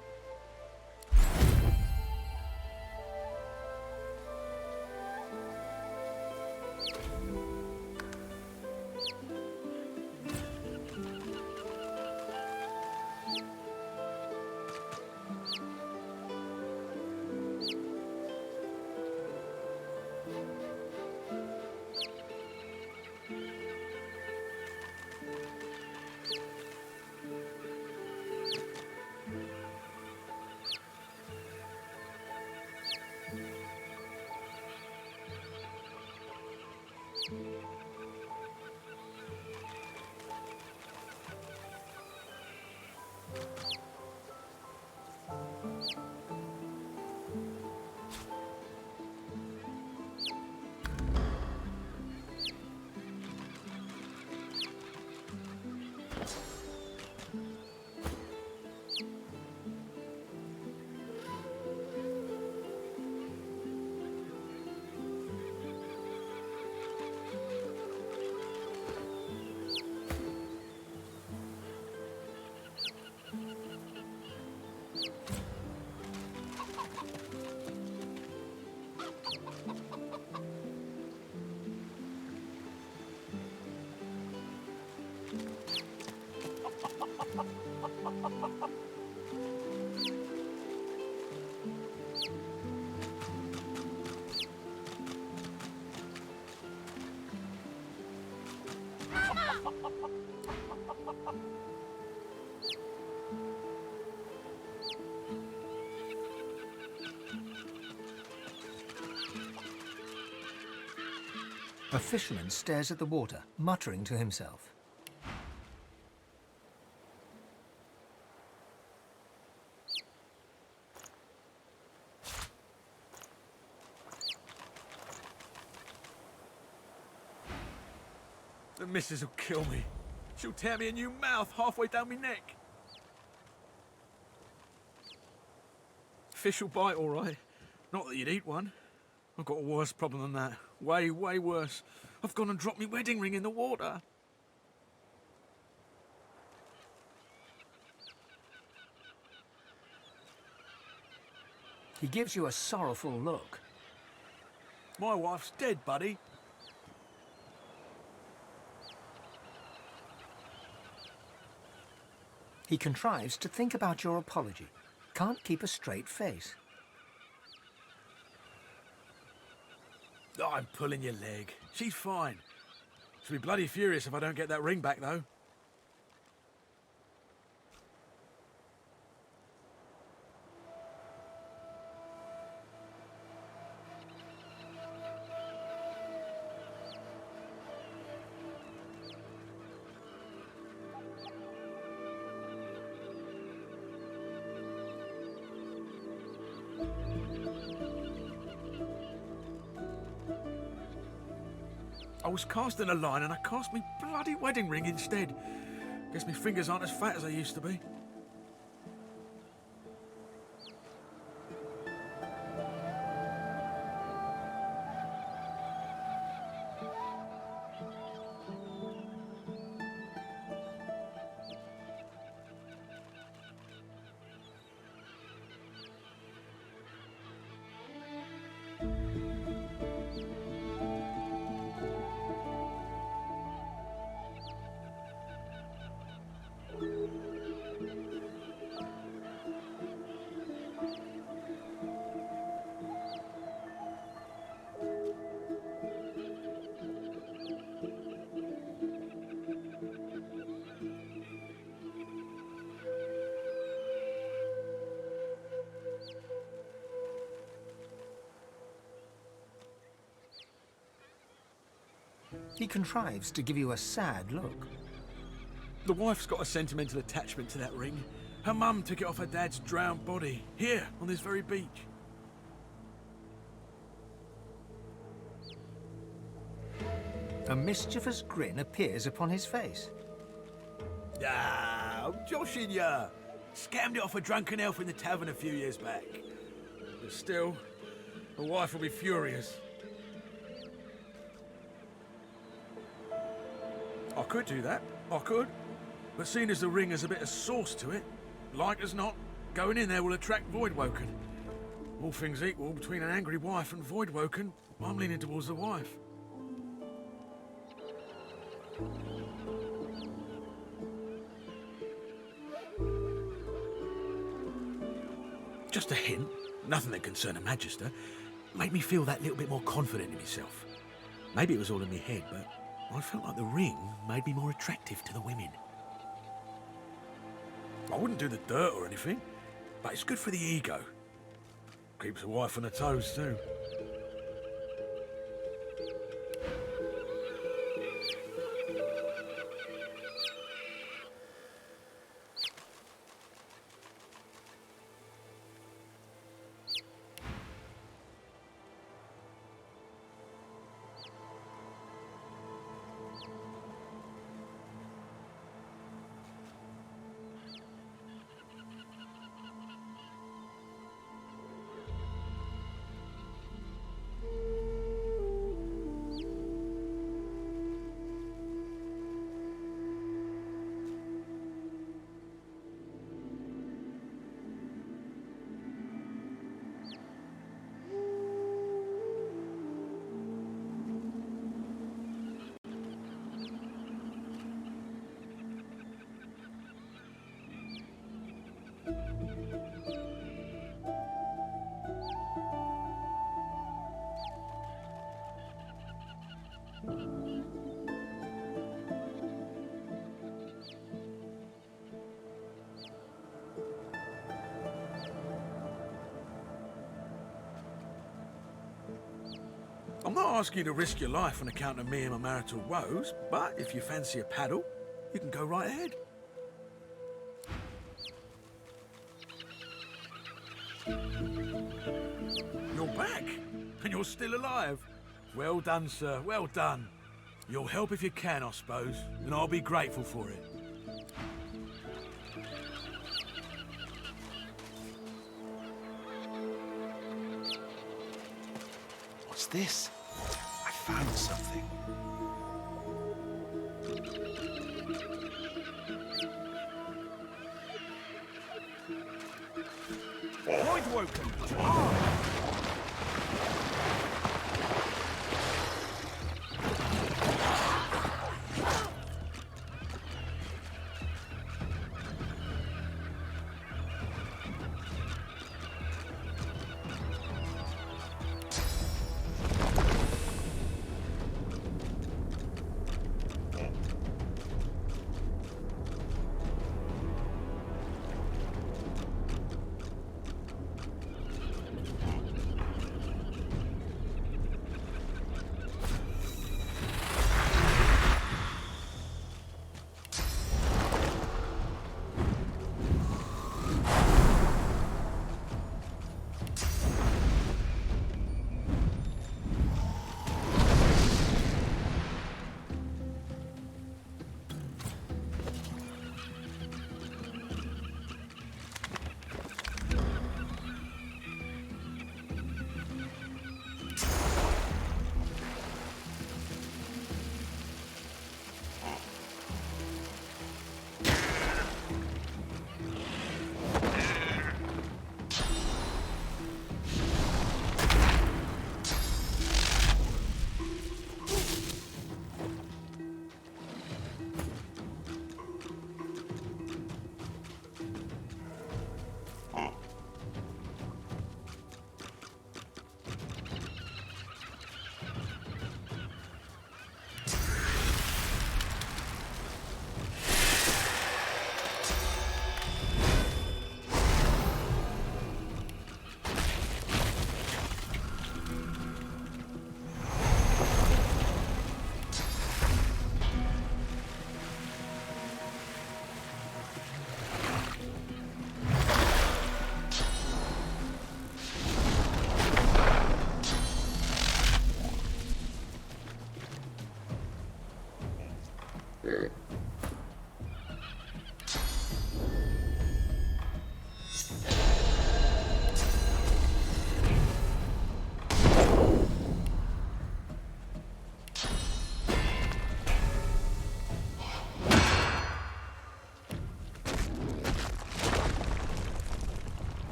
A fisherman stares at the water, muttering to himself. The missus will kill me. She'll tear me a new mouth halfway down my neck. Fish will bite, all right. Not that you'd eat one. I've got a worse problem than that. Way, way worse. I've gone and dropped my wedding ring in the water. He gives you a sorrowful look. My wife's dead, buddy. He contrives to think about your apology. Can't keep a straight face. I'm pulling your leg. She's fine. She'll be bloody furious if I don't get that ring back, though. I was casting a line and I cast me bloody wedding ring instead. Guess my fingers aren't as fat as they used to be. He contrives to give you a sad look. The wife's got a sentimental attachment to that ring. Her mum took it off her dad's drowned body, here, on this very beach. A mischievous grin appears upon his face. Ah, I'm joshing ya. Scammed it off a drunken elf in the tavern a few years back. But still, the wife will be furious. I could do that, I could. But seeing as the ring has a bit of sauce to it, like as not, going in there will attract Voidwoken. All things equal, between an angry wife and Voidwoken, I'm leaning towards the wife. Just a hint, nothing that concerned a Magister, made me feel that little bit more confident in myself. Maybe it was all in my head, but I felt like the ring made me more attractive to the women. I wouldn't do the dirt or anything, but it's good for the ego. Keeps the wife on her toes too. I'm not asking you to risk your life on account of me and my marital woes, but if you fancy a paddle, you can go right ahead. You're back, and you're still alive. Well done, sir, well done. You'll help if you can, I suppose, and I'll be grateful for it. What's this? I found something. Voidwoken to arms!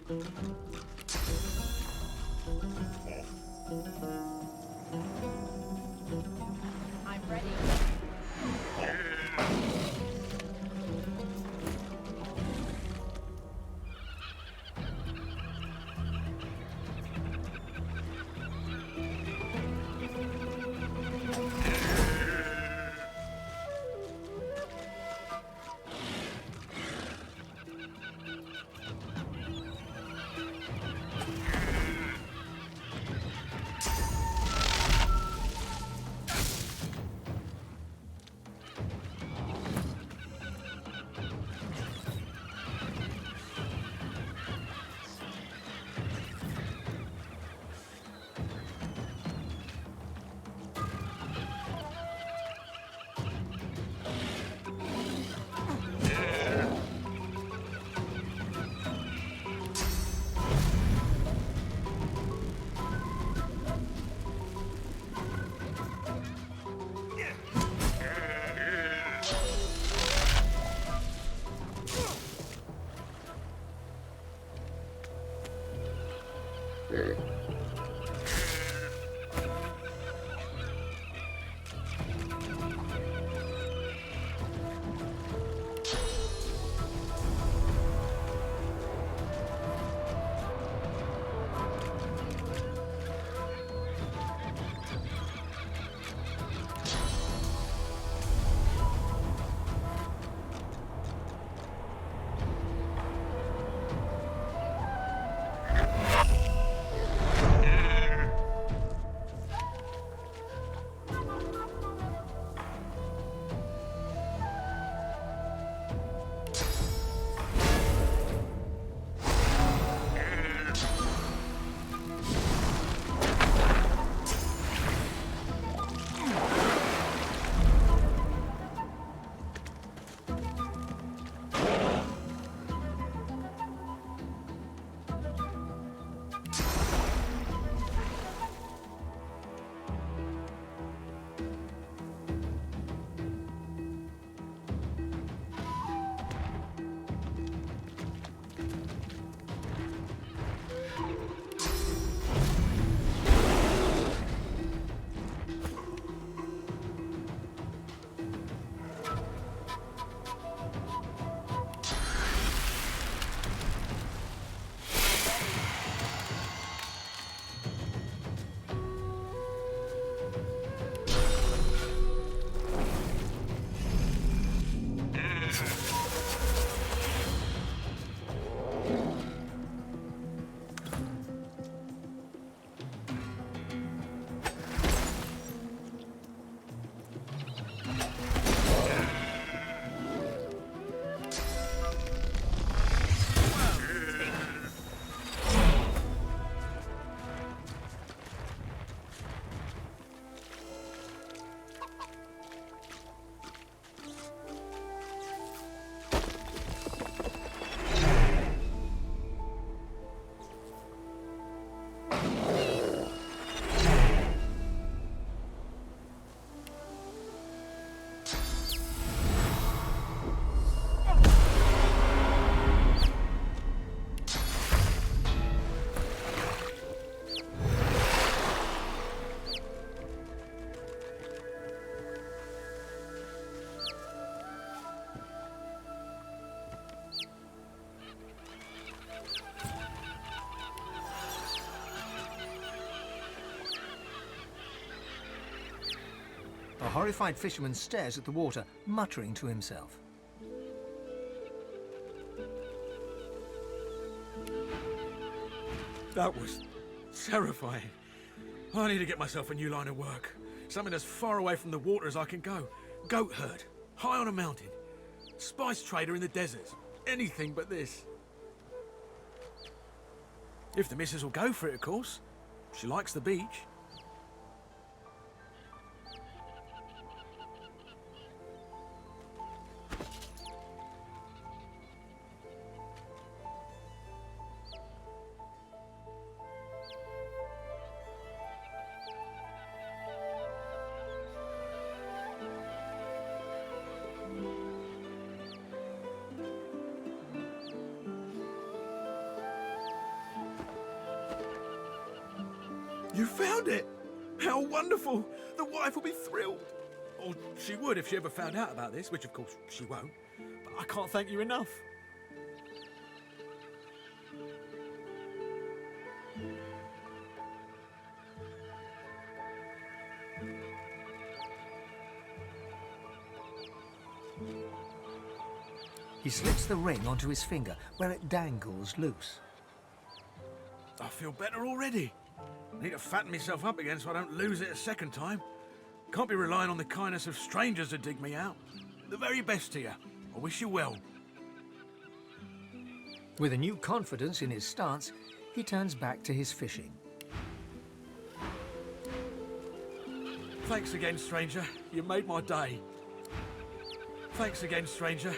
I'm ready. A horrified fisherman stares at the water, muttering to himself. That was terrifying. I need to get myself a new line of work. Something as far away from the water as I can go. Goat herd, high on a mountain. Spice trader in the deserts. Anything but this. If the missus will go for it, of course. She likes the beach. You found it! How wonderful! The wife will be thrilled. Or she would if she ever found out about this, which of course she won't. But I can't thank you enough. He slips the ring onto his finger, where it dangles loose. I feel better already. Need to fatten myself up again so I don't lose it a second time. Can't be relying on the kindness of strangers to dig me out. The very best to you. I wish you well. With a new confidence in his stance, he turns back to his fishing. Thanks again, stranger. You made my day. Thanks again, stranger.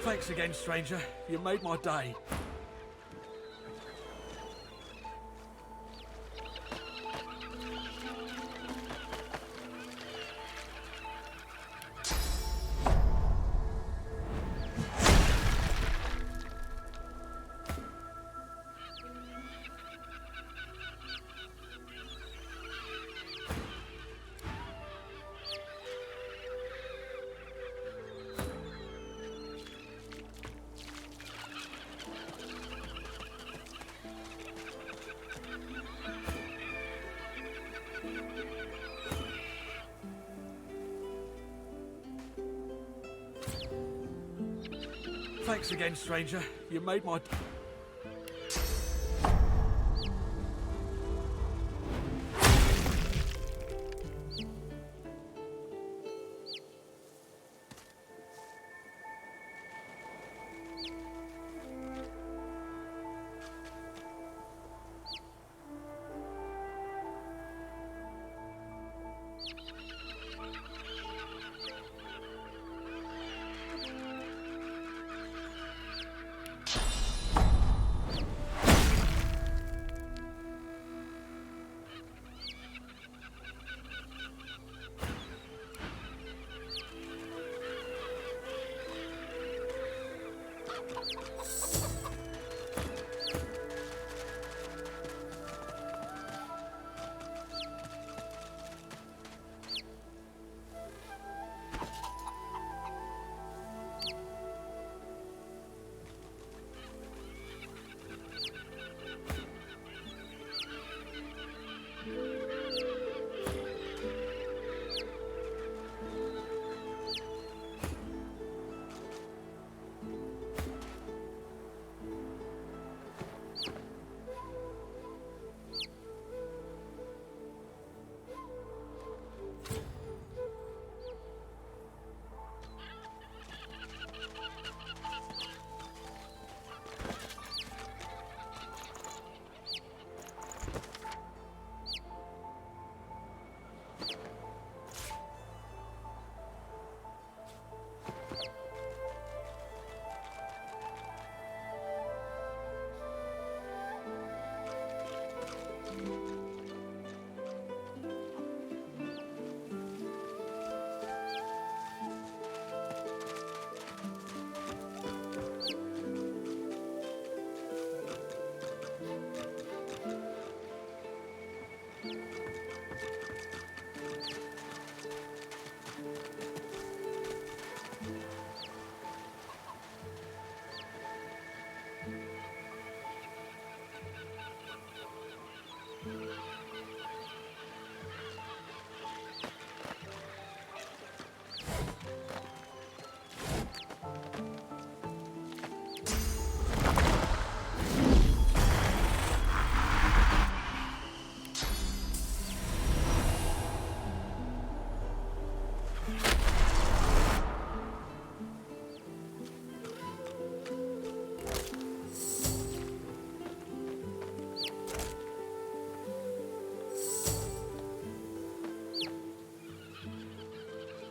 Thanks again, stranger. You made my day. Thanks again, stranger. You made my...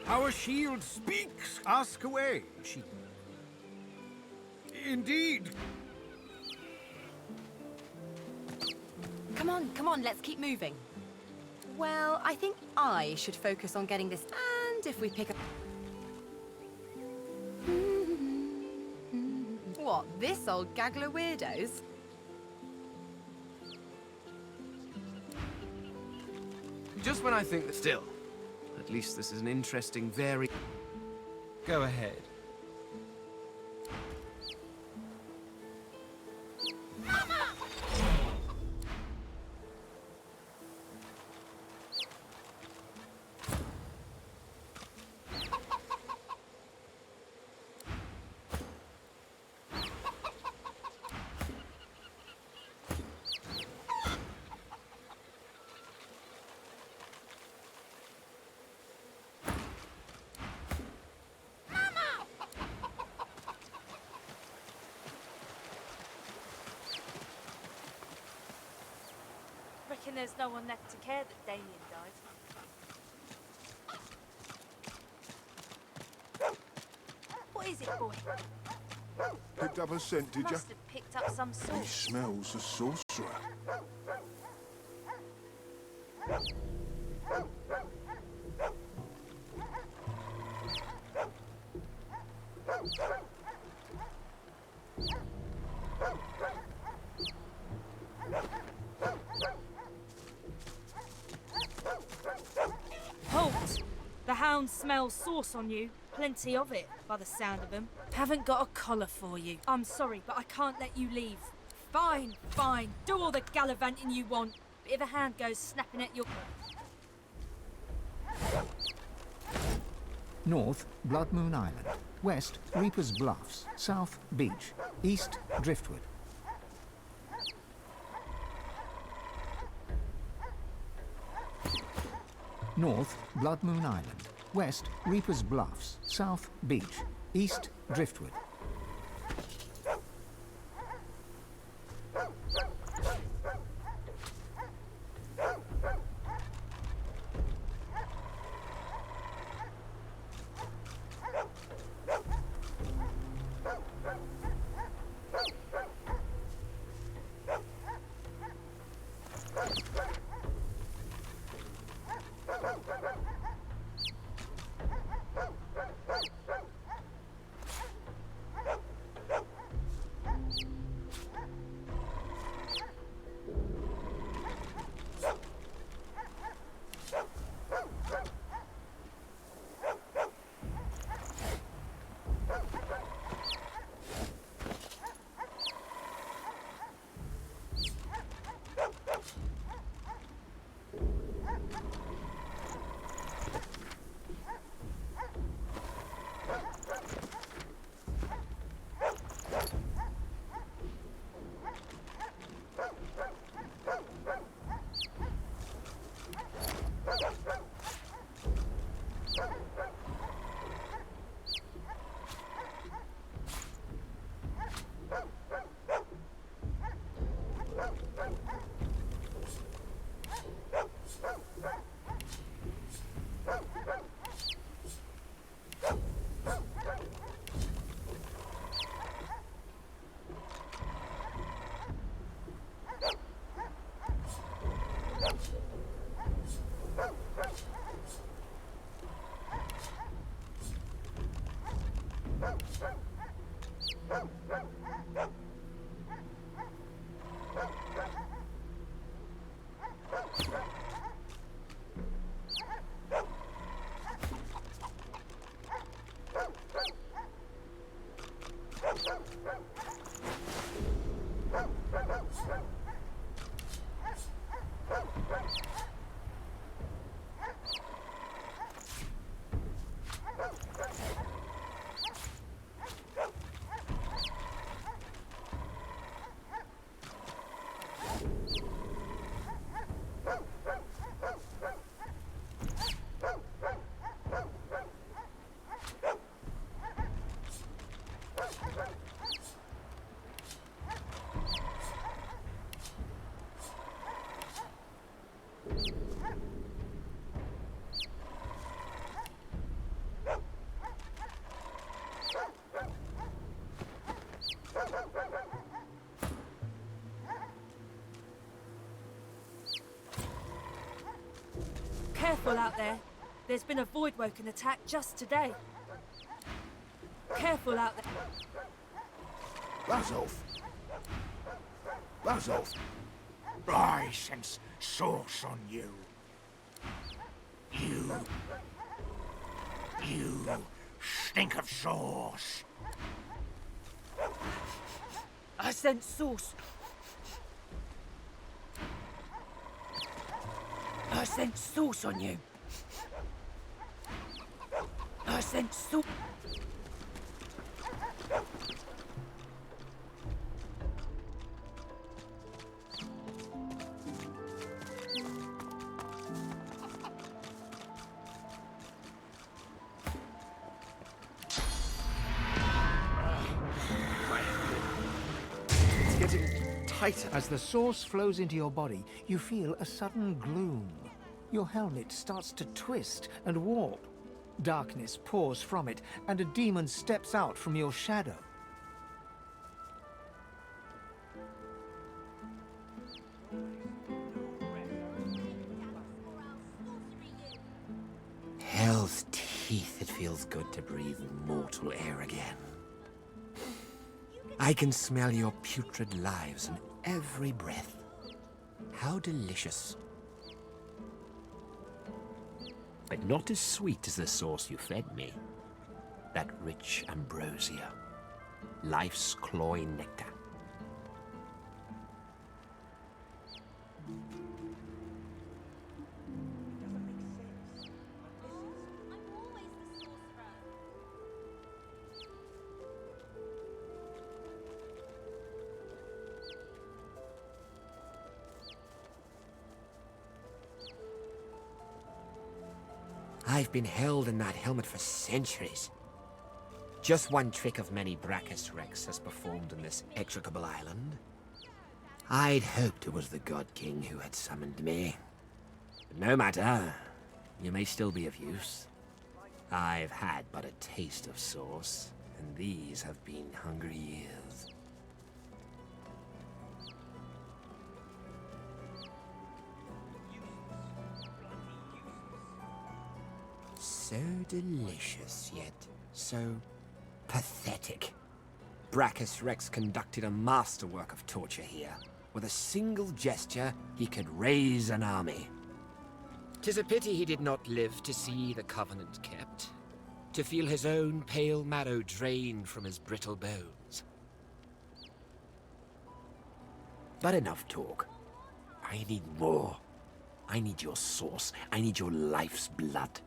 Our shield speaks. Ask away, she... Indeed. Come on, let's keep moving. Well, I think I should focus on getting this, and if we pick up... What, this old gaggle of weirdos? Just when I think that still, at least this is an interesting, very... Go ahead. Reckon there's no one left to care that Damien died. What is it, boy? Picked up a scent, did you? Must have picked up some He sort. smells a sorcerer. Halt! The hound smells sauce on you. Plenty of it, by the sound of them. Haven't got a collar for you. I'm sorry, but I can't let you leave. Fine, fine. Do all the gallivanting you want. But if a hand goes snapping at your... North, Blood Moon Island. West, Reaper's Bluffs. South, Beach. East, Driftwood. North, Blood Moon Island. West, Reaper's Bluffs. South, Beach. East, Driftwood. Careful out there. There's been a Voidwoken attack just today. Careful out there. Buzz off. Buzz off. I sense sauce on you. You stink of sauce. I sense sauce. I sense sauce on you. I sense sauce. It's getting tighter. As the sauce flows into your body, you feel a sudden gloom. Your helmet starts to twist and warp. Darkness pours from it, and a demon steps out from your shadow. good to breathe mortal air again. I can smell your putrid lives in every breath. How delicious. But not as sweet as the sauce you fed me. That rich ambrosia. Life's cloying nectar. I've been held in that helmet for centuries. Just one trick of many Brachus Rex has performed in this execrable island. I'd hoped it was the God King who had summoned me. But no matter, you may still be of use. I've had but a taste of sauce, and these have been hungry years. So delicious, yet so pathetic. Brachus Rex conducted a masterwork of torture here. With a single gesture, he could raise an army. 'Tis a pity he did not live to see the covenant kept, to feel his own pale marrow drained from his brittle bones. But enough talk. I need more. I need your sauce. I need your life's blood.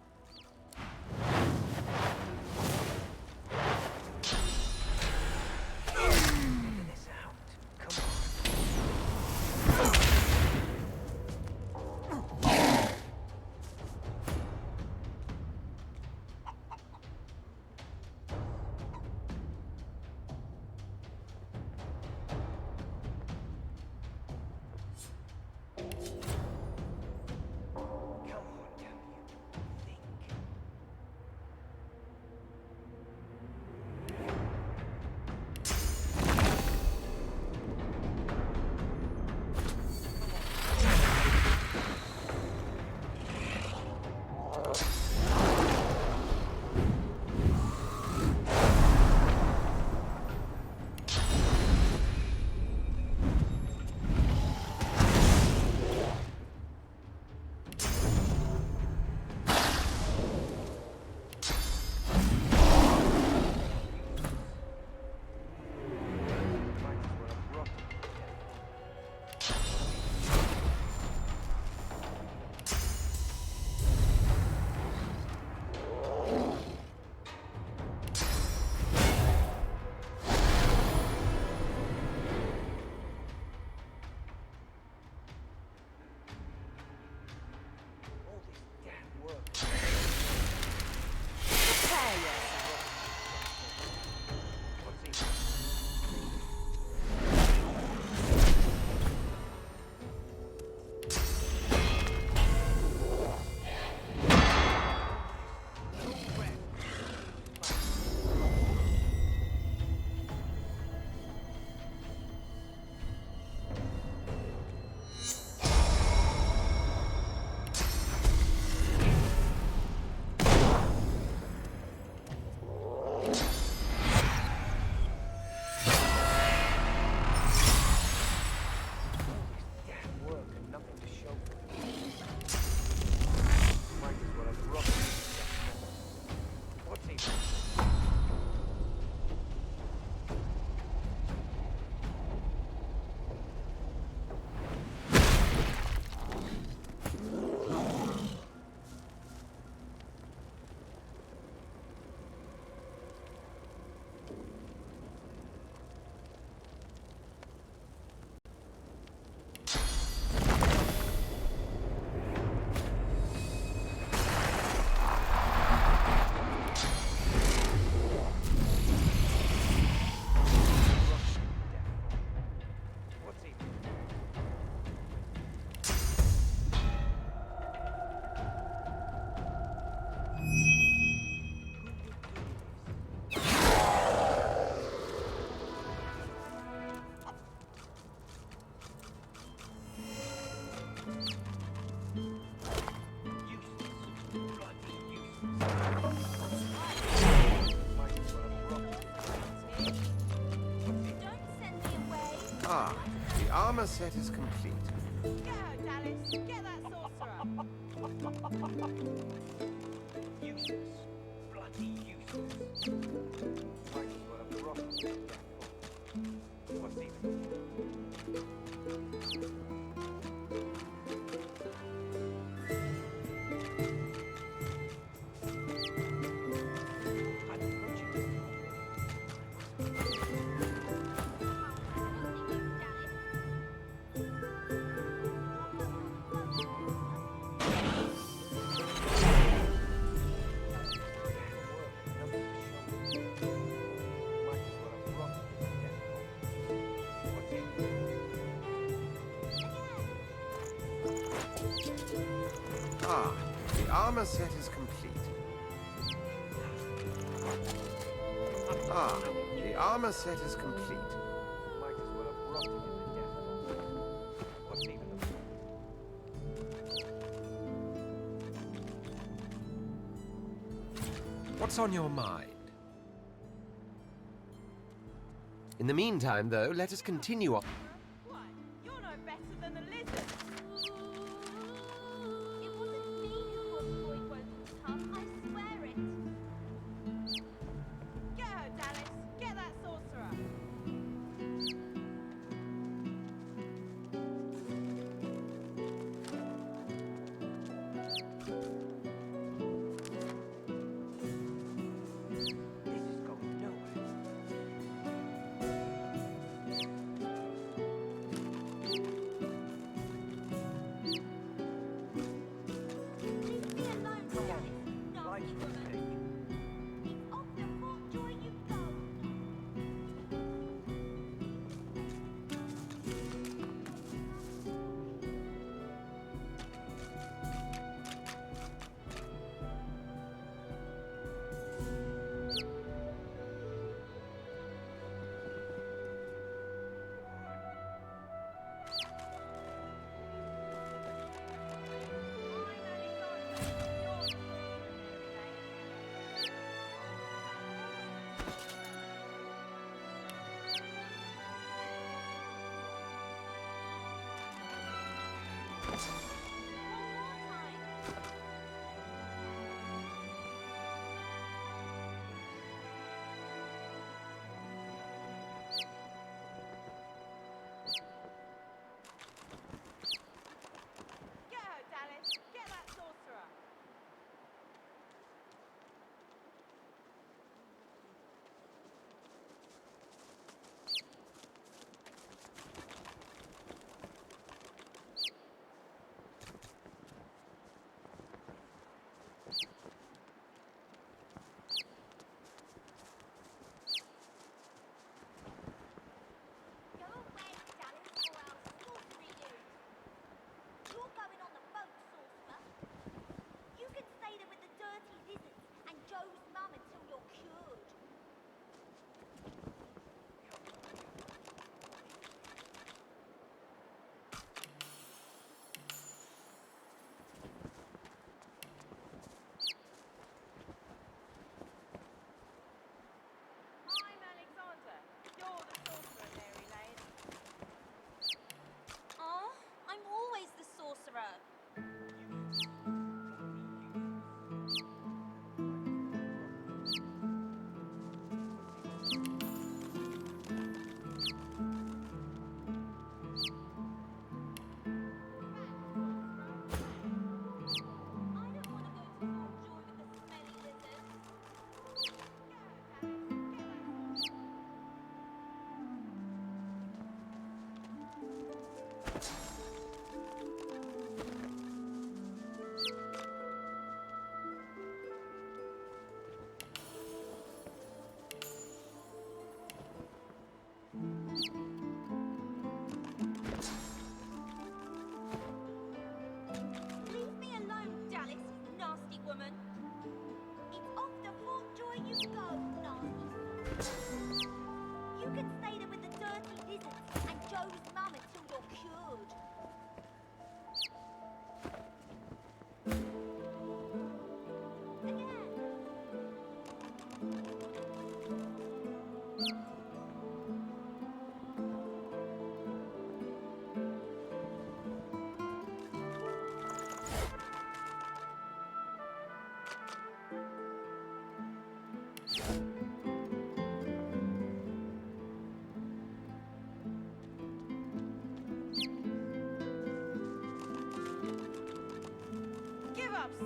Ah, the armor set is complete. Get her, Dallas. Get that sorcerer. Useless. Bloody useless. Might as well have rotten to death. What's even? Ah, the armor set is complete. Ah, the armor set is complete. Might as well have rotted in the death. What's even the What's on your mind? In the meantime, though, let us continue on. What? You're no better than the lizard. It wasn't me who caused Voidwoken's harm, I swear it. Get her, Dallas. Get that sorcerer. This is going nowhere.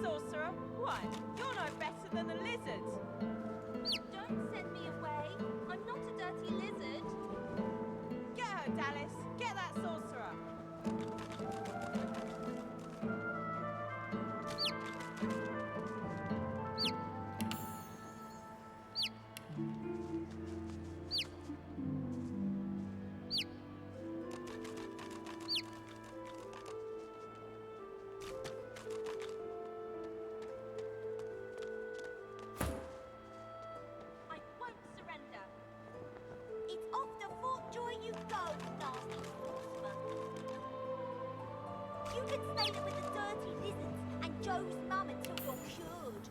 sorcerer. Why? You're no better than the lizard. Don't send me away. I'm not a dirty lizard. Get her, Dallas. Get that sorcerer. I won't surrender. It's off the Fort Joy you go, nasty sorcerer. You can stay there with the dirty lizards and Joe's mum until you're cured.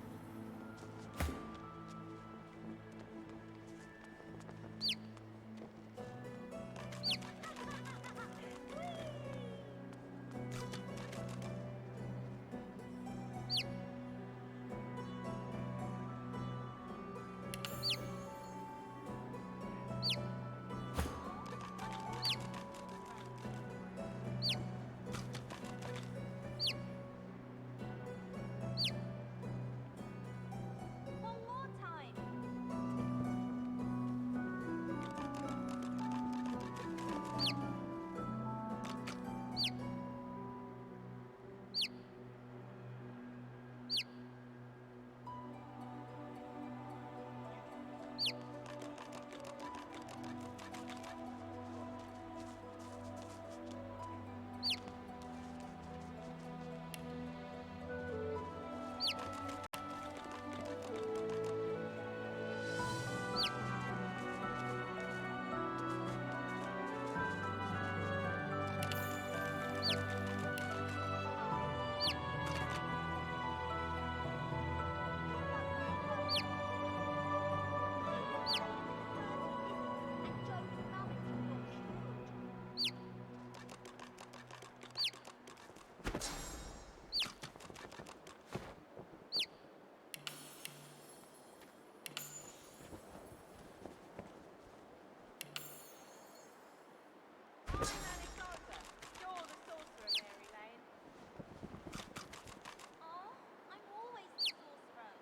One more time. You're the sorcerer, Mary Lane. Oh, I'm always the sorcerer.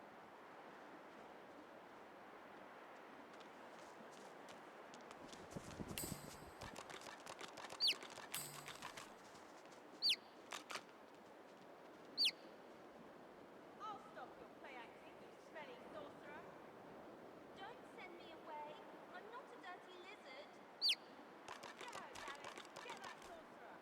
I'll stop your play acting, you smelly sorcerer. Don't send me away. I'm not a dirty lizard. Get her, Dallas. Get that sorcerer.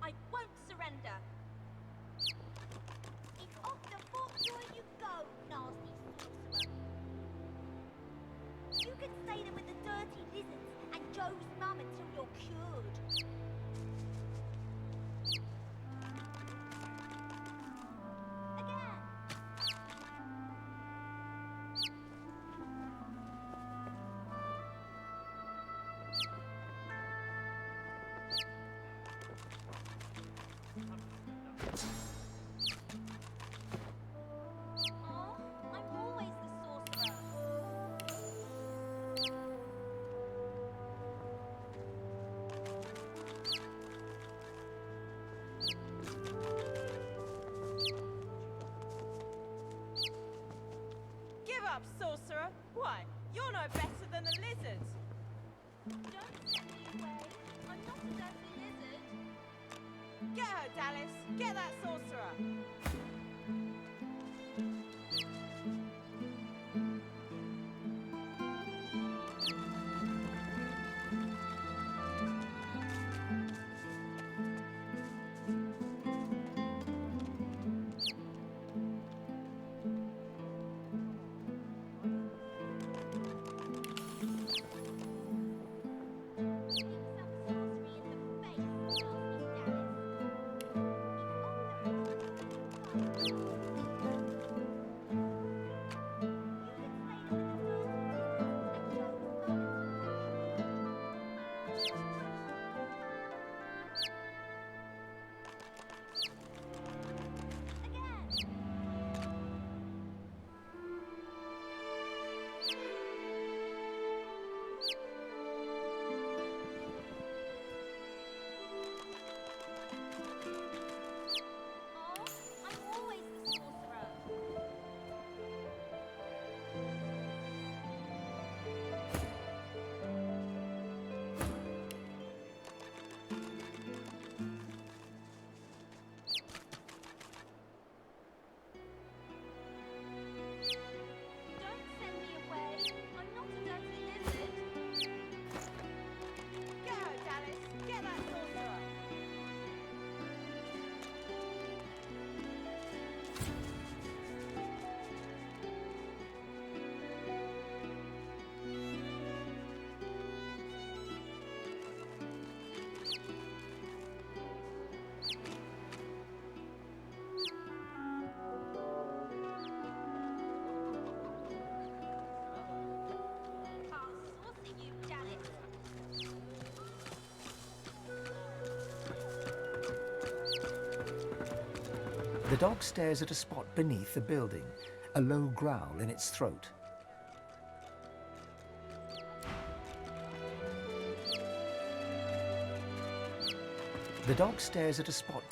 I won't surrender. It's off the Fort Joy you go, nasty sorcerer. You can stay there with the dirty lizards and Joe's mum until you're cured. Again. Oh, I'm always the sorcerer. Give up, sorcerer. Why? You're no better than the lizard. Don't send me away. I'm not a dirty lizard. Get her, Dallas. Get that sorcerer. Take some sorcery in the face, nasty Dallas. It's off the Fort Joy you go. The dog stares at a spot beneath the building, a low growl in its throat. The dog stares at a spot.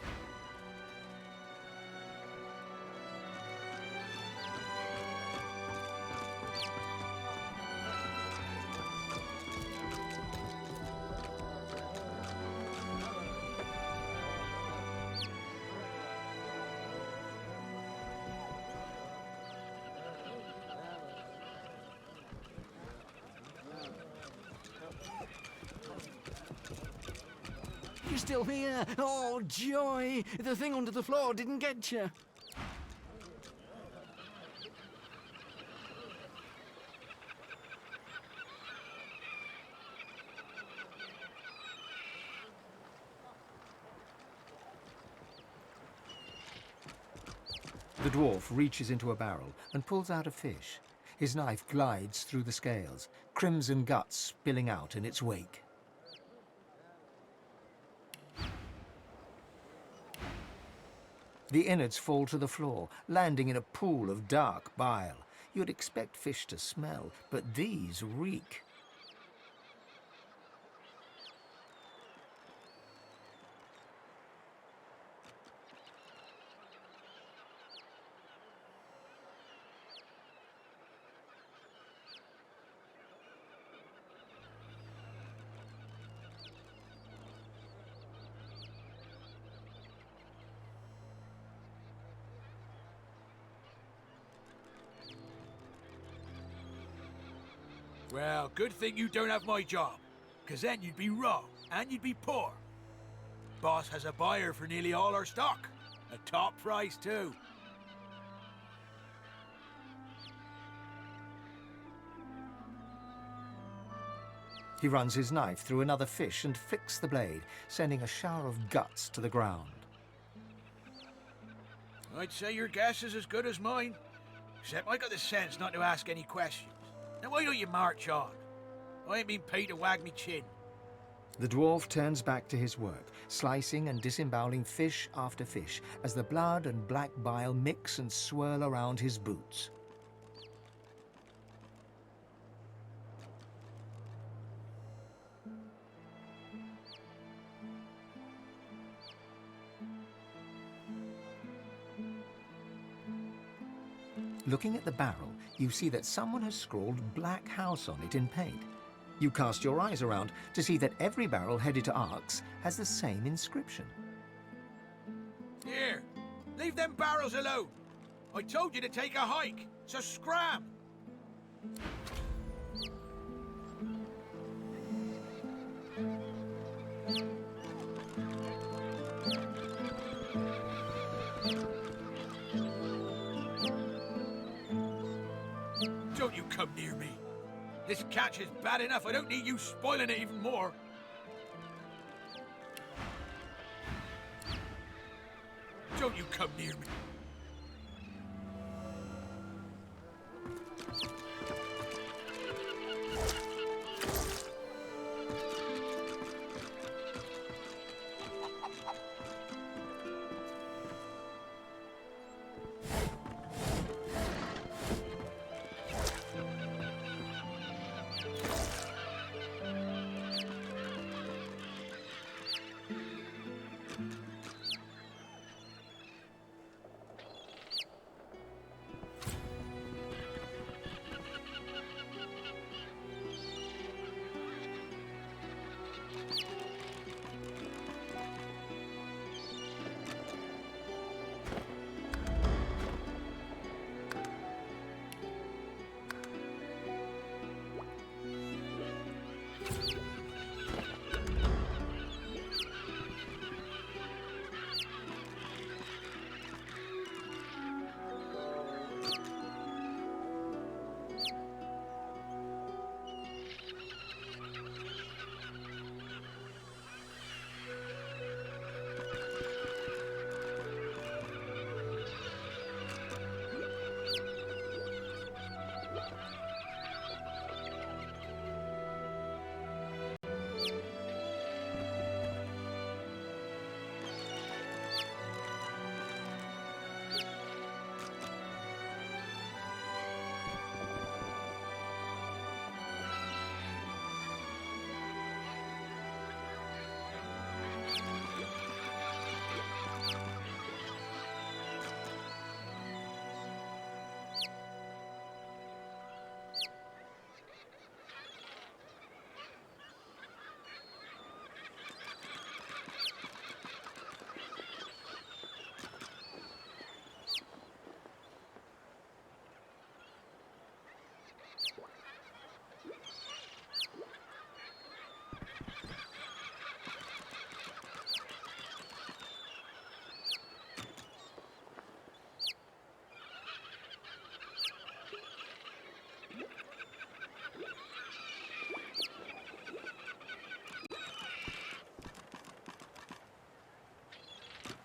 You're still here! Oh, joy! The thing under the floor didn't get you. The dwarf reaches into a barrel and pulls out a fish. His knife glides through the scales, crimson guts spilling out in its wake. The innards fall to the floor, landing in a pool of dark bile. You'd expect fish to smell, but these reek. Well, good thing you don't have my job, 'cause then you'd be raw and you'd be poor. Boss has a buyer for nearly all our stock. A top price, too. He runs his knife through another fish and flicks the blade, sending a shower of guts to the ground. I'd say your guess is as good as mine, except I got the sense not to ask any questions. Now why don't you march on? I ain't been paid to wag me chin. The dwarf turns back to his work, slicing and disemboweling fish after fish as the blood and black bile mix and swirl around his boots. Looking at the barrel, you see that someone has scrawled Black House on it in paint. You cast your eyes around to see that every barrel headed to Arks has the same inscription. Here, leave them barrels alone. I told you to take a hike, so scram. Don't you come near me. This catch is bad enough. I don't need you spoiling it even more. Don't you come near me.